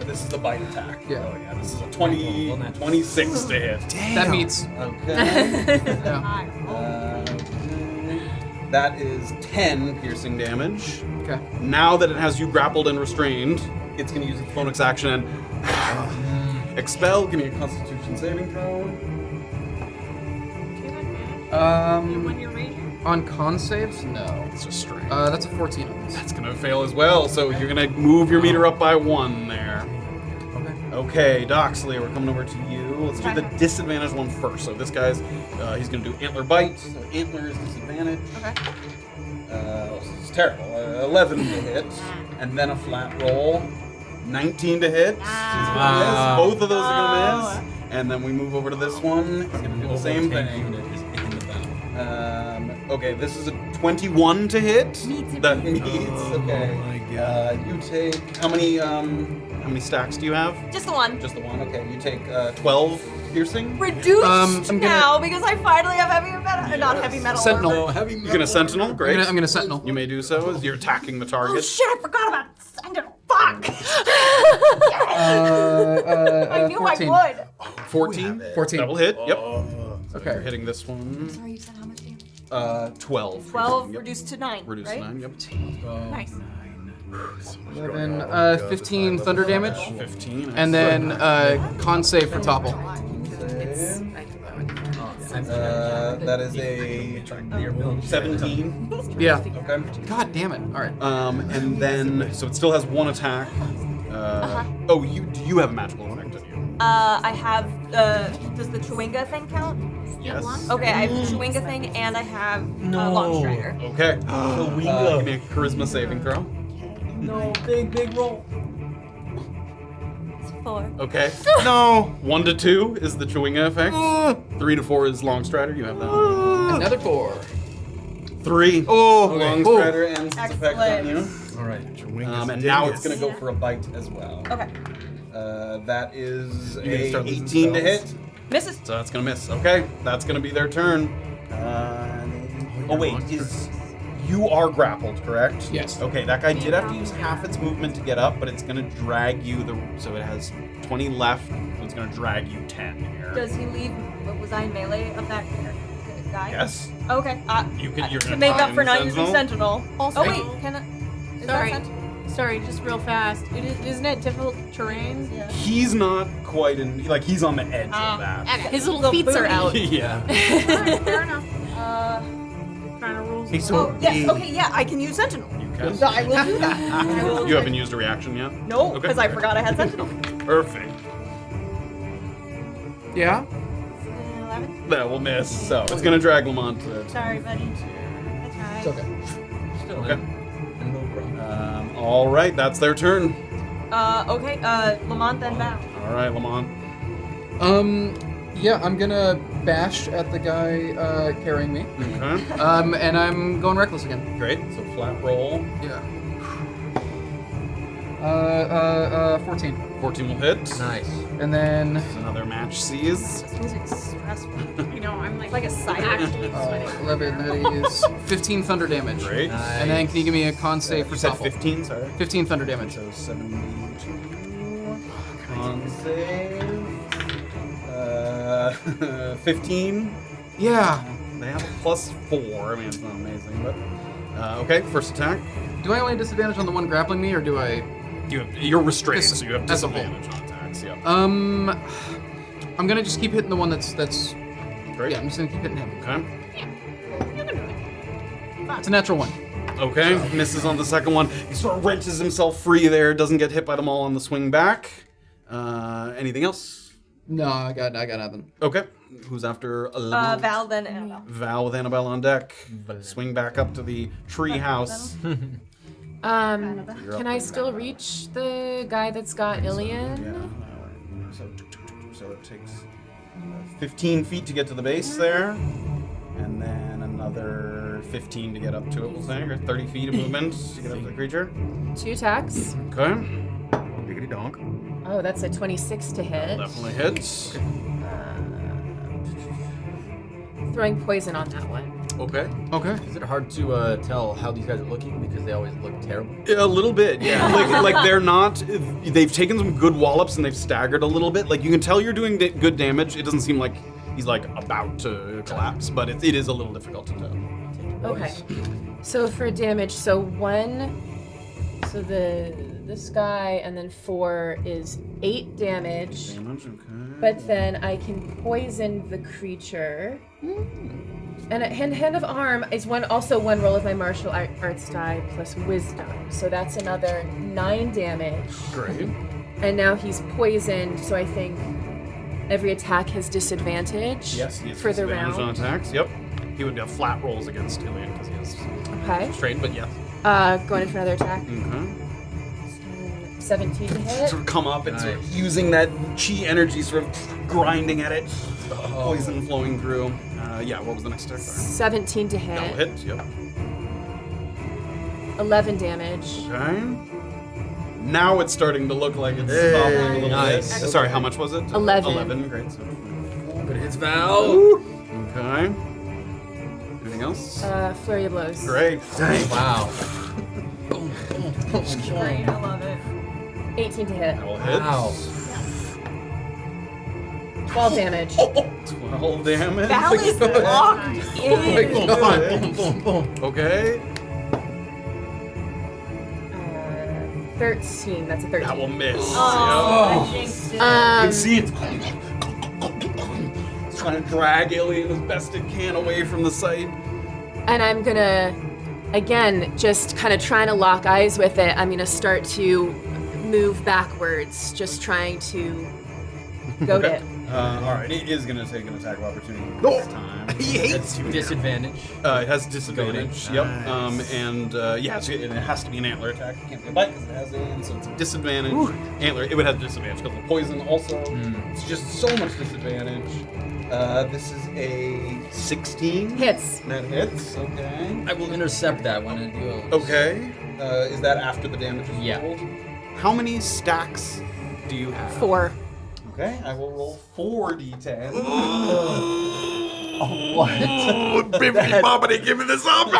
This is the bite attack. Yeah. Oh yeah. This is a 26 to hit. That meets. Okay. Yeah. That is 10 piercing damage. Okay. Now that it has you grappled and restrained, it's going to use its bonus action and expel. Give me a Constitution saving throw. When you're raging? On con saves? No. It's just straight. That's a 14 on this. That's going to fail as well. So you're going to move your meter up by 1 there. Okay, Doxley, we're coming over to you. Let's do the disadvantage one first. So this guy's, he's going to do antler bite. So antler is disadvantage. Okay. This is terrible. 11 to hit, and then a flat roll. 19 to hit. He's gonna miss. Both of those are gonna miss. And then we move over to this one. He's gonna do the same thing. Okay, this is a 21 to hit. That meets. Okay. Oh my God. You take how many stacks do you have? Just the one. Just the one. Okay. You take 12 piercing. Reduced I'm gonna- now because I finally have heavy metal. Not heavy metal. Sentinel. You're gonna sentinel. Great. I'm gonna sentinel. You may do so as you're attacking the Oh target. shit! I forgot about Sentinel. Fuck. I knew 14. I would. 14. 14. Double hit. Yep. Okay. You're hitting this one. Sorry, you said how much? 12. 12 Yep. reduced to 9. Reduced right? to 9. Yep. Nice. 11, 15 thunder damage. 15. And then con save for topple. That is a 17. Yeah. Okay. God damn it. All right. And then so it still has one attack. Oh, do you have a magical effect on you? I have. Does the Chewinga thing count? Yes. Okay, I have the Chewinga thing and I have Long Strider. Okay. Give me a charisma saving throw. No, big roll. It's 4. Okay. No. 1 to 2 is the Chewinga effect. 3 to 4 is Long Strider. You have that one. Another 4. 3. Oh, Long Strider ends its effect on you. All right. And now it's going to go for a bite as well. Okay. That is You gonna a start losing 18 to spells? hit. Misses. So that's going to miss. Okay. That's going to be their turn. Oh, wait. You are grappled, correct? Yes. Okay, that guy did have to use half its movement to get up, but it's going to drag you. So it has 20 left, so it's going to drag you 10 here. Does he leave? What was I in melee of that guy? Yes. Okay. You're going To to make up for not using Sentinel. Also- Oh wait, can I? Is that Sorry. Sentinel? Sorry, just real fast. Isn't it difficult terrain? Yeah. He's not quite in, like, he's on the edge of that. His little feet are out. Yeah. Alright, fair enough. Trying to rules. He's Oh so yes. Okay. Yeah, I can use Sentinel. You can. So I will do that. You haven't used a reaction yet? No, Okay. because I forgot I had Sentinel. Perfect. Yeah. 11. That will miss, so it's going to drag Lamont to it. Sorry, buddy. That's It's right. okay. Still Okay. in. No problem. All right, that's their turn. Okay. Lamont then Val. All right, Lamont. Yeah, I'm gonna bash at the guy carrying me. Okay. And I'm going reckless again. Great. So flat roll. Yeah. 14. 14 will hit. Nice. And then Another match sees. This music's stressful. You know, I'm Like a side actually sweating. 11, that is 15 thunder damage. Great. And then can you give me a con save for You said topple? 15, sorry. 15 thunder damage. So 72. Con save. 15. Yeah. They have a +4. I mean, it's not amazing, but. Okay, first attack. Do I only have disadvantage on the one grappling me, or do I? You're restrained, This- so you have as a whole. disadvantage on attacks. Yeah. I'm gonna just keep hitting the one that's. Great. Yeah, I'm just gonna keep hitting him. Okay. You can do it. It's a natural one. Okay, misses on the second one. He sort of wrenches himself free there, doesn't get hit by them all on the swing back. Anything else? No, I got nothing. Okay. Who's after Lamont? Val then Annabel. Val with Annabelle on deck. Swing back up to the tree house. Can I still reach the guy that's got Illien? Yeah. So it takes 15 feet to get to the base there. And then another 15 to get up to it, we'll say. Or 30 feet of movement to get up to the creature. 2 attacks. Okay. Diggity donk. Oh, that's a 26 to hit. Definitely hits. Throwing poison on that one. Okay. Okay. Is it hard to tell how these guys are looking because they always look terrible? A little bit, yeah. like they're not. They've taken some good wallops and they've staggered a little bit. Like you can tell you're doing good damage. It doesn't seem like he's like about to collapse, but it is a little difficult to tell. Okay. So for damage, this guy and then 4 is 8 damage. Damage, okay. But then I can poison the creature. And a hand of arm is one roll of my martial arts die plus wisdom. So that's another 9 damage. Great. And now he's poisoned, so I think every attack has disadvantage Yes, he has for the disadvantage round. on attacks. Yep. He would have flat rolls against Illien because he is Okay. trained, but yes. Going in for another attack. Okay. 17 to hit. Sort of come up and sort of using that chi energy, sort of grinding at it. Poison flowing through. What was the next attack? Sorry. 17 to hit. Double hit, yep. 11 damage. Okay. Now it's starting to look like it's stopping a little Nice. bit. Sorry, how much was it? 11. 11, great. So. Good hits, Val. Okay. Anything else? Flurry of blows. Great. Wow. Great, I love it. 18 to hit. Double hits. Wow. 12 damage. 12 damage. Val is locked in. Boom, boom, boom. Okay. 13. That's a 13. That will miss. Oh, I jinxed it. You can see it's trying to drag Illien as best it can away from the site. And I'm gonna, again, just kind of trying to lock eyes with it. I'm gonna start to move backwards, just trying to goad it. All right, it is going to take an attack of opportunity this time. He hates you. Disadvantage. It has disadvantage. Goading. Yep. It has to be an antler attack. It can't be a bite because it has an, so it's a disadvantage. Antler. It would have disadvantage because of poison also. It's just so much disadvantage. This is a 16. Hits. That hits. Okay. I will intercept that one and do a... Okay. Is that after the damage is Yeah. rolled? How many stacks do you have? 4. Okay, I will roll 4d10. Bibbidi bobbidi, give me this up.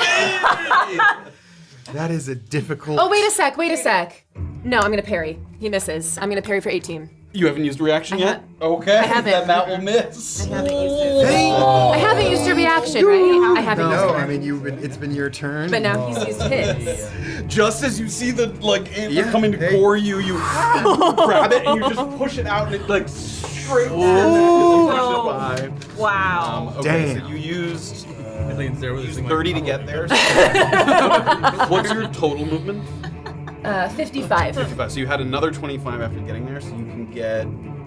That is a difficult. Oh, wait a sec. No, I'm gonna parry. He misses. I'm gonna parry for 18. You haven't used a reaction I yet? Okay, I haven't. then that will miss. I haven't used it. I haven't used a reaction, right? I haven't used No, it. I mean it's been your turn. But now he's used his. Just as you see the antler Yeah, coming to hey. gore you, you grab it and you just push it out and it straight through you push it by. Wow. Okay, so Damn. you used Illien's there with his thing 30 to like, get there. What's your total movement? 55. 55. So you had another 25 after getting there, so you can get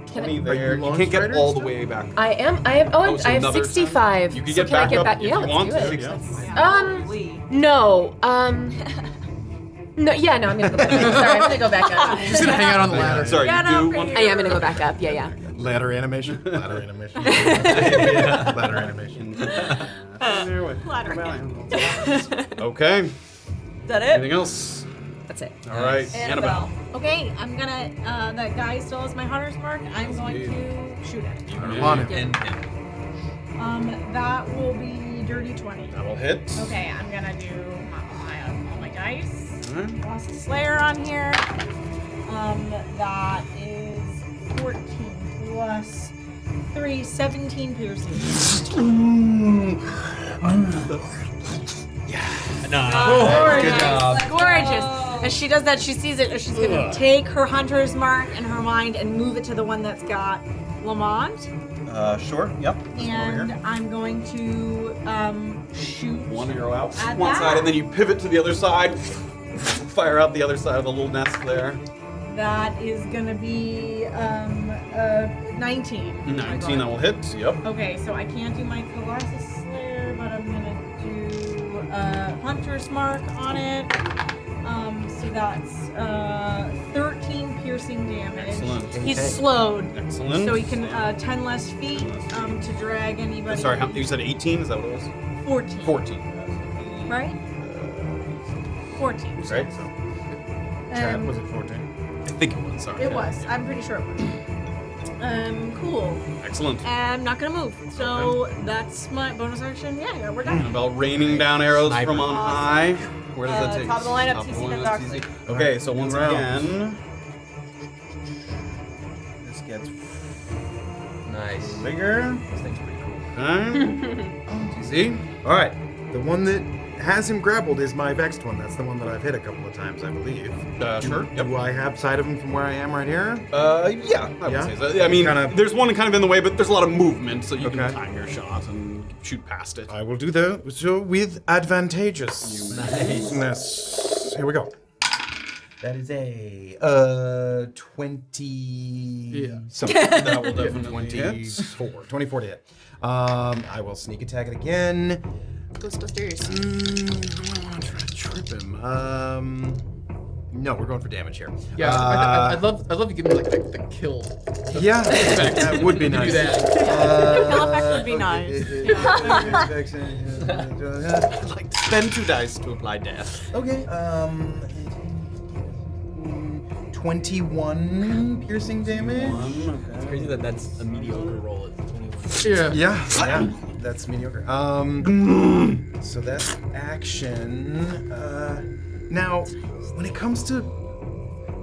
20 Are there. you You launch can't get rider all the still? way back. I have so I have another 65. You can So get can I back get up back? if Yeah, you let's want do to. it. Yeah. No. No, yeah, no, I'm gonna go back up. Sorry, I'm gonna go back up. Just gonna hang out on the ladder. Sorry, Get you do up want here. I am gonna go back up. Yeah. Ladder animation. Ladder animation. Ladder animation. Okay. Is that it? Anything else? That's it. All right, Annabelle. Okay, I'm gonna. That guy still has my hunter's mark. I'm going to shoot it. On it. And That will be dirty 20. That will hit. Okay, I'm gonna do all my dice. Alright. Lost a Slayer on here. That is 14 plus 3, 17 piercing. good job. Gorgeous. As she does that, she sees it. She's gonna take her hunter's mark in her mind and move it to the one that's got Lamont. Sure. Yep. And I'm going to shoot One arrow out At one that. side, and then you pivot to the other side. Fire out the other side of the little nest there. That is gonna be 19. 19. That will hit. Yep. Okay, so I can't do my Colossus Slayer, but I'm gonna do Hunter's Mark on it. So that's 13 piercing piercing damage. Excellent. He's slowed, Excellent. so he can 10 less feet to drag anybody. Sorry, you said 18? Is that what it was? 14. 14. Right? 14. Right? Chat, was it 14? I think it was, sorry. It was. I'm pretty sure it was. Cool. Excellent. I'm not gonna move. So that's my bonus action. Yeah, we're done. Annabel raining down arrows from on high. Where does that take top us? of the lineup, Top TC of the then lineup, Doxley. TC. Okay, so once again, this gets Nice. bigger. This thing's pretty cool. Okay. TC. All right. The one that has him grappled is my vexed one. That's the one that I've hit a couple of times, I believe. Sure. Yep. Do I have sight of him from where I am right here? Yeah, I would Yeah? say so. I mean, there's one kind of in the way, but there's a lot of movement, so you can Okay. time your shot and shoot past it. I will do that. So with advantageous. Nice. Here we go. That is a 20 something. That will definitely hit. 24 to hit. I will sneak attack it again. Ghostbusters. I'll try to trip him. No, we're going for damage here. Yeah, I'd love to give me like the kill. Yeah, that would be nice. Do that. Kill effect would be nice. I'd like to spend 2 dice to apply death. Okay. 21 piercing damage. It's crazy that that's a mediocre roll at 21. Yeah. Yeah, that's mediocre. So that's action. Now, when it comes to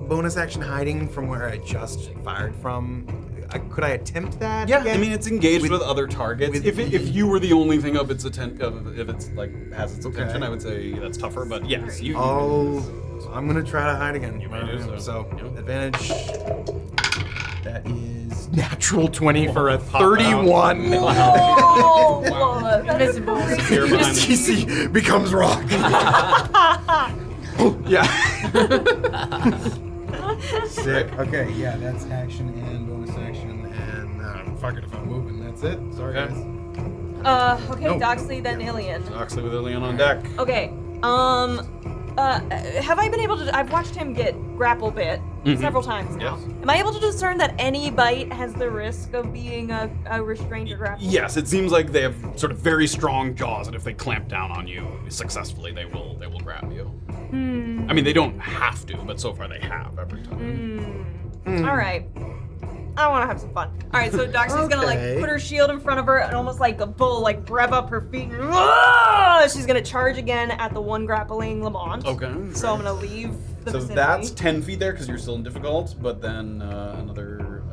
bonus action hiding from where I just fired from, could I attempt that? Yeah, again? I mean it's engaged with other targets. If you were the only thing of its if it's like has its attention, I would say that's tougher. But yes, I'm gonna try to hide again. You may do so. So advantage. That is natural 20 for a 31. Oh, Invisible. Here behind the- TC becomes rock. Yeah. Sick. Okay, yeah, that's action and bonus action, and fuck it if I'm moving. That's it. Sorry, Okay. guys. Okay, No. Doxley then Illien. Doxley with Illien on deck. Okay. Have I been able to? I've watched him get grapple bit several times now. Yes. Am I able to discern that any bite has the risk of being a restraint or grapple? Yes, it seems like they have sort of very strong jaws, and if they clamp down on you successfully, they will grab you. I mean, they don't have to, but so far they have every time. All right. I want to have some fun. All right, so Doxley's gonna like Okay. put her shield in front of her and almost like a bull, like rev up her feet. She's gonna charge again at the one grappling Lamont. Okay. So I'm gonna leave the So vicinity. that's 10 feet there because you're still in difficult, but then another.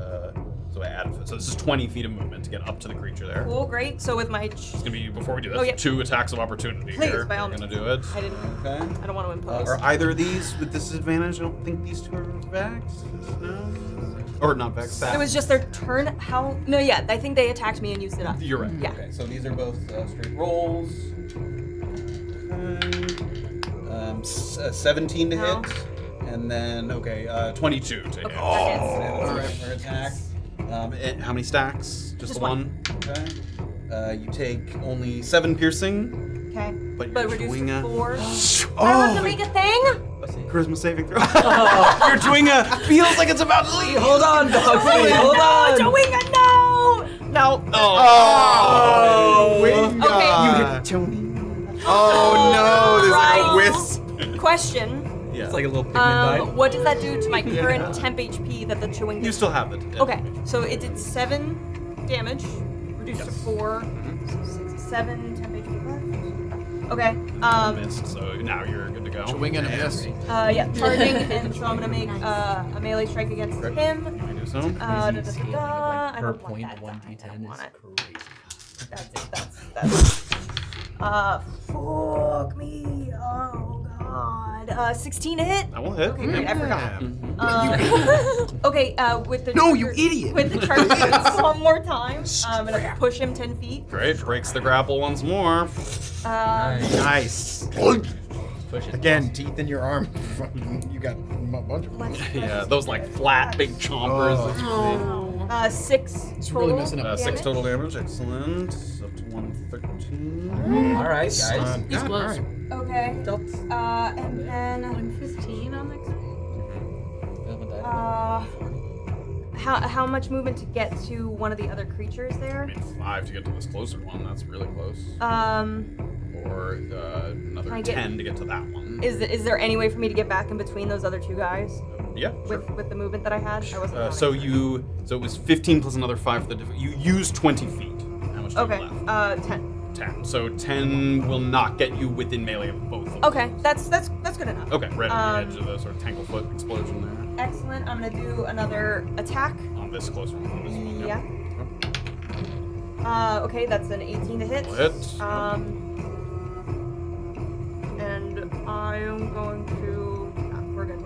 So I add. So this is 20 feet of movement to get up to the creature there. Cool, great. So with my, It's gonna be before we do this. Oh, yeah. 2 attacks of opportunity Please, here. by all We're means. gonna do it. I didn't. Okay. I don't want to impose. Are either of these with disadvantage? I don't think these 2 are vexed. No. Or not vexed. It was just their turn. How? No, yeah. I think they attacked me and used it up. You're right. Yeah. Okay, so these are both straight rolls. Okay. 17 to No. hit, and then 22 to hit. Okay. For attack. How many stacks? Just the one. Okay. You take only 7 piercing, Okay. but But you're reduced doing to a 4. I have to make a thing. charisma saving throw. You're doing a feels like it's about to leave. Hold on, Doxley, hold on! Doing a no. No. Oh, Winga. Okay. Oh no, this Right. is a wisp. Question. Yeah. It's like a little pigment bite. What does that do to my current temp HP that the chewing? You still have it. Okay, so it did 7 damage, reduced to 4, so 6, 7 temp HP left. Okay, Missed, so now you're good to go. Wing and a miss. yeah, charging, and so I'm gonna make a melee strike against him. Can I do so? I Per don't point, want that. 1d10 I don't want is it. crazy. That's it. Fuck me. Oh god. 16 to hit. That will hit. Okay, great. I forgot. Mm-hmm. Okay, with the No, you idiot. With the charge one more time, I'm gonna push him 10 feet. Great, breaks the grapple once more. Nice. Push it. Again, teeth in your arm. Fucking, you got a bunch of them. Yeah, those like flat, big chompers. 6 total. really messing up. 6 total damage, excellent. Up to 113. All right, guys. He's close. Okay. And then 15 on the How much movement to get to one of the other creatures I there? mean, 5 to get to this closer one. That's really close. Or another I 10 to get to that one. Is there any way for me to get back in between those other two guys Yeah. Sure. with the movement that I had? I wasn't So counting. it was 15 plus another 5 for the you used 20 feet. How much do Okay. you have left? 10. 10. So 10 will not get you within melee of both of them. Okay, that's good enough. Okay, right at the edge of the sort of tanglefoot explosion there. Excellent. I'm gonna do another attack. On this closer one. On this one. Yeah. Yep. Okay, that's an 18 to hit. Hit. And I am going to. We're good.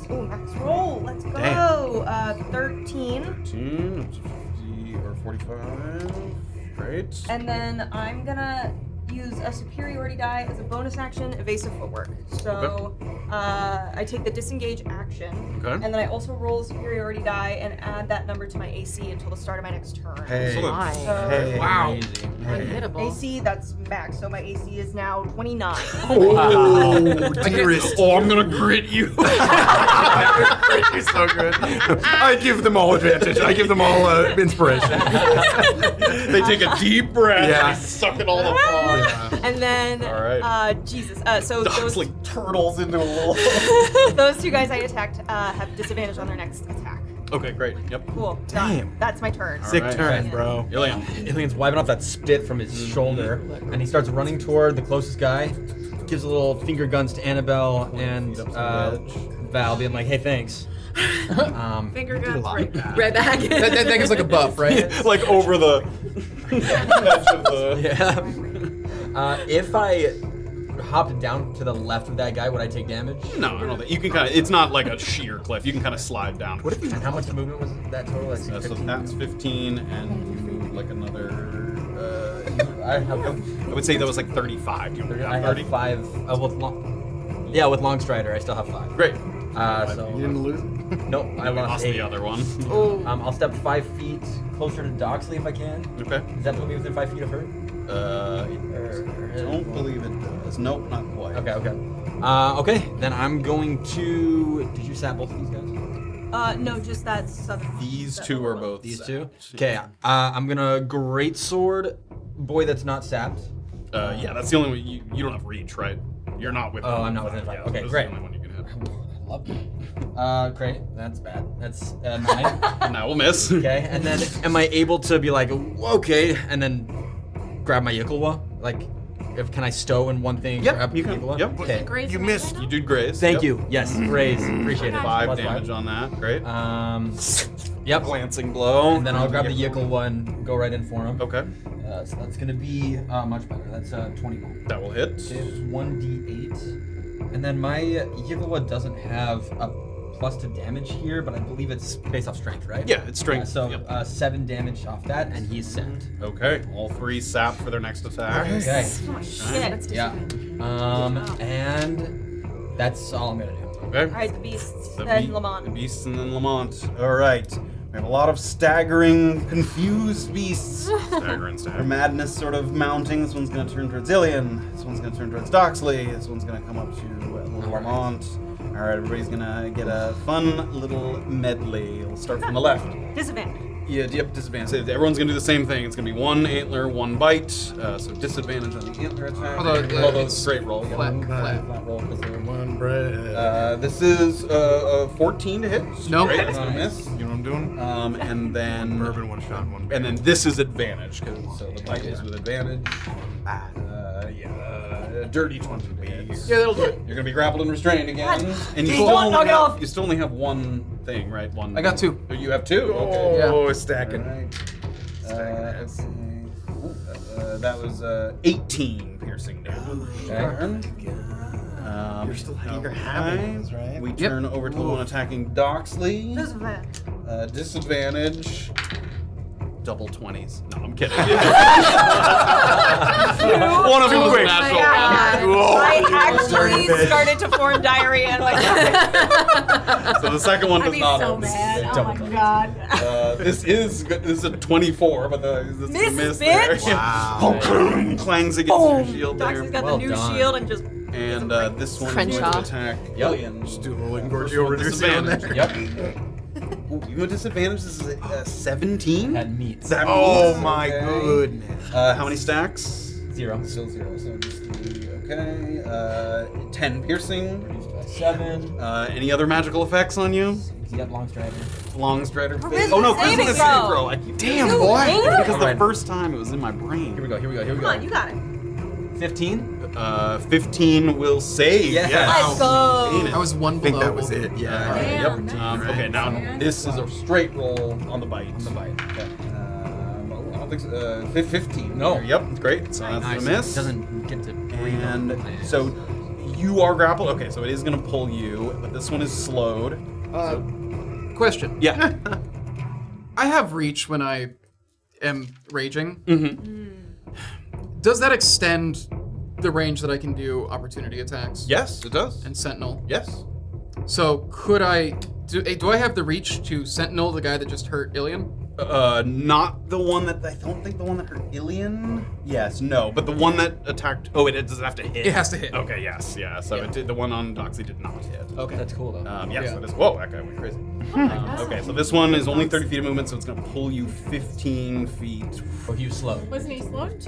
Oh, max roll. Let's go. 13. 13, up to 50 or 45. Great. And then I'm gonna use a superiority die as a bonus action, evasive footwork. So I take the disengage action, Okay. and then I also roll a superiority die and add that number to my AC until the start of my next turn. Hey. Excellent. So Hey. Wow. Unhittable. AC, that's max. So my AC is now 29. Oh, dearest. Oh, I'm gonna grit you. You're so good. I give them all advantage. I give them all inspiration. They take a deep breath. Yeah. They suck it all apart. And then, All right. Jesus. So those, Doxley turtles into a little. those two guys I attacked have disadvantage on their next attack. Okay, great. Yep. Cool. Damn. Done. That's my turn. Sick Alright. turn, bro. Ilien. Illien's wiping off that spit from his shoulder, and he starts running toward the closest guy. Gives a little finger guns to Annabel and Val, being like, "Hey, thanks." Finger guns right back. Right back. That thing is like a buff, right? Like over the edge of the. Yeah. If I hopped down to the left of that guy, would I take damage? No, I don't think you can kind of. It's not like a sheer cliff. You can kind of slide down. What if you? And how much movement was that total? Like So 15? that's 15, and you moved like another. I have. I would say that was like 35. Do you want to I have have 30? 5. With yeah, with Long Strider, I still have 5. Great. So You didn't lose? nope, I We lost lost 8. the other one. I'll step 5 feet closer to Doxley if I can. Okay. Does that put me within 5 feet of her? I don't believe it does. Nope, not quite. Okay. Okay. Then I'm going to. Did you sap both of these guys? No, just that southern. These two are both. These set. two. Okay. I'm gonna great sword, boy that's not sapped. Yeah, that's the only one. You don't have reach, right? You're not within. Oh, I'm not within 5. Yeah, Okay, this great. is the only one you can hit. Love that. Great. That's bad. That's 9. And that will miss. Okay. And then am I able to be like, okay, and then grab my Yikalwa? Like, can I stow in one thing? Yep, grab you can. Yikalwa? Yep. Okay. Graze You man missed. right You now? did graze. Thank Yep. you. Yes, raise. Appreciate it. 5 Plus damage on that. Great. Yep. Glancing blow. And then I'll grab the Yikalwa and go right in for him. Okay. So that's gonna be much better. That's 21. That will hit. Okay, it's 1d8. And then my Yikalwa doesn't have a plus to damage here, but I believe it's based off strength, right? Yeah, it's strength. So Yep. 7 damage off that, and he's sapped. Okay. All 3 sap for their next attack. Okay. Oh, shit. Yeah. And that's all I'm gonna do. Okay. Alright, the beasts. The Then be- Lamont. The beasts and then Lamont. All right. We have a lot of staggering, confused beasts. Staggering, Their madness sort of mounting. This one's gonna turn towards Illien. This one's gonna turn towards Doxley. This one's gonna come up to little Lamont. All right, everybody's gonna get a fun little medley. We'll start from the left. Disadvantage. Yeah, yep, disadvantage. Everyone's gonna do the same thing. It's gonna be 1 antler, 1 bite. So disadvantage on the antler attack. Although, It's great roll. Yeah. Flat. Flat roll, 'cause they're- One bread. This is 14 to hit. Nope. Great, that's gonna miss. You know what I'm doing? And then Bourbon, one shot, one. and then this is advantage, so the bite is with advantage. Dirty 20 to hit. Yeah, that'll do it. You're gonna be grappled and restrained again, and you Come still on, only knock it have, off. you still only have 1 thing, right? 1. I got 2. Oh, you have 2. Okay. Oh, stacking. Let's see. That was 18 piercing damage. You're still Alright. having these, right? We turn over to the one attacking Doxley. Disadvantage. Disadvantage. Double 20s. No, I'm kidding. One of them was natural. I actually started to form diarrhea and like. So the second one I'd does be not. so have- mad. Oh my god. This is a 24, but this is a Miss, miss bitch. there. Wow. Clangs against your shield Doxy's there. got Well the new done. shield and just. And this one is going to Crenshaw. attack Yep. Illien. Just do a little First Gorgio one, reducing on there. disadvantage. Yep. Even with disadvantage, this is 17? That meets. That Oh meets, my okay. goodness. How many stacks? 0. Still 0, so just 3. Okay. 10 piercing. Reduced by 7. Any other magical effects on you? Yep, long strider. Long strider. Charisma Oh no, saving charisma throw. saving throw. I keep Damn, boy. because the first time it was in my brain. Here we go. Come on, you got it. 15. 15 will save. Yeah. Let's go. Ain't it? I was one I think below. that was it. Yeah. Yep. Damn, Okay, now this is a straight roll on the bite. On the bite. Okay. I don't think so. 15. No. Yep, great. So that's Nice. a miss. Doesn't get to breathe. And so you are grappled. Okay, so it is going to pull you, but this one is slowed. Question. Yeah. I have reach when I am raging. Mm-hmm. Does that extend the range that I can do opportunity attacks? Yes, it does. And sentinel. Yes. So could I do I have the reach to sentinel the guy that just hurt Illien? Not the one that I don't think the one that hurt Illien. Yes, no, but the one that attacked. Oh, does it have to hit? It has to hit. Okay, yes, yeah. So it did, the one on Doxley did not hit. Okay. That's cool though. Yes, Yeah. that is. Whoa, that guy went crazy. Okay, so this one is only 30 feet of movement, so it's gonna pull you 15 feet. Oh, he was slow. Wasn't he slowed?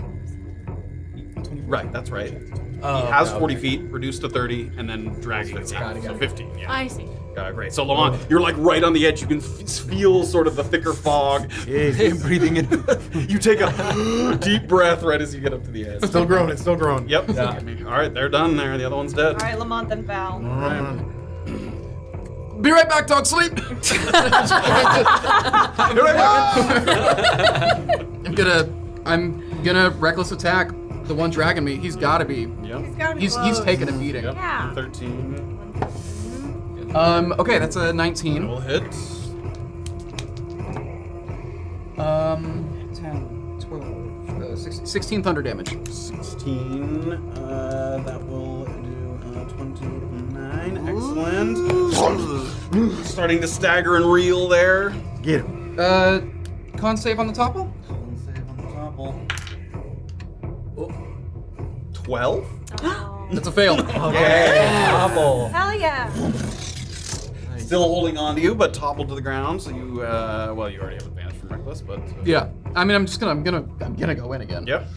Right, that's right. Oh, He has okay, 40 okay. feet, reduced to 30, and then dragging it down. Got it, So got it. 15, yeah. I see. Great. So Lamont, you're like right on the edge. You can feel sort of the thicker fog. I'm breathing in. You take a deep breath right as you get up to the edge. Still growing. It's still growing. Yep. Yeah. All right, they're done there. The other one's dead. All right, Lamont and Val. All right. Be right back, Doxley. I'm gonna reckless attack the one dragging me. He's gotta be. Yep. He's taking a beating. Yep. Yeah. 13. Okay, that's a 19. Will hit. 10, 12, 16 thunder damage. 16. That will do 29. Excellent. Starting to stagger and reel there. Get him. Con save on the topple? Save on the topple. 12. That's a fail. Double. Hell yeah. Still holding on to you, but toppled to the ground. So you, well, you already have advantage from reckless, but Yeah. I mean, I'm gonna go in again. Yep.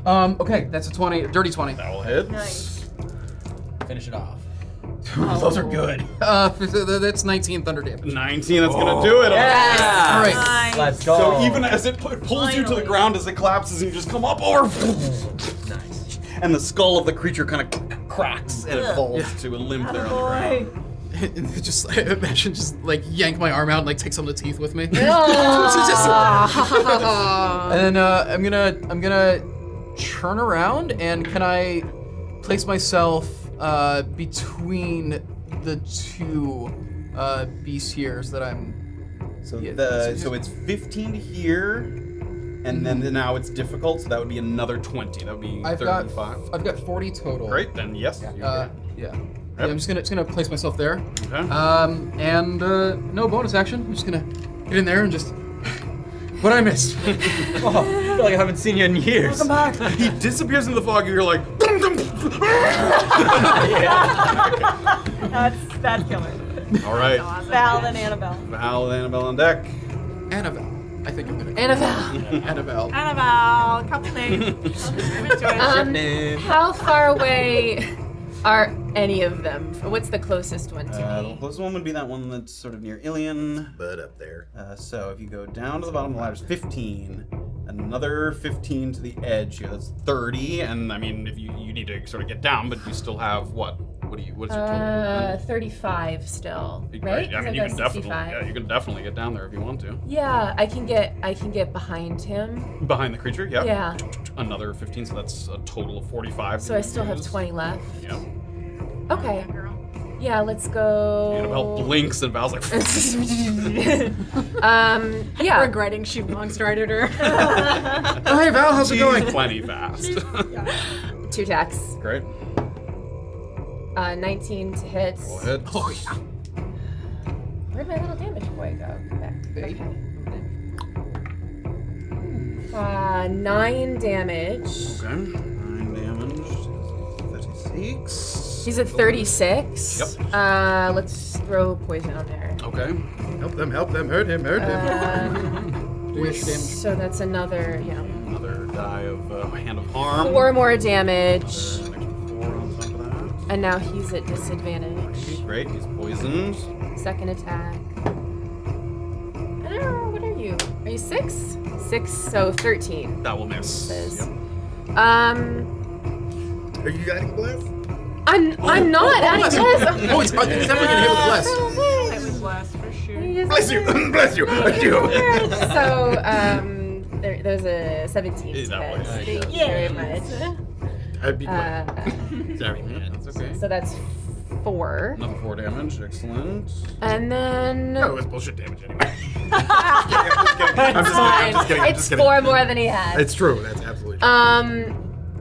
Okay, that's a 20, dirty 20. That will hit. Nice. Finish it off. Those are good. That's 19 thunder damage. 19. That's gonna do it. All right. Nice. Let's go. So even as it pulls you to the Finally. ground, as it collapses, and you just come up over, Nice. and the skull of the creature kind of cracks and it falls to a limp there on the Boy. ground. Just imagine just like yank my arm out and like take some of the teeth with me. And then I'm gonna turn around and can I place myself between the two beasts that I'm. So Yeah. so it's 15 to here, and then now it's difficult. So that would be another 20. That would be I've got 35. 40 total. Great. Then yes. you can. Yeah. Yeah, I'm just gonna place myself there. Okay. And no bonus action. I'm just gonna get in there and just. What I missed. Oh, I feel like I haven't seen you in years. He disappears in the fog. You're like. That's killer. All right. Val and Annabel. Val and Annabel on deck. Annabel. I think I'm gonna. Annabelle. Annabelle. Annabelle, couple things. I'll just give it to it. How far away are any of them? What's the closest one to The me? closest one would be that one that's sort of near Illien. But up there. So if you go down to the bottom of the ladder, it's 15. Another 15 to the edge here. That's 30. And I mean, if you need to sort of get down, but you still have what? What's your total? 35 still, Great. right? I 'Cause mean, I've you got can definitely, 65. yeah, you can definitely get down there if you want to. Yeah, I can get behind him. Behind the creature, yeah. Yeah. Another 15, so that's a total of 45. So I still have 20 left. Yeah. Okay. Yeah, let's go. Annabelle blinks and Val's like. Yeah. Regretting she long strided her. Oh, hey Val, how's it She's going? plenty fast. 2 attacks. Great. 19 to hit. We'll hit. Oh yeah. Where'd my little damage boy go? Come back. Okay. 9 damage. Okay. 9 damage. 36. He's at 36. Yep. Let's throw poison on there. Okay. Help them, hurt him. Do extra damage. So that's another, Another die of hand of harm. 4 more damage. An extra 4 on top of that. And now he's at disadvantage. Great, he's poisoned. Second attack. What are you? Are you 6? 6, so 13. That will miss. Says. Yep. Are you guiding bless? I'm not. Oh, it's definitely gonna hit with bless. It was last for sure. Bless you. So there's a 17 to That hit. was nice. Thank you very much. I'd be quick. Sorry, man. That's okay. So that's 4. Another 4 damage. Excellent. And then No, it was bullshit damage anyway. I'm just kidding. It's 4 more than he had. It's true. That's absolutely true.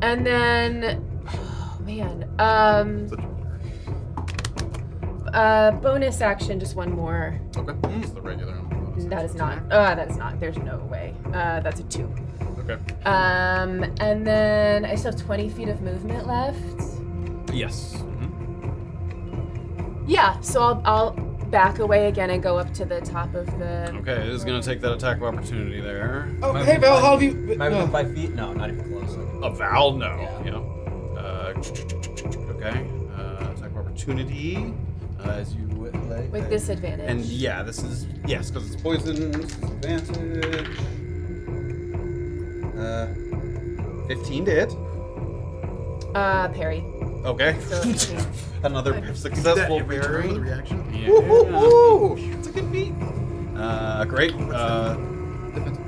And then, oh man, bonus action, just 1 more. Okay. It's the regular. That is not. There's no way. That's a 2. Okay. And then I still have 20 feet of movement left. Yes. Yeah, so I'll back away again and go up to the top of the. Okay, it is going to take that attack of opportunity there. Oh, hey Val, how have you? Am I within 5 feet? No, not even close. A Val? No. Yeah. Okay. Attack of opportunity. As you like. With disadvantage. And yeah, this is yes, because it's poison. Disadvantage. 15 to hit. Parry. Okay. So 18. Another successful parry. reaction. Yeah. It's a good feat. Great.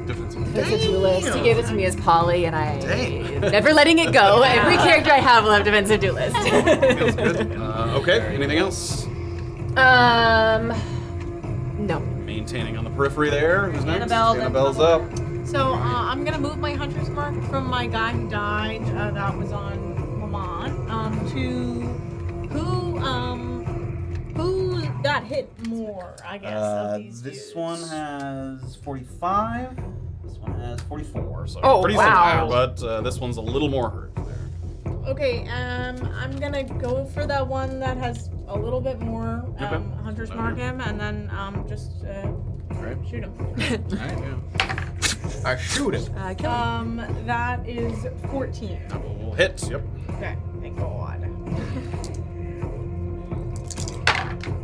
Defensive. There's a duelist. He gave it to me as Polly, and I never letting it go. Every character I have will have defensive duelist. Feels good. Okay. Anything else? No. Maintaining on the periphery there. Who's next? Annabelle, Annabelle's up. So I'm gonna move my hunter's mark from my guy who died. That was on Lamont. To who got hit more? I guess. Of these This dudes. one has 45. This one has 44. So Oh, pretty wow. similar, but this one's a little more hurt there. Okay, I'm gonna go for that one that has a little bit more. Okay. Hunter's So mark you- him, and then just Right. shoot him. Alright, yeah. I shoot him. Kill him. That is 14. That will hit. Yep. Okay, thank God.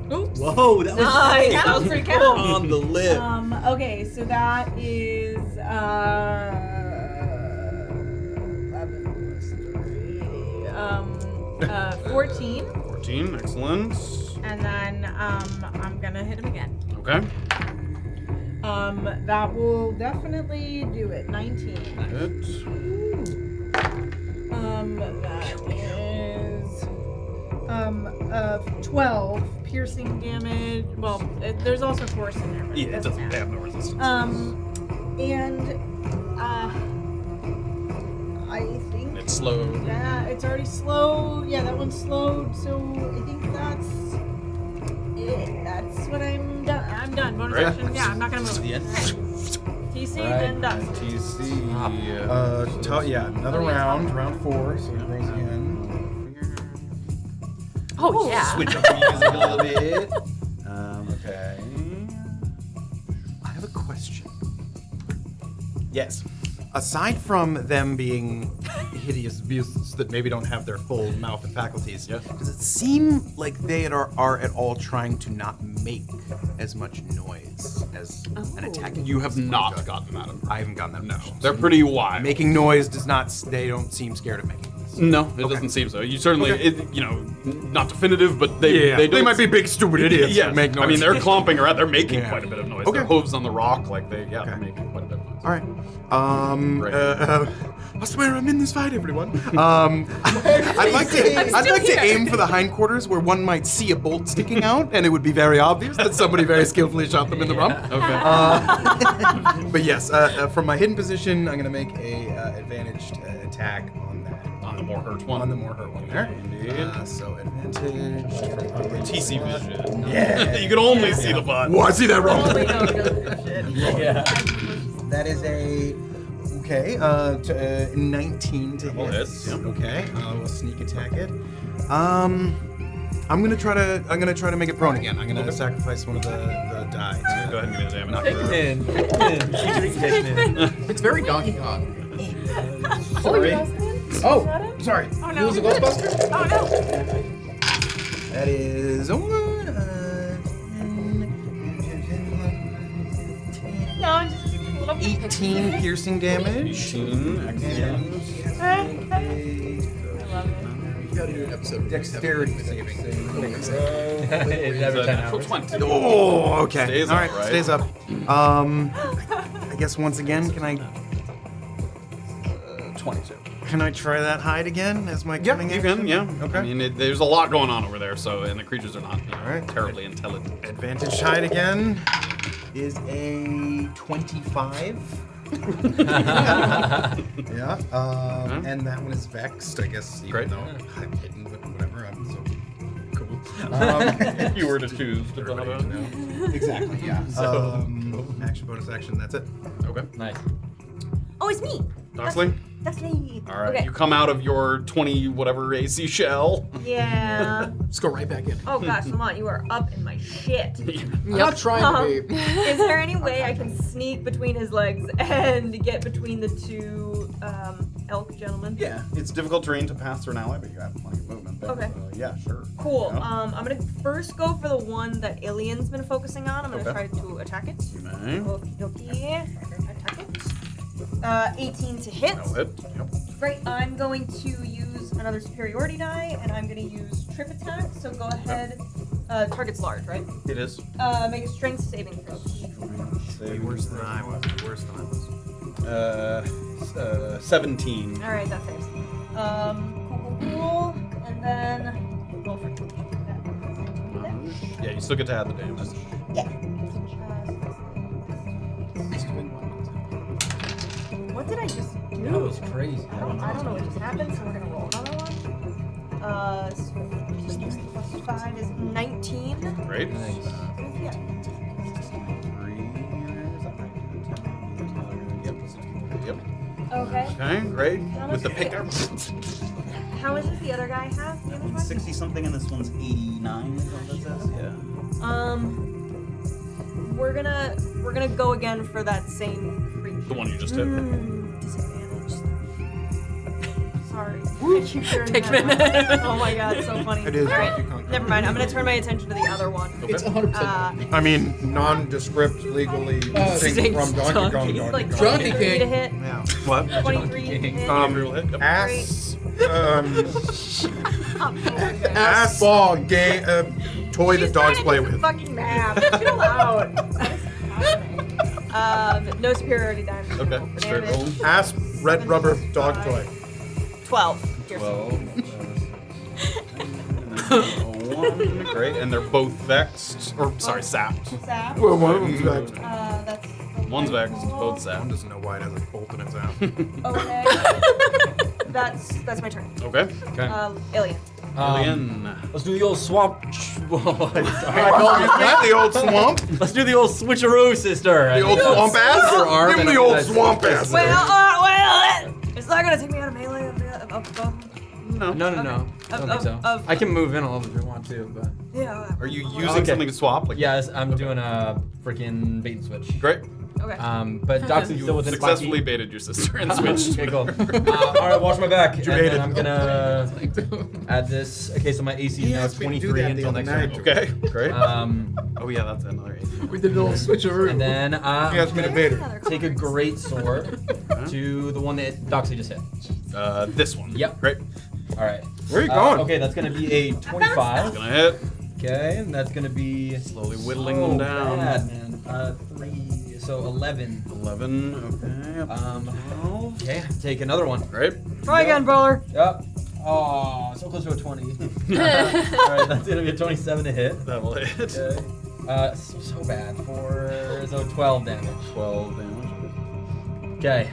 Oops. Whoa, that was Nice. That was pretty cool. On the lip. Okay, so that is 14, 14. Excellent. and then I'm gonna hit him again. Okay. That will definitely do it. 19. Hit. That is 12 piercing damage. Well, there's also force in there. But Yeah, it doesn't doesn't matter. have no resistance. I think It's slow. yeah, it's already slow. Yeah, that one's slowed. So I think that's it. That's what I'm done. I'm done. Bonus Great. action. Yeah, I'm not gonna move. the end. TC, Right. then dust. TC. Another round 4, so it goes again. Oh, yeah. Switch up the music a little bit. Okay. I have a question. Yes. Aside from them being hideous beasts that maybe don't have their full mouth and faculties, does it seem like they are at all trying to not make as much noise as an attacking? You have not gotten that. I haven't gotten that. No, impression. they're pretty wild. Making noise does not. They don't seem scared of making noise. No, it doesn't seem so. You certainly, not definitive, but they They don't. might be big stupid idiots Yeah, that make noise. I mean, they're clomping around. They're making Yeah. quite a bit of noise. Okay. Their hooves on the rock, like they're making quite a bit of noise. All right. Great. I swear I'm in this fight, everyone. I'd like to aim for the hindquarters where one might see a bolt sticking out, and it would be very obvious that somebody very skillfully shot them in the rump. Okay. But yes, from my hidden position, I'm gonna make a advantaged attack on that. On the more hurt one. On the more hurt one there. Indeed. So advantage from TC vision. Yeah. You can only see the butt. Whoa, I see that wrong. Yeah. That is a Okay, 19 to Double hit. hits, yep. Okay, we'll sneak attack it. I'm gonna try to make it prone again. I'm gonna sacrifice one of the die. Go ahead and give me the damage. Pikmin. It's very Donkey Kong. Sorry. Oh, sorry. Oh You was no. a Ghostbuster? Oh no. That is No, I'm just a little bit. 18 piercing damage. 18, excellent. I love it. You gotta do an episode of Dexterity saving. Every It's a 10 natural hours. 20. Oh, okay. Stays All up, right, right? stays up. I guess once again, can I 22. try that hide again as my Yeah, cunning you action? can, yeah. Okay. I mean, there's a lot going on over there, so, and the creatures are not All right. terribly intelligent. Advantage hide again is a 25. Yeah. And that one is vexed, I guess. Even Great. though I'm hidden, but whatever. I'm so cool. If you were to choose to Everybody blah, to blah. know. Exactly. Yeah. Action, bonus action. That's it. Okay. Nice. Oh, it's me. Doxley? That's me. All right. Okay. You come out of your 20 whatever AC shell. Yeah. Let's go right back in. Oh gosh, Lamont, you are up in my shit. I'm not trying to be. Is there any way I can sneak between his legs and get between the two elk gentlemen? Yeah. It's difficult terrain to pass through an ally, but you have plenty of movement. There, Okay. so, yeah, sure. Cool. Yeah. I'm gonna first go for the one that Illien's been focusing on. I'm gonna Okay. try to attack it. You may. Okie dokie. Attack it. 18 to hit. That'll hit. Yep. Great. I'm going to use another superiority die, and I'm gonna use trip attack. So go ahead. Target's large, right? It is. Make a strength saving throw. Way worse than I was. Worse than I was. 17. All right, that saves. Cool. And then roll for Yeah, you still get to add the damage. what did I just do? That was crazy. I don't know what just happened, so we're gonna roll another one. 5 is 19. Great. Nice. Yeah. Yep. Okay. Okay, great. How With the much- picker. How much does the other guy have? Damage-wise? 60 something, and this one's 89. Is that what that says? Yeah. We're gonna go again for that same creature. The one you just hit. Disadvantage. Sorry. I keep hearing that. Oh my god, so funny. It is. All right, never mind. I'm gonna turn my attention to the other one. It's 100%. I mean, nondescript, legally distinct from Donkey Kong. It's like Donkey 23 to King. hit. Yeah. What? 23 to hit. Real hit. Yep. Ass. Okay. Ass ball game. Toy that She's dogs trying to play do some with. Fucking math. Chill out. What is happening? No superiority die. Okay. For Straight damage. roll. Ass red rubber dog toy. 12. Here's 12. 1. Great. And they're both vexed. Or, sorry, sapped. Sap. Well, one of them's vexed. That's One's vexed, both One sapped. doesn't know why it has a bolt in its ass. okay. That's my turn. Okay. Okay. Illien. Illien. Let's do the old swamp. The old swamp. Let's do the old switcheroo, sister. The old swamp ass. arm Give him and the I'm old gonna- swamp ass. Well, it's not gonna take me out of melee No. No. I don't think so. of- I can move in a little if you want to, but yeah. Are you using Okay. something to swap? Like, yes, I'm doing a freaking bait and switch. Great. Okay. But Doxley's still within 5 Successfully feet. baited your sister and switched. Okay, cool. All right, watch my back. And bait then it? I'm gonna add this. Okay, so my AC is now asked me to do 23 that the until other next night. turn. Okay. Great. Oh yeah, that's another 8. We did a little switcheroo. And then He asked me to bait it. take a great sword to the one that Doxley just hit. This one. Yep. Great. All right. Where are you going? Okay, that's gonna be a 25. Gonna hit. Okay, and that's gonna be Slowly whittling so them down. bad, man. 3, so 11. 11. Okay. Okay, take another one. Great. Try again, brawler. Yep. Oh, so close to a 20. All right, that's gonna be a 27 to hit. That will hit. Okay. So bad so 12 damage. 12 damage. Okay.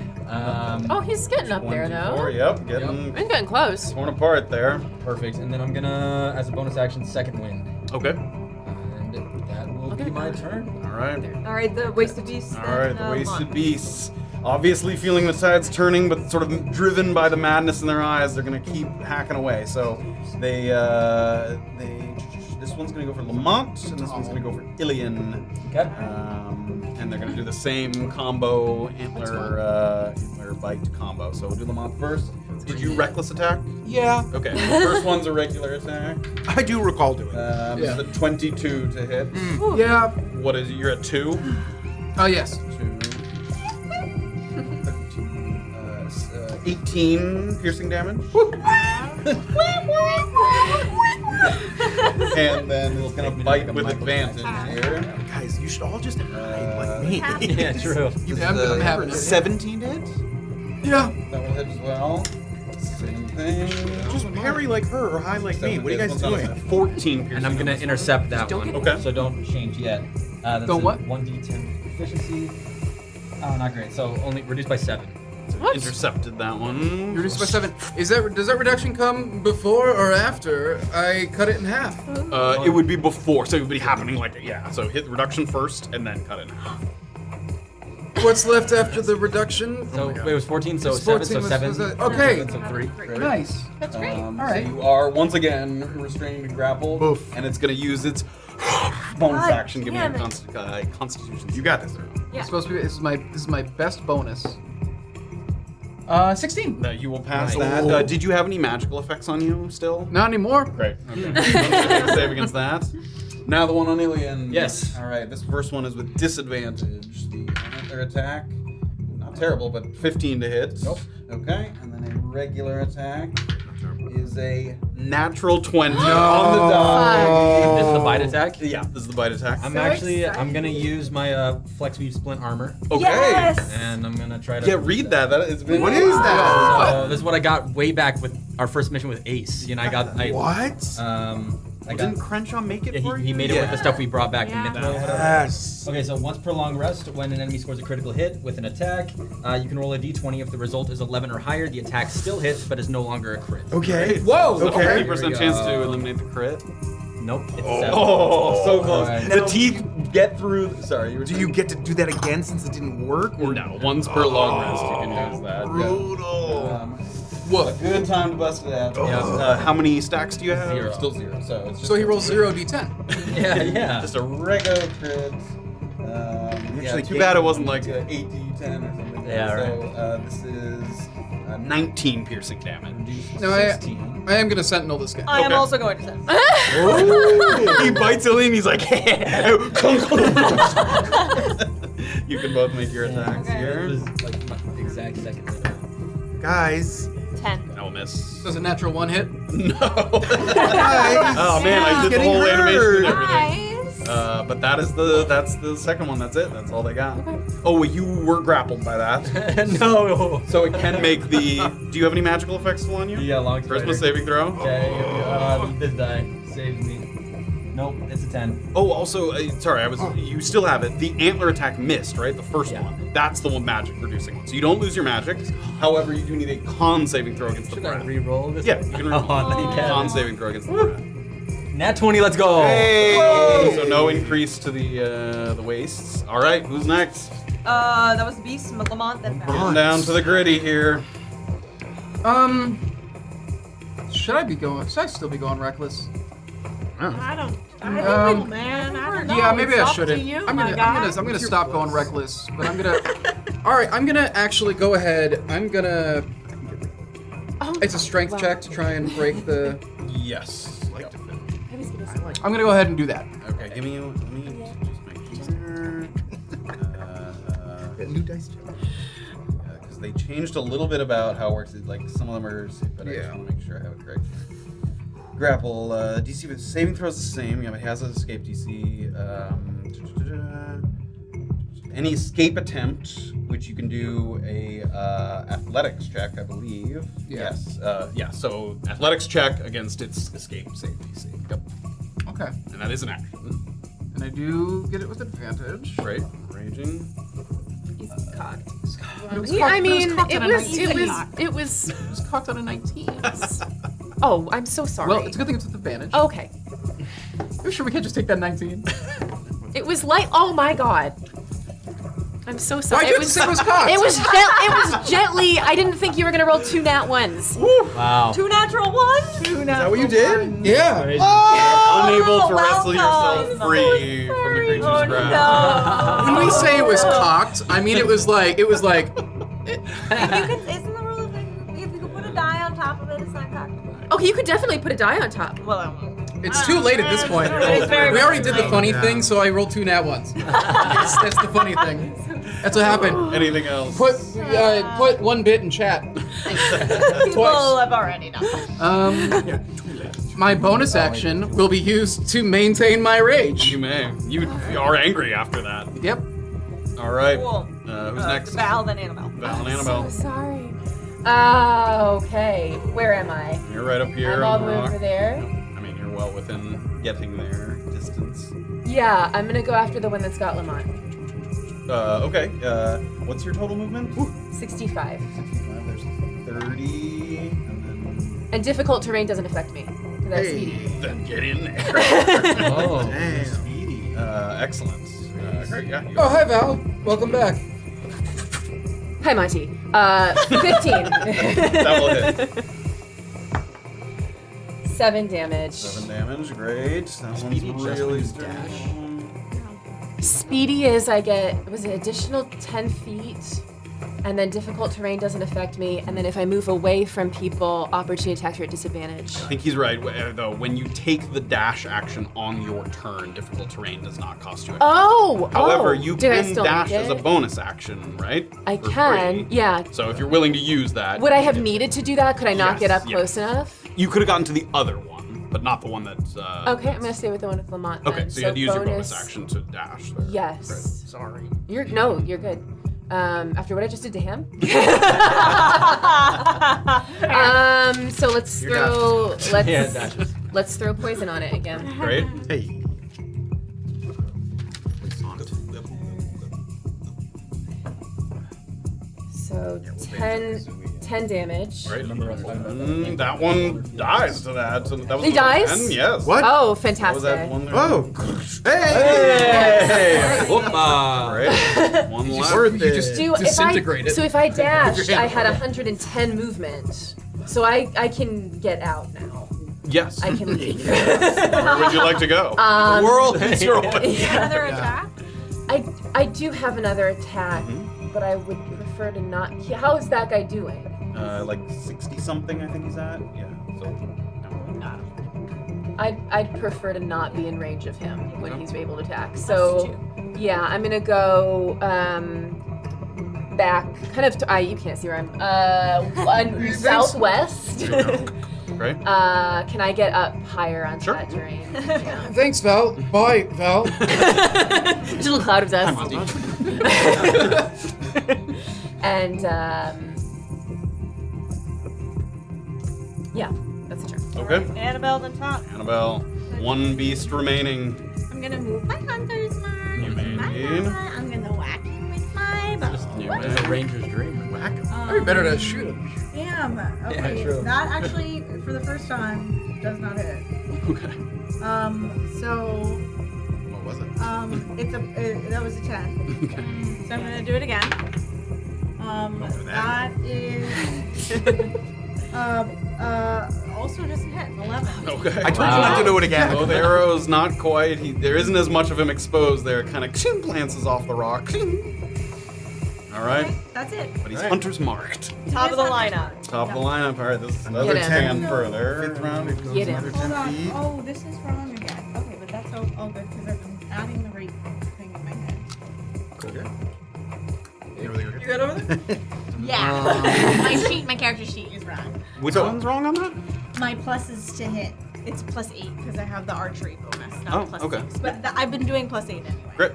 Oh, he's getting up there 24. though. Yep. Getting I'm getting close. torn apart there. Perfect. And then I'm gonna, as a bonus action, second wind. Okay. And that will be my turn. All right. All right, the wasted beasts. All right. The wasted beasts. obviously feeling the tides turning, but sort of driven by the madness in their eyes, they're gonna keep hacking away. So they this one's gonna go for Lamont, and this one's gonna go for Illien. Okay. And they're gonna do the same combo antler bite combo. So we'll do Lamont first. Did you reckless attack? Yeah. Okay. The first one's a regular attack. I do recall doing it. It's a 22 to hit. Yeah. What is it? You're at 2? Oh, yes. 18 piercing damage. And then it's gonna bite with advantage here. Guys, you should all just hide like me. Yeah, true. I'm having it. 17 hit. Yeah. That will hit as well. Same thing. Just parry like her or hide like me. What are you guys doing? 14 piercing. And I'm gonna intercept that one. Okay. So don't change yet. That's Don't a what? 1d10 proficiency. Oh, not great. So only reduced by 7. Intercepted that one. Reduced by 7. Does that reduction come before or after I cut it in half? It would be before, so it would be happening like So hit reduction first, and then cut it in half. What's left after the reduction? So wait, it was 14, so It's 7, 14 so 7. was okay. 7, so 3. Nice. That's great. All right. So you are once again restrained to grapple, Oof. and it's going to use its bonus action. Give me a damn it. Constitution. You got this. Yeah. It's supposed to be. This is my best bonus. 16. No, you will pass Nice. that. Did you have any magical effects on you still? Not anymore. Great. Okay. Save against that. Now the one on Illien. Yes. All right. This first one is with disadvantage. The antler attack. Not terrible, but 15 to hit. Nope. Okay. And then a regular attack is a natural 20 on the die. This is the bite attack. Yeah, this is the bite attack. I'm exciting. gonna use my Flex Weave Splint armor. Okay. Yes! And I'm gonna try to. Yeah, read that. It's been. What is that? So this is what I got way back with our first mission with Ace. You know, I What? Didn't Crenshaw make it Yeah, for you? he made it with the stuff we brought back Yeah. from Mythra. Whatever. Yes. Okay, so once per long rest, when an enemy scores a critical hit with an attack, you can roll a d20. If the result is 11 or higher, the attack still hits, but is no longer a crit. Okay. Whoa. So Okay. 50% chance to eliminate the crit. Nope, it's a 7. Oh, so close. Alright. The teeth get through. Sorry, you were Do you get to do that again since it didn't work? Or No, once per long rest you can use that. brutal. What? A good time to bust it out. Yeah. How many stacks do you have? 0. Still 0. So it's just So he rolls 0d10. Yeah. just a regular crit. Actually too bad it wasn't like a 8d10 or something. Yeah, So this is 19 piercing damage. No, I am gonna sentinel this guy. I am Okay. also going to send. He bites Illien, he's like, you can both make your attacks It here. was like my exact second hit. Guys. 10. I'll miss. Does a natural 1 hit? No. Guys. Oh man, I did the Getting whole animation and hurt. everything. Nice. But that's the second one. That's it. That's all they got. Oh, well, you were grappled by that. No. So it can make the. Do you have any magical effects still on you? Yeah, long Charisma spider. saving throw. Okay, this die saves me. Nope, it's a 10. Oh, also, sorry, you still have it. The antler attack missed, right? The first Yeah. one. That's the one magic reducing one. So you don't lose your magic. However, you do need a con saving throw against the Should I breath. re-roll this? Yeah, you can re-roll. Oh, you can. Con saving throw against the breath. Nat 20, let's go. Hey! So no increase to the wastes. All right, who's next? That was Beast, Lamont, then Val. Getting down to the gritty here. Should I still be going reckless? I don't Um, know, man. I don't know. Yeah, maybe It's I up to shouldn't. you, I'm my gonna guy. stop going reckless, but I'm gonna. All right, I'm gonna actually go ahead. I'm gonna. It's a strength check to try and break the. Yes. Like to fit. I'm gonna go ahead and do that. Okay, let me just make sure. New dice check. Because they changed a little bit about how it works. Like some of them are, but I just want to make sure I have it correct. Grapple DC with saving throws is the same. Yeah, it has an escape DC. Any escape attempt, which you can do a athletics check, I believe. Yeah. Yes. Yeah. So athletics check against its escape save DC. Yep. Okay. And that is an action. And I do get it with advantage. Right. Raging. It was I mean, cocked it on a was 19. Cocked on a 19. Oh, I'm so sorry. Well, it's a good thing it's with advantage. Okay. Are you sure we can't just take that 19? It was like, oh my god. I'm so sorry. Why'd you have to say it was cocked? It was gently. I didn't think you were gonna roll 2 nat ones. Wow. 2 natural ones. Is that what you did? Yeah. Unable to wrestle welcome. yourself free from the creature's grasp. No. When we say it was cocked, I mean it was like. Isn't the rule of thing? If you could put a die on top of it, it's not cocked. Okay, you could definitely put a die on top. Well, I won't. It's too late at this point. It's very We already did the late. funny thing, so I rolled 2 nat ones. That's the funny thing. That's what happened. Anything else? Put 1 bit in chat. People have already done that. My bonus action will be used to maintain my rage. You may. You are angry after that. Yep. All right. Cool. Who's next? Val, then Annabel. Val and Annabel. So sorry. Okay. Where am I? You're right up here I'm all on the the way rock. over there. I mean, you're well within getting there distance. Yeah, I'm gonna go after the one that's got Lamont. Okay. What's your total movement? 65. There's 30, and And difficult terrain doesn't affect me. Because I'm speedy. then get in there. Oh. Damn. Speedy. Excellent. Great. Yeah. You Oh, hi Val. Welcome back. Hi, Monty. 15. That will hit. 7 damage. 7 damage. Great. That Speedy one's just really means strong. Speedy is I get, was it additional 10 feet? And then difficult terrain doesn't affect me. And then if I move away from people, opportunity attacks are at disadvantage. I think he's right, though. When you take the dash action on your turn, difficult terrain does not cost you anything. Oh! However, you Did I can still dash make as a it? bonus action, right? I For can, free. yeah. So if you're willing to use that, Would I have needed to do that? Could I not Yes, get up yes. close enough? you could have gotten to the other one, but not the one that's. Okay, I'm gonna stay with the one with Lamont Okay, then. so you had to use your bonus action to dash there. Yes. Great. Sorry. You're good. After what I just did to him. So let's throw let's throw poison on it again. Great. Hey. So 10 damage. Right. That one dies to that. So that was He the dies? 10, yes. What? Oh, What was fantastic. that one there? Oh. Hey. Whoopah. Great. One left. Worth You it. just Do disintegrate it. So if I dashed, hand I had 110 movement. So I can get out now. Yes. I can leave. Where would you like to go? Um, the world is your oyster. Another attack? I do have another attack, but I would prefer to not. How is that guy doing? Like 60 something, I think he's at. Yeah. So. No. I'd prefer to not be in range of him when he's able to attack. So yeah, I'm gonna go back, kind of. You can't see where I'm. Southwest. Great. Can I get up higher onto Sure. that terrain? Yeah. Thanks, Val. Bye, Val. Just a little cloud of dust. And yeah, that's a turn. Okay. Annabelle, then top. Annabelle, one beast remaining. I'm gonna move my hunter's mark. You with my may. hammer. I'm gonna whack him with my bow. You It's a may. ranger's dream. Whack 'em. That'd be better to shoot him. Damn. Okay. true. That actually, for the first time, does not hit. Okay. So, What was it? that was a 10. Okay. So I'm gonna do it again. That is, also doesn't hit, 11. Okay. I told you not to do it again. Oh, the arrow's not quite. There isn't as much of him exposed there. Kind of glances off the rock. All right. Okay, that's it. But he's hunter's marked. Top of the lineup. Top of the lineup. All right. This is another Get him. 10 further. Fifth round, it goes Get him. another Hold 10 on. feet. Oh, this is wrong again. Okay, but that's all good because I've been adding the right thing in my head. Okay. You know where they go? You got over there? Yeah. My character sheet is wrong. Which one's wrong on that? My pluses to hit. It's +8 because I have the archery bonus, not Oh, +6. okay. But I've been doing +8 anyway. Great.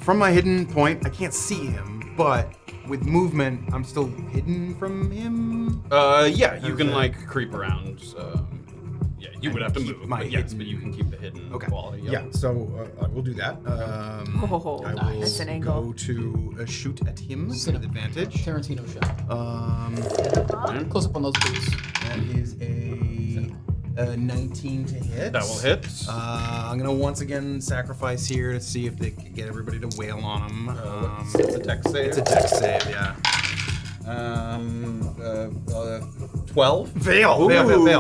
From my hidden point, I can't see him, but with movement, I'm still hidden from him. Yeah, you can Okay. like creep around. Yeah, you would have to keep move. my But yes, hidden- but you can keep the hidden Okay. quality. Yeah, so I will do that. Oh, I will that's an angle. go to shoot at him with advantage. Tarantino shot. Um, Fine. Close up on those boots. that is a 19 to hit. That will hit. I'm gonna once again sacrifice here to see if they can get everybody to wail on him. It's a tech save. It's a tech save, yeah. 12. Fail. So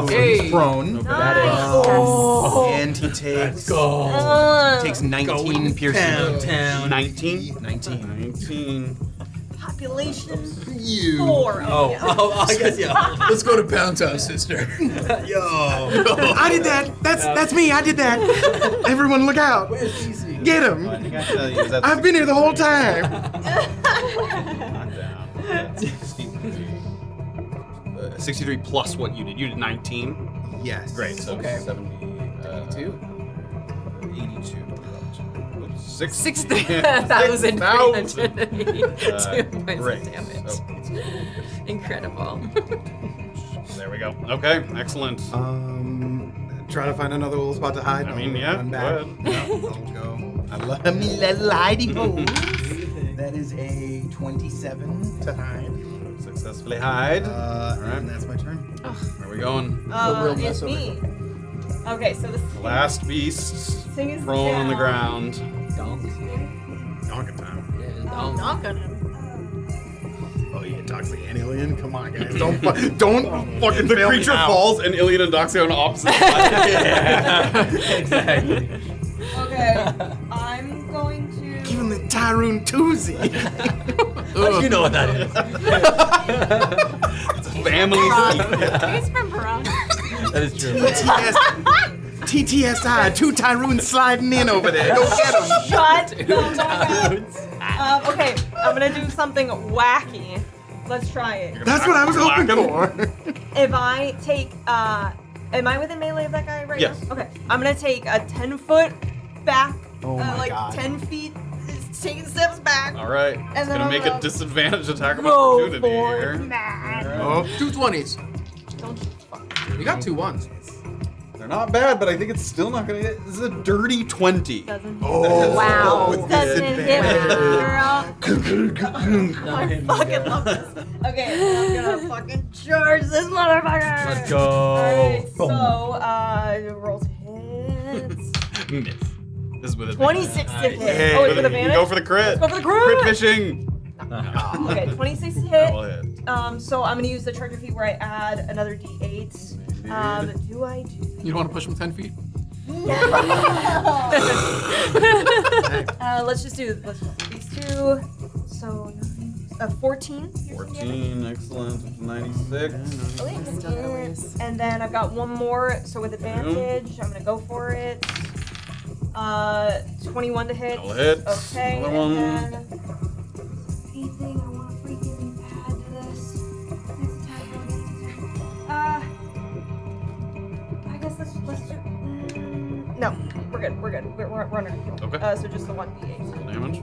he's prone. And he takes. Takes 19 piercing. 19. Population You. 4. Oh, I guess, yeah. Let's go to Pound Town, sister. Yo. I did that. That's me. I did that. Everyone, look out. Where's DC? Get him. I think I tell you, that's I've been here the whole time. knockdown. 63 plus what you did. You did 19. Yes. Great. So Okay. 70. 82. 82. 6,382 points great. of damage. Oh, Incredible. there we go. Okay, excellent. Try to find another little spot to hide. I mean, yeah, Run go back. ahead. I'll go. I love me little hidey holes. That is a 27 to hide. Successfully hide. And that's my turn. Where are we going? It's me. Okay, so this Last beast thing is prone on the down. ground. Donkin time. Knock on him. Oh yeah, Doxley and Illien. Come on, guys. Don't fucking The fail me creature now. falls and Illien and Doxley are on opposite sides. Exactly. Okay, I'm going to. Give him the Tyrun Toozy. You know what that is. It's a family secret. He's from Brunkhollow. That is true. TTSI. 2 Tyruns sliding in over there. Go get him. Shut the fuck up. Okay, I'm gonna do something wacky. Let's try it. That's what I was hoping for. If I take, am I within melee of that guy right Yes. now? Okay, I'm gonna take a 10-foot back, Oh my like God. 10 feet, taking steps back. All right. It's then gonna I'm make a gonna disadvantage attack of Go opportunity for here. that. Oh, 2 20s. Don't you fuck. You got 2 1s. They're not bad, but I think it's still not gonna hit. This is a dirty 20. Doesn't hit. Oh, Wow. with Doesn't hit me, disadvantage. girl. I fucking love this. Okay, I'm gonna fucking charge this motherfucker. Let's go. Alright, so, roll to hit. Miss. This is with advantage. 26 to hit. Hey, Oh, it's with You advantage? go for the crit. Let's go for the crit. Crit fishing. Okay, 26 to That will hit. hit. So I'm gonna use the charger feat where I add another d8. Do I do? You don't want to push him 10 feet? Let's just do these two. So 14. 14, excellent. 96. And then I've got one more. So with advantage, I'm gonna go for it. 21 to hit. That'll hit. Okay. Another one. And then anything I want to freaking add to this. I guess let's do. No, we're good. We're under control. Okay. So just the 1d8. Damage.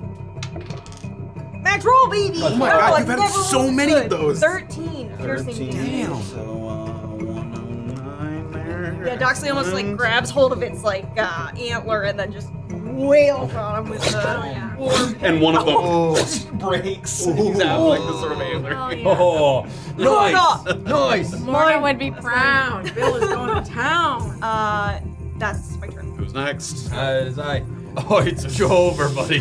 Max roll, baby! Oh my God, I've you've had never so rolled many good. of those. 13 piercing damage. So, 109 there. Yeah, Doxley almost like grabs hold of its like antler and then just wails on him with the warm. And one of them breaks. He's out like this sort of antler. Oh, nice. Nice. Morna would be proud. Bill is going to town. That's my turn. Who's next? As I. Oh, it's over, buddy.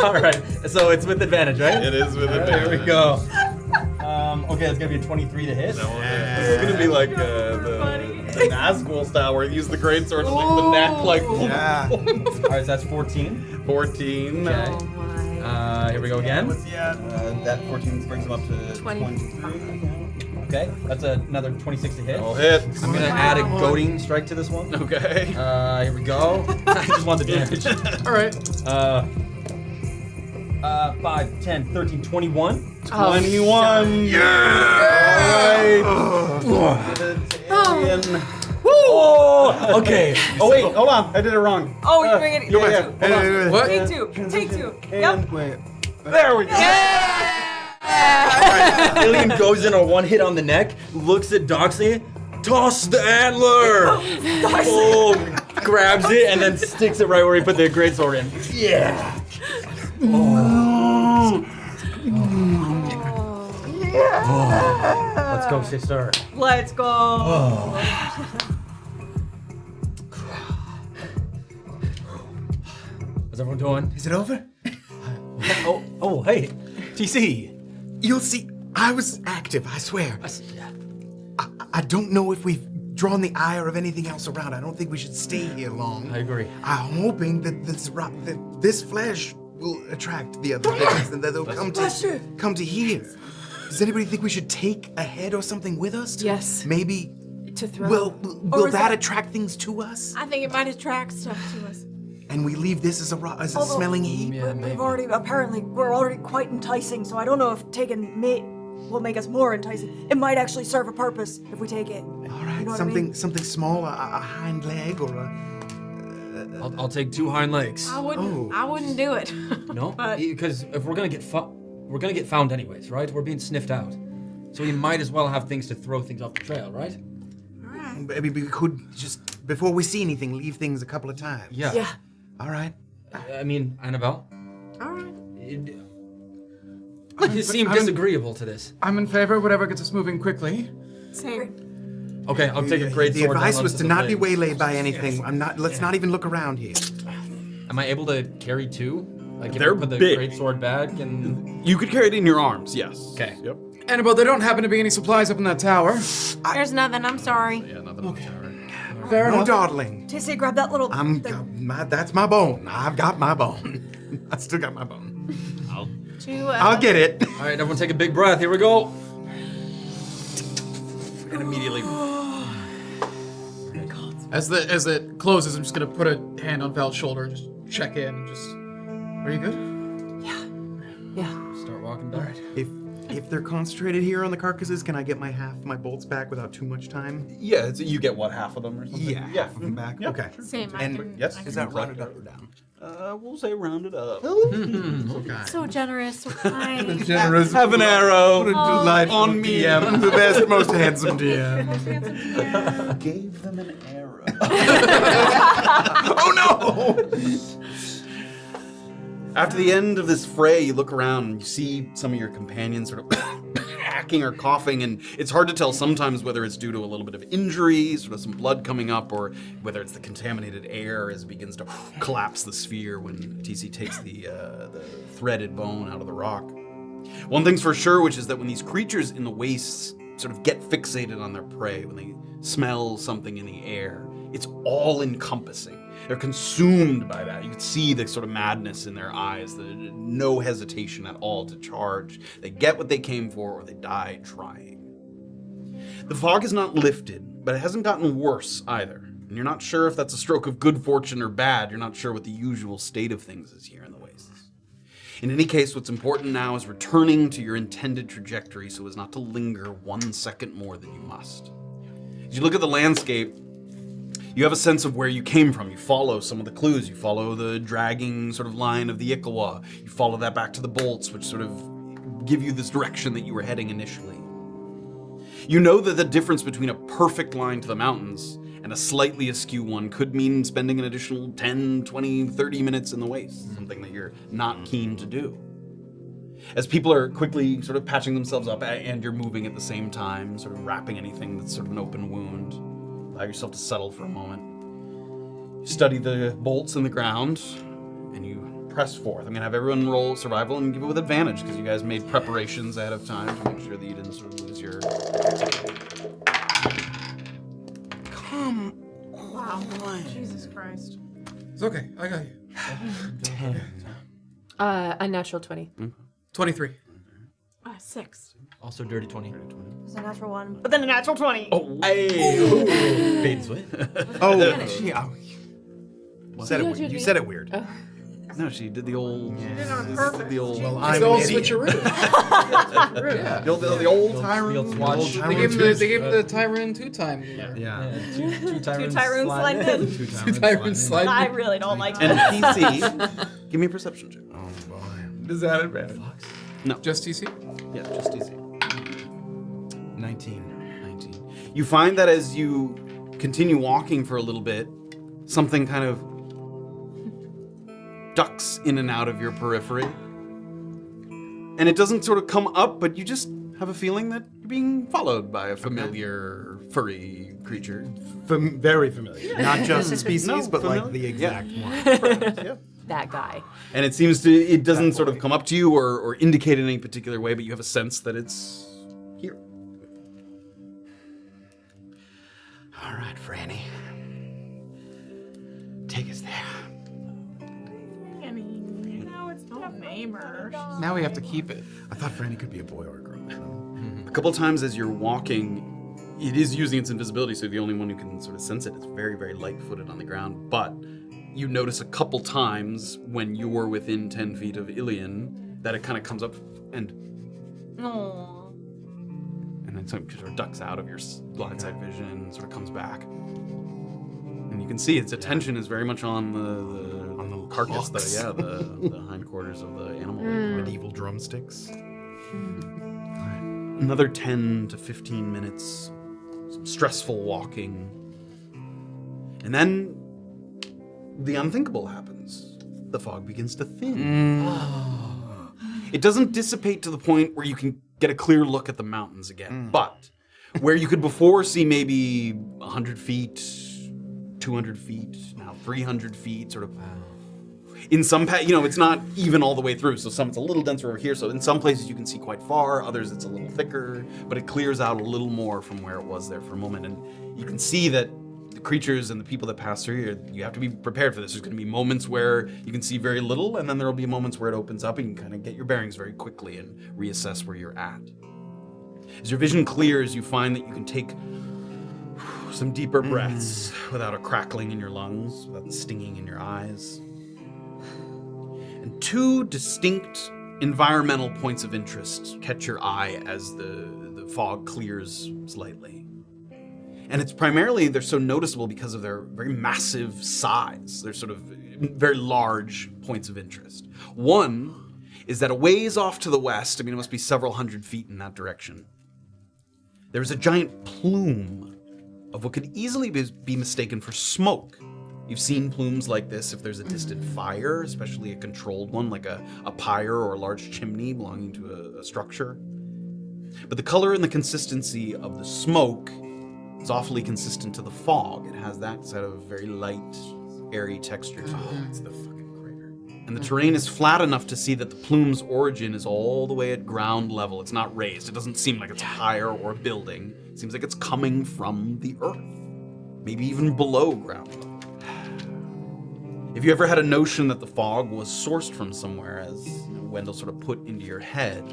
All right. So it's with advantage, right? It is with advantage. There we go. Okay, it's gonna be a 23 to hit. That will hit. It's gonna be like the Nazgul style where you use the greatsword to like the neck, like. Yeah. All right, so that's 14. 14. Okay. Here we go again. That 14 brings him up to 23. Okay, that's another 26 to hit. That'll hit. I'm gonna add a goading strike to this one. Okay. Here we go. I just want the damage. All right. 5, 10, 13, 21. 21. Yeah. Oh, okay. Oh wait, hold on. I did it wrong. Oh, you're doing it. Yeah. What? Take two. Take two. Yep. Wait. There we go. Illien goes in on one hit on the neck, looks at Doxley, toss the antler! Oh, grabs it and then sticks it right where he put the greatsword in. Yeah! Let's go, sister. Let's go. How's everyone doing? Is it over? Oh, hey, TC. You'll see. I was active, I swear. I don't know if we've drawn the ire of anything else around. I don't think we should stay here long. I agree. I'm hoping that this flesh will attract the other things and that they'll come to here. Does anybody think we should take a head or something with us? Yes. Maybe. To throw. Will that attract things to us? I think it might attract stuff to us. And we leave this as a smelling heap? Yeah, maybe. We're already quite enticing, so I don't know if taking meat will make us more enticing. It might actually serve a purpose if we take it. All right, You know what I something mean? something small, a hind leg or a. I'll take 2 hind legs. I wouldn't do it. No, But- because if we're gonna get found anyways, right? We're being sniffed out, so we might as well have things to throw things off the trail, right? Maybe we could just before we see anything, leave things a couple of times. Yeah. Yeah. All right. I mean, Annabel. All right. You seem disagreeable to this. I'm in favor of whatever gets us moving quickly. Same. Okay, I'll take a great The sword. advice down was onto to the not be blades. waylaid by anything. Let's not even look around here. Am I able to carry 2? Like, if They're I put the big. great sword back and. You could carry it in your arms, yes. Okay. Yep. Annabelle, there don't happen to be any supplies up in that tower. There's nothing. I'm sorry. Yeah, nothing on the tower. Fair No enough. dawdling. Tissy, grab that little. That's my bone. I've got my bone. I still got my bone. I'll get it. All right, everyone, take a big breath. Here we go. And immediately. As it closes, I'm just gonna put a hand on Val's shoulder and just check in and just. Are you good? Yeah. Start walking down. If they're concentrated here on the carcasses, can I get my bolts back without too much time? Yeah, you get what, half of them or something? Yeah, half of them back. Yeah. Okay. Same. And Yes. is that rounded up or down? We'll say round it up. Okay. So generous, so kind. Generous. Have an arrow. What a delightful on me. DM. The best, most handsome DM. Gave them an arrow. Oh no! After the end of this fray, you look around and you see some of your companions sort of hacking or coughing, and it's hard to tell sometimes whether it's due to a little bit of injury, sort of some blood coming up, or whether it's the contaminated air as it begins to collapse the sphere when TC takes the threaded bone out of the rock. One thing's for sure, which is that when these creatures in the wastes sort of get fixated on their prey, when they smell something in the air, it's all encompassing. They're consumed by that. You can see the sort of madness in their eyes, no hesitation at all to charge. They get what they came for or they die trying. The fog is not lifted, but it hasn't gotten worse either. And you're not sure if that's a stroke of good fortune or bad. You're not sure what the usual state of things is here in the wastes. In any case, what's important now is returning to your intended trajectory so as not to linger 1 second more than you must. As you look at the landscape, you have a sense of where you came from. You follow some of the clues. You follow the dragging sort of line of the Ikawa. You follow that back to the bolts, which sort of give you this direction that you were heading initially. You know that the difference between a perfect line to the mountains and a slightly askew one could mean spending an additional 10, 20, 30 minutes in the waste, something that you're not keen to do. As people are quickly sort of patching themselves up and you're moving at the same time, sort of wrapping anything that's sort of an open wound, allow yourself to settle for a moment. You study the bolts in the ground, and you press forth. I'm going to have everyone roll survival and give it with advantage, because you guys made preparations ahead of time to make sure that you didn't sort of lose your... Come Wow. Jesus Christ. It's okay. I got you. 10. A natural 20. 23. 6. Also dirty 20. It's a natural 1, but then a natural 20. Oh, Fade sweat. Oh, yeah. You said it weird. Oh. No, she did the old... She did it on purpose. The old... Well, It's I'm the an old idiot. switcheroo. Yeah. The old Tyrun. Swatch. They gave him the Tyrun 2-time. Yeah. Two Two Tyrun slide in. Tyrun slide. I really don't like And that. PC, give me a perception check. Oh boy. Does that advantage? Just TC? Yeah, just easy. 19. 19. You find that as you continue walking for a little bit, something kind of ducks in and out of your periphery. And it doesn't sort of come up, but you just have a feeling that you're being followed by a familiar furry creature. Very familiar. Not just species, No, but like familiar. the exact one. Yeah. That guy. And it doesn't sort of come up to you or indicate in any particular way, but you have a sense that it's here. All right, Franny. Take us there. No, it's not a name or. Now we have to keep it. I thought Franny could be a boy or a girl. A couple times as you're walking, it is using its invisibility, so you're the only one who can sort of sense it. It's very, very light-footed on the ground, but you notice a couple times when you're within 10 feet of Illien that it kind of comes up and then sort of ducks out of your blind side vision and sort of comes back. And you can see its attention is very much on the carcass, the hindquarters of the animal. Medieval drumsticks. Another 10 to 15 minutes, some stressful walking. And then the unthinkable happens. The fog begins to thin. It doesn't dissipate to the point where you can get a clear look at the mountains again, but where you could before see maybe 100 feet, 200 feet, now 300 feet, sort of. In some, it's not even all the way through, so some it's a little denser over here, so in some places you can see quite far, others it's a little thicker, but it clears out a little more from where it was there for a moment, and you can see that the creatures and the people that pass through here, you have to be prepared for this. There's going to be moments where you can see very little, and then there will be moments where it opens up and you can kind of get your bearings very quickly and reassess where you're at. As your vision clears, you find that you can take some deeper breaths without a crackling in your lungs, without the stinging in your eyes. And two distinct environmental points of interest catch your eye as the fog clears slightly. And it's primarily, they're so noticeable because of their very massive size. They're sort of very large points of interest. One is that a ways off to the west, it must be several hundred feet in that direction, there's a giant plume of what could easily be mistaken for smoke. You've seen plumes like this if there's a distant fire, especially a controlled one, like a pyre or a large chimney belonging to a structure. But the color and the consistency of the smoke is awfully consistent to the fog. It has that sort of very light, airy texture to it. It's the fucking crater. And the terrain is flat enough to see that the plume's origin is all the way at ground level. It's not raised. It doesn't seem like it's a pyre or a building. It seems like it's coming from the earth, maybe even below ground level. If you ever had a notion that the fog was sourced from somewhere, as Wendell sort of put into your head,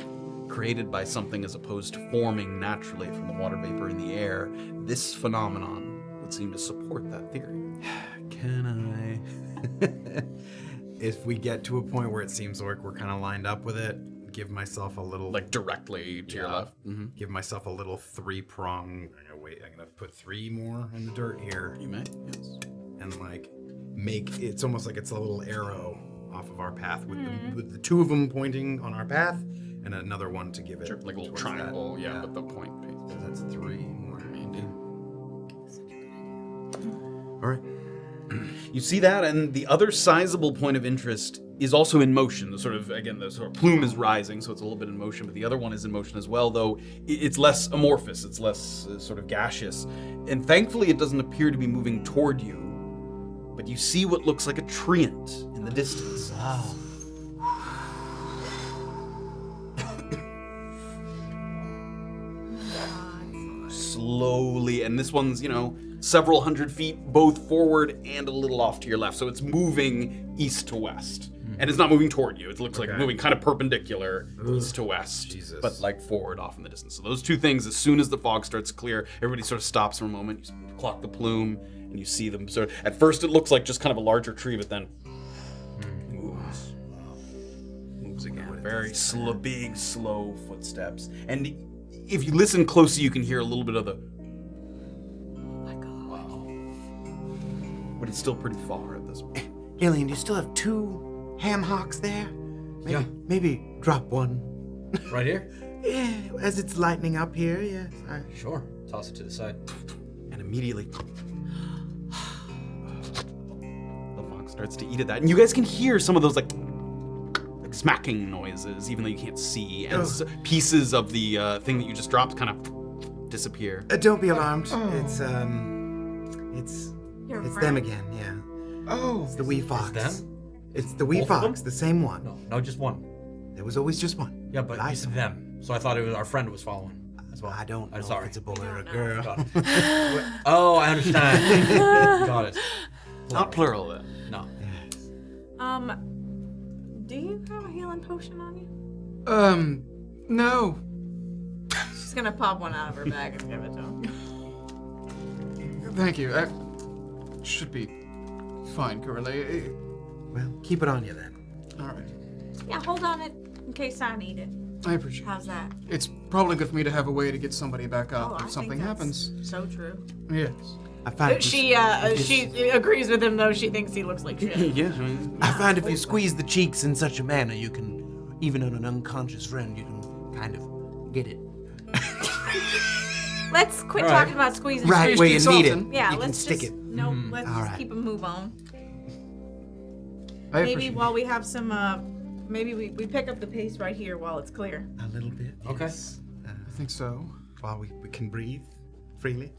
created by something as opposed to forming naturally from the water vapor in the air, this phenomenon would seem to support that theory. Can I? If we get to a point where it seems like we're kind of lined up with it, give myself a little... Like directly to your left? Mm-hmm. Give myself a little three-prong... I'm gonna put three more in the dirt here. You may, yes. And make... It's almost like it's a little arrow off of our path with the two of them pointing on our path and another one to give it... Sure, like a little triangle, with the point piece. So that's three more. All right. You see that, and the other sizable point of interest is also in motion. The sort of plume is rising, so it's a little bit in motion, but the other one is in motion as well, though it's less amorphous, it's less sort of gaseous. And thankfully, it doesn't appear to be moving toward you, but you see what looks like a treant in the distance. Slowly, and this one's, several hundred feet both forward and a little off to your left. So it's moving east to west. And it's not moving toward you. It looks like moving kind of perpendicular east to west, but like forward off in the distance. So those two things, as soon as the fog starts to clear, everybody sort of stops for a moment. You clock the plume and you see them sort of, at first it looks like just kind of a larger tree, but then moves again. Very slow, big, slow footsteps. And if you listen closely, you can hear a little bit of the but it's still pretty far at this point. Illien, do you still have two ham hocks there? Maybe drop one. Right here? Yeah, as it's lightening up here, yes. Sure. Toss it to the side. And immediately, the fox starts to eat at that. And you guys can hear some of those like smacking noises, even though you can't see, and pieces of the thing that you just dropped kind of disappear. Don't be alarmed. It's Your them friend. again. Yeah. Oh. It's the wee fox. them? It's the wee Both of fox, them? the same one. No, just one. There was always just one. Yeah, but I you said them. So I thought it was our friend was following as well. I don't know sorry. if it's a boy or a know. girl. Got it. Oh, I understand. Got it. Not plural, then. No. Do you have a healing potion on you? No. She's gonna pop one out of her bag and give it to him. Thank you. I should be fine currently. Well, keep it on you then. All right. Yeah, hold on it in case I need it. I appreciate it. How's that? It's probably good for me to have a way to get somebody back Oh, up I if think something that's happens. So true. Yes. I find She agrees with him though. She thinks he looks like shit. Yeah, I mean, I find if you squeeze the cheeks in such a manner, you can, even on an unconscious friend, you can kind of get it. Let's quit All right. talking about squeezing. Right Squeeze where you cheeks need it. often. Yeah, you let's can stick just it. no. Let's All just right. keep and move on. I Maybe appreciate while we have some, maybe we pick up the pace right here while it's clear. A little bit. Okay. Yes. I think so. While we can breathe freely.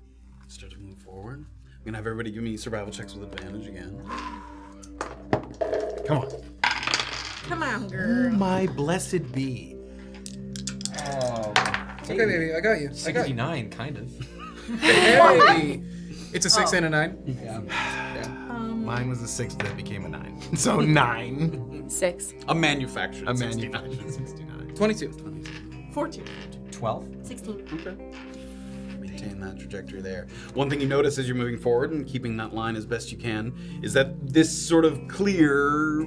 start to move forward. I'm gonna have everybody give me survival checks with advantage again. Come on. Come on, Oh, girl. my blessed be. Okay, baby, I got you. 69, kind of. Hey! It's a 6 and a 9. Mine was a 6 that became a 9. So 9. 6. A manufactured. A 69. manufactured 69. 22. 14. 12. 16. Okay. Maintain that trajectory there. One thing you notice as you're moving forward and keeping that line as best you can is that this sort of clear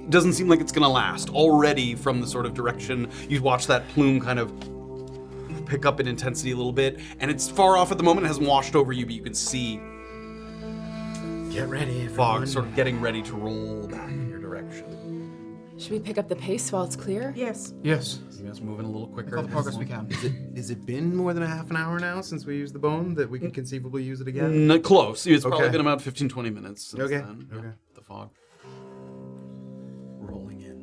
doesn't seem like it's gonna last. Already from the sort of direction you watch that plume kind of pick up in intensity a little bit, and it's far off at the moment, it hasn't washed over you, but you can see Get ready, fog everyone. sort of getting ready to roll back in your direction. Should we pick up the pace while it's clear? Yes. Yes. So you guys moving a little quicker. All the progress we can. Is it been more than a half an hour now since we used the bone that we can conceivably use it again? Close. It's probably Okay. been about 15-20 minutes since Okay, then. okay. The fog rolling in.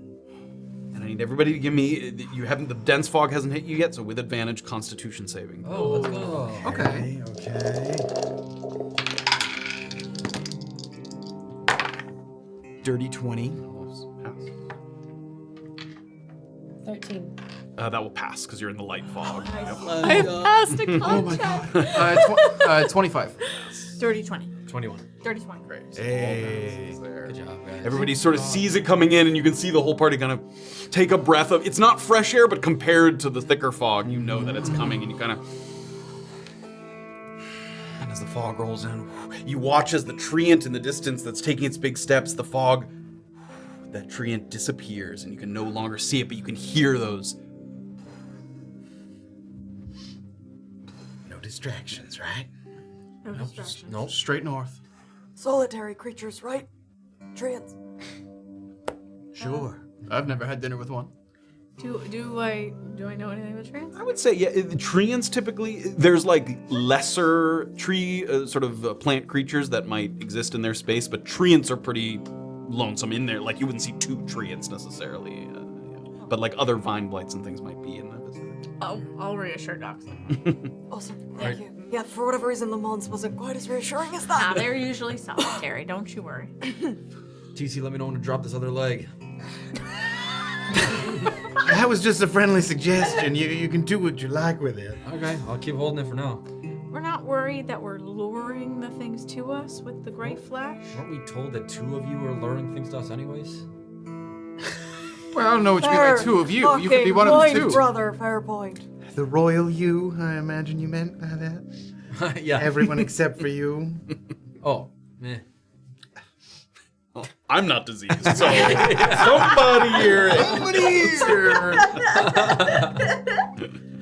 And I need everybody to give me, you haven't, the dense fog hasn't hit you yet, so with advantage, Constitution saving. Oh, let's go. Okay. Okay. Dirty 20. Pass. 13. That will pass because you're in the light fog. Yep. I passed a Oh my contract. god. 25. Dirty 20. 21. Dirty 20. Hey. Good job, guys. Everybody sort of sees it coming in, and you can see the whole party kind of take a breath of. It's not fresh air, but compared to the thicker fog, you know that it's coming, and you kind of. And as the fog rolls in, you watch as the treant in the distance that's taking its big steps, the fog, that treant disappears, and you can no longer see it, but you can hear those. No distractions, right? No distraction. Nope. Straight north. Solitary creatures, right? Trans. Sure. I've never had dinner with one. Do I know anything about trans? I would say, yeah, the treants typically, there's like lesser tree, sort of plant creatures that might exist in their space, but treants are pretty lonesome in there. Like, you wouldn't see two treants necessarily. Yeah. But like other vine blights and things might be in the vicinity. I'll reassure Doxley. Awesome. Thank you. Yeah, for whatever reason, Lamont wasn't quite as reassuring as that. Nah, they're usually solitary. Don't you worry. TC, let me know when to drop this other leg. That was just a friendly suggestion. You can do what you like with it. Okay, I'll keep holding it for now. We're not worried that we're luring the things to us with the great flash. Weren't we told that 2 of you were luring things to us anyways? Well, I don't know what you mean by 2 of you. You could be one of the 2. Brother, fair point. The royal you, I imagine you meant by that? Yeah. Everyone except for you. Oh, meh. Well, I'm not diseased, so somebody here. Somebody here.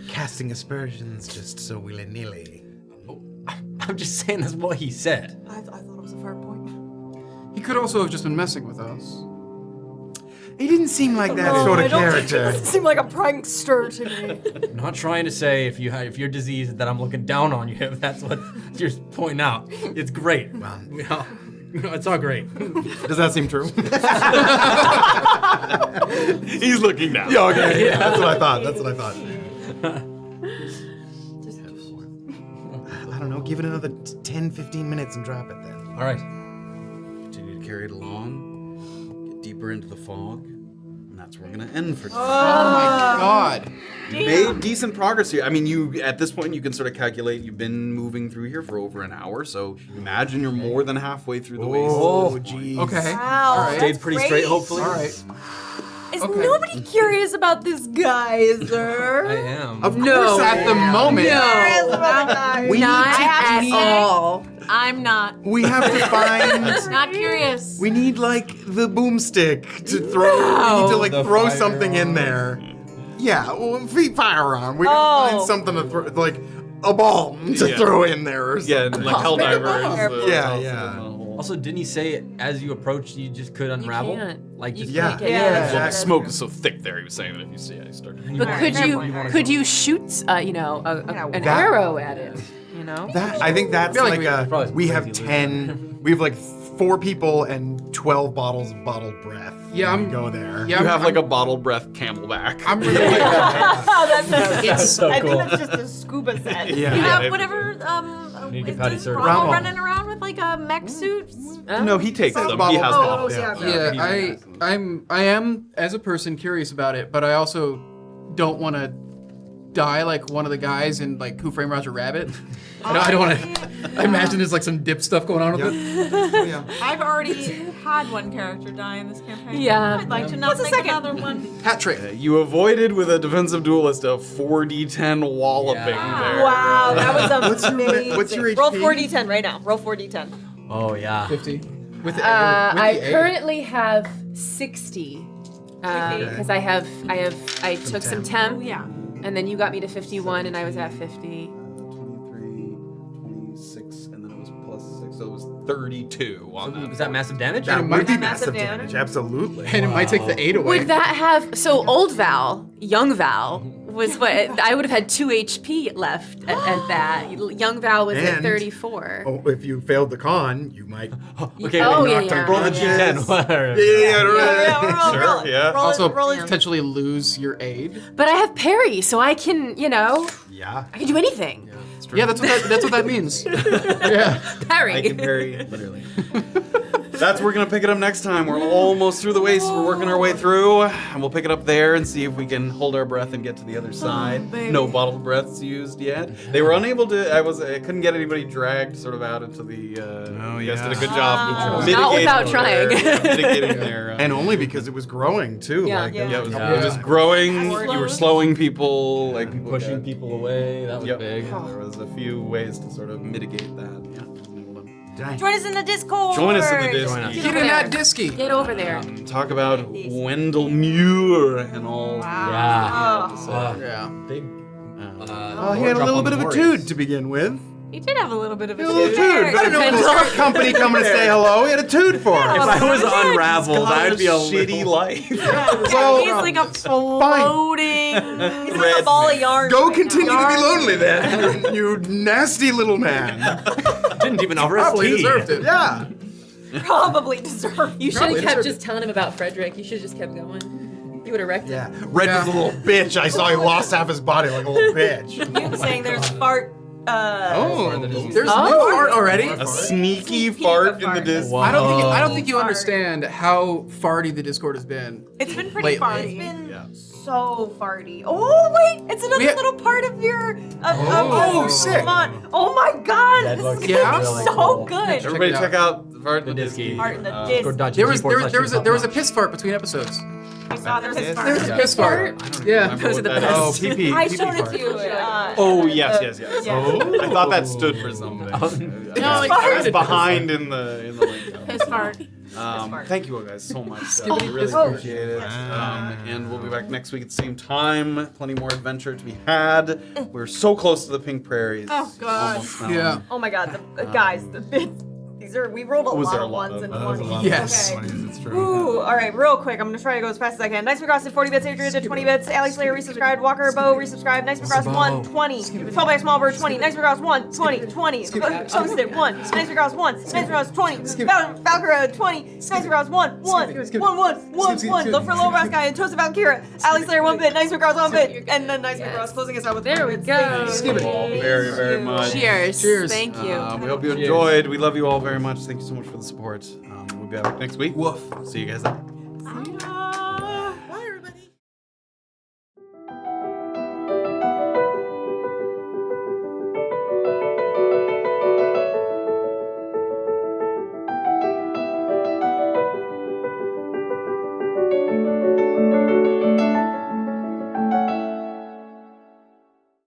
Casting aspersions just so willy-nilly. I'm just saying that's what he said. I thought it was a fair point. He could also have just been messing with us. He didn't seem like that sort of character. Doesn't seem like a prankster to me. I'm not trying to say if you're diseased that I'm looking down on you. If that's what you're pointing out, it's great. Well, You know? It's all great. Does that seem true? He's looking down. Yeah, okay. Yeah. That's what I thought. I don't know. Give it another 10, 15 minutes and drop it then. All right. Continue to carry it along, get deeper into the fog, and that's where we're gonna end for today. Oh my god. You made decent progress here. I mean, you at this point you can sort of calculate you've been moving through here for over an hour, so imagine you're more than halfway through the waste. Oh, geez. Okay. Wow. All right. Stayed pretty straight, hopefully. All right. Is Okay. nobody curious about this geyser? I am. Of course, at the moment. Curious about the geyser. We Not need to- at all. I'm not. We have to find. Not curious. We need like the boomstick to throw. We need to like The throw fire something in arm. there. Yeah, well, fire on. We can find something to throw, like a bomb to Yeah. throw in there or Yeah, something. like Helldivers. Yeah. Also, didn't he say as you approached you just could unravel? can't. Like just Yeah. Get Yeah. it. Well, the smoke is so thick there. He was saying that if you see it, I started. But could you shoot an arrow at it? You know. That I think that's feel like like probably we have crazy 10. We have like 4 people and 12 bottles of bottled breath. Yeah, when we I'm- go there. Yeah, You have like a bottled breath Camelback. I'm really That's so I cool. think that's just a scuba set. Yeah. You have maybe. whatever. Need to Is get Patty this certified. Brunkhollow Bravo. running around with like a mech suit? No, he takes them. He bottled has breath. bottles. Yeah, I am as a person curious about it, but I also don't want to die like one of the guys in like Who Framed Roger Rabbit. I don't want to. I imagine there's like some dip stuff going on with it. Oh, yeah. I've already had one character die in this campaign. Yeah. I'd like to not make another one. Hat trick. You avoided with a defensive duelist a 4d10 walloping there. Wow, that was amazing. What's your Roll HP? 4d10 right now. Roll 4d10. Oh yeah. 50. With the, I with the A. currently have 60 because I took some temp. Oh, yeah. And then you got me to 51, and I was at 50. 23, 26, and then it was plus 6, so it was 32 on that. Was that massive damage? That would be Massive massive damage. Absolutely. And it might take the 8 away. Would that have old Val, young Val was what I would have had 2 HP left at that. Young Val was at And- 34. Oh, if you failed the con, you might. Okay, Oh, wait, yeah, knocked yeah. on- roll the Yes. d10. Sure, yeah. Roll also it, roll it. potentially lose your aid. But I have parry, so I can, Yeah. I can do anything. Yeah, that's what that means. Yeah. Parry. I can parry, literally. That's where we're going to pick it up next time. We're almost through the waste. We're working our way through, and we'll pick it up there and see if we can hold our breath and get to the other side. No bottled breaths used yet. They were unable to. I couldn't get anybody dragged sort of out into the. You guys did a good job. Not without their- trying. mitigating their. And only because it was growing too. Yeah. Like, Yeah. Yeah, it was, Yeah. it was growing. You were slowing people, like people Pushing got- people away. That was Yep. big. There was a few ways to sort of mitigate that. Yeah. Join us in the Discord. Join us in the Join us. Discord. Get in that disky. Get over there. Talk about Wendell Muir and all. Yeah. Yeah. Big. Oh, he had a little bit of a toot to begin with. He did have a little bit of a A little toot. toot. I don't know if this was company coming to say hello. He had a toot for us. If I was unraveled, Got I'd be a shitty little- life. Well, He's like a floating. He's like a ball of yarn. Go right continue now. to be lonely then, you nasty little man. Didn't even offer a Probably tea. deserved it. Yeah. Probably deserve. You should Probably have kept deserved just telling him about Frederick. You should have just kept going. You would have wrecked Yeah. him. Red was a little bitch. I saw he lost half his body like a little bitch. You saying there's fart. Oh, there's Oh. new fart already. A sneaky fart in the Discord. I don't think you understand how farty the Discord has been. It's been pretty Lately. farty. It's been so farty. Oh wait, it's another We ha- little part of your. Oh, sick. Lamont. Oh my God, That this looks is Yeah? really so cool. good. Everybody Check it check out the fart in the Disky. Disky. Fart in the Discord. disc. There was a piss fart between episodes. I saw there's a There fart. was a piss fart. Yeah. Those are the best. Oh, pee-pee. I pee-pee showed it fart. to you. Oh yes. Yeah. I thought that stood for something. No, I was behind in the link. His fart. Thank you all guys so much. We really appreciate it. And we'll be back next week at the same time. Plenty more adventure to be had. We're so close to the Pink Prairies. Oh, God. Almost now. Yeah. Oh my God, the guys, the bit. we rolled a Was lot there a of lot ones of- and that was a 20s. lot of Yes. Okay. It's true. Ooh, all right, real quick. I'm gonna try to go as fast as I can. Nice McCross did 40 bits. Adrian did 20 bits. Alex Slayer resubscribed. Walker Bow resubscribed. Nice McCross 1 20. 12 by Small Bird 20. Nice McCross 1 20 20. Posted 1. Nice McCross 1. Nice McCross 20. Valkyra 20. Nice McCross 1 1 1. Look for oubaska and Toasted Valkyra. Alex Slayer 1 bit. Nice McCross 1 bit. And then Nice McCross closing us out with There we go. Skip it. All very, very much. Cheers. Cheers. Thank you. We hope you enjoyed. We love you all very much. Thank you so much for the support. We'll be back next week. Woof. See you guys then.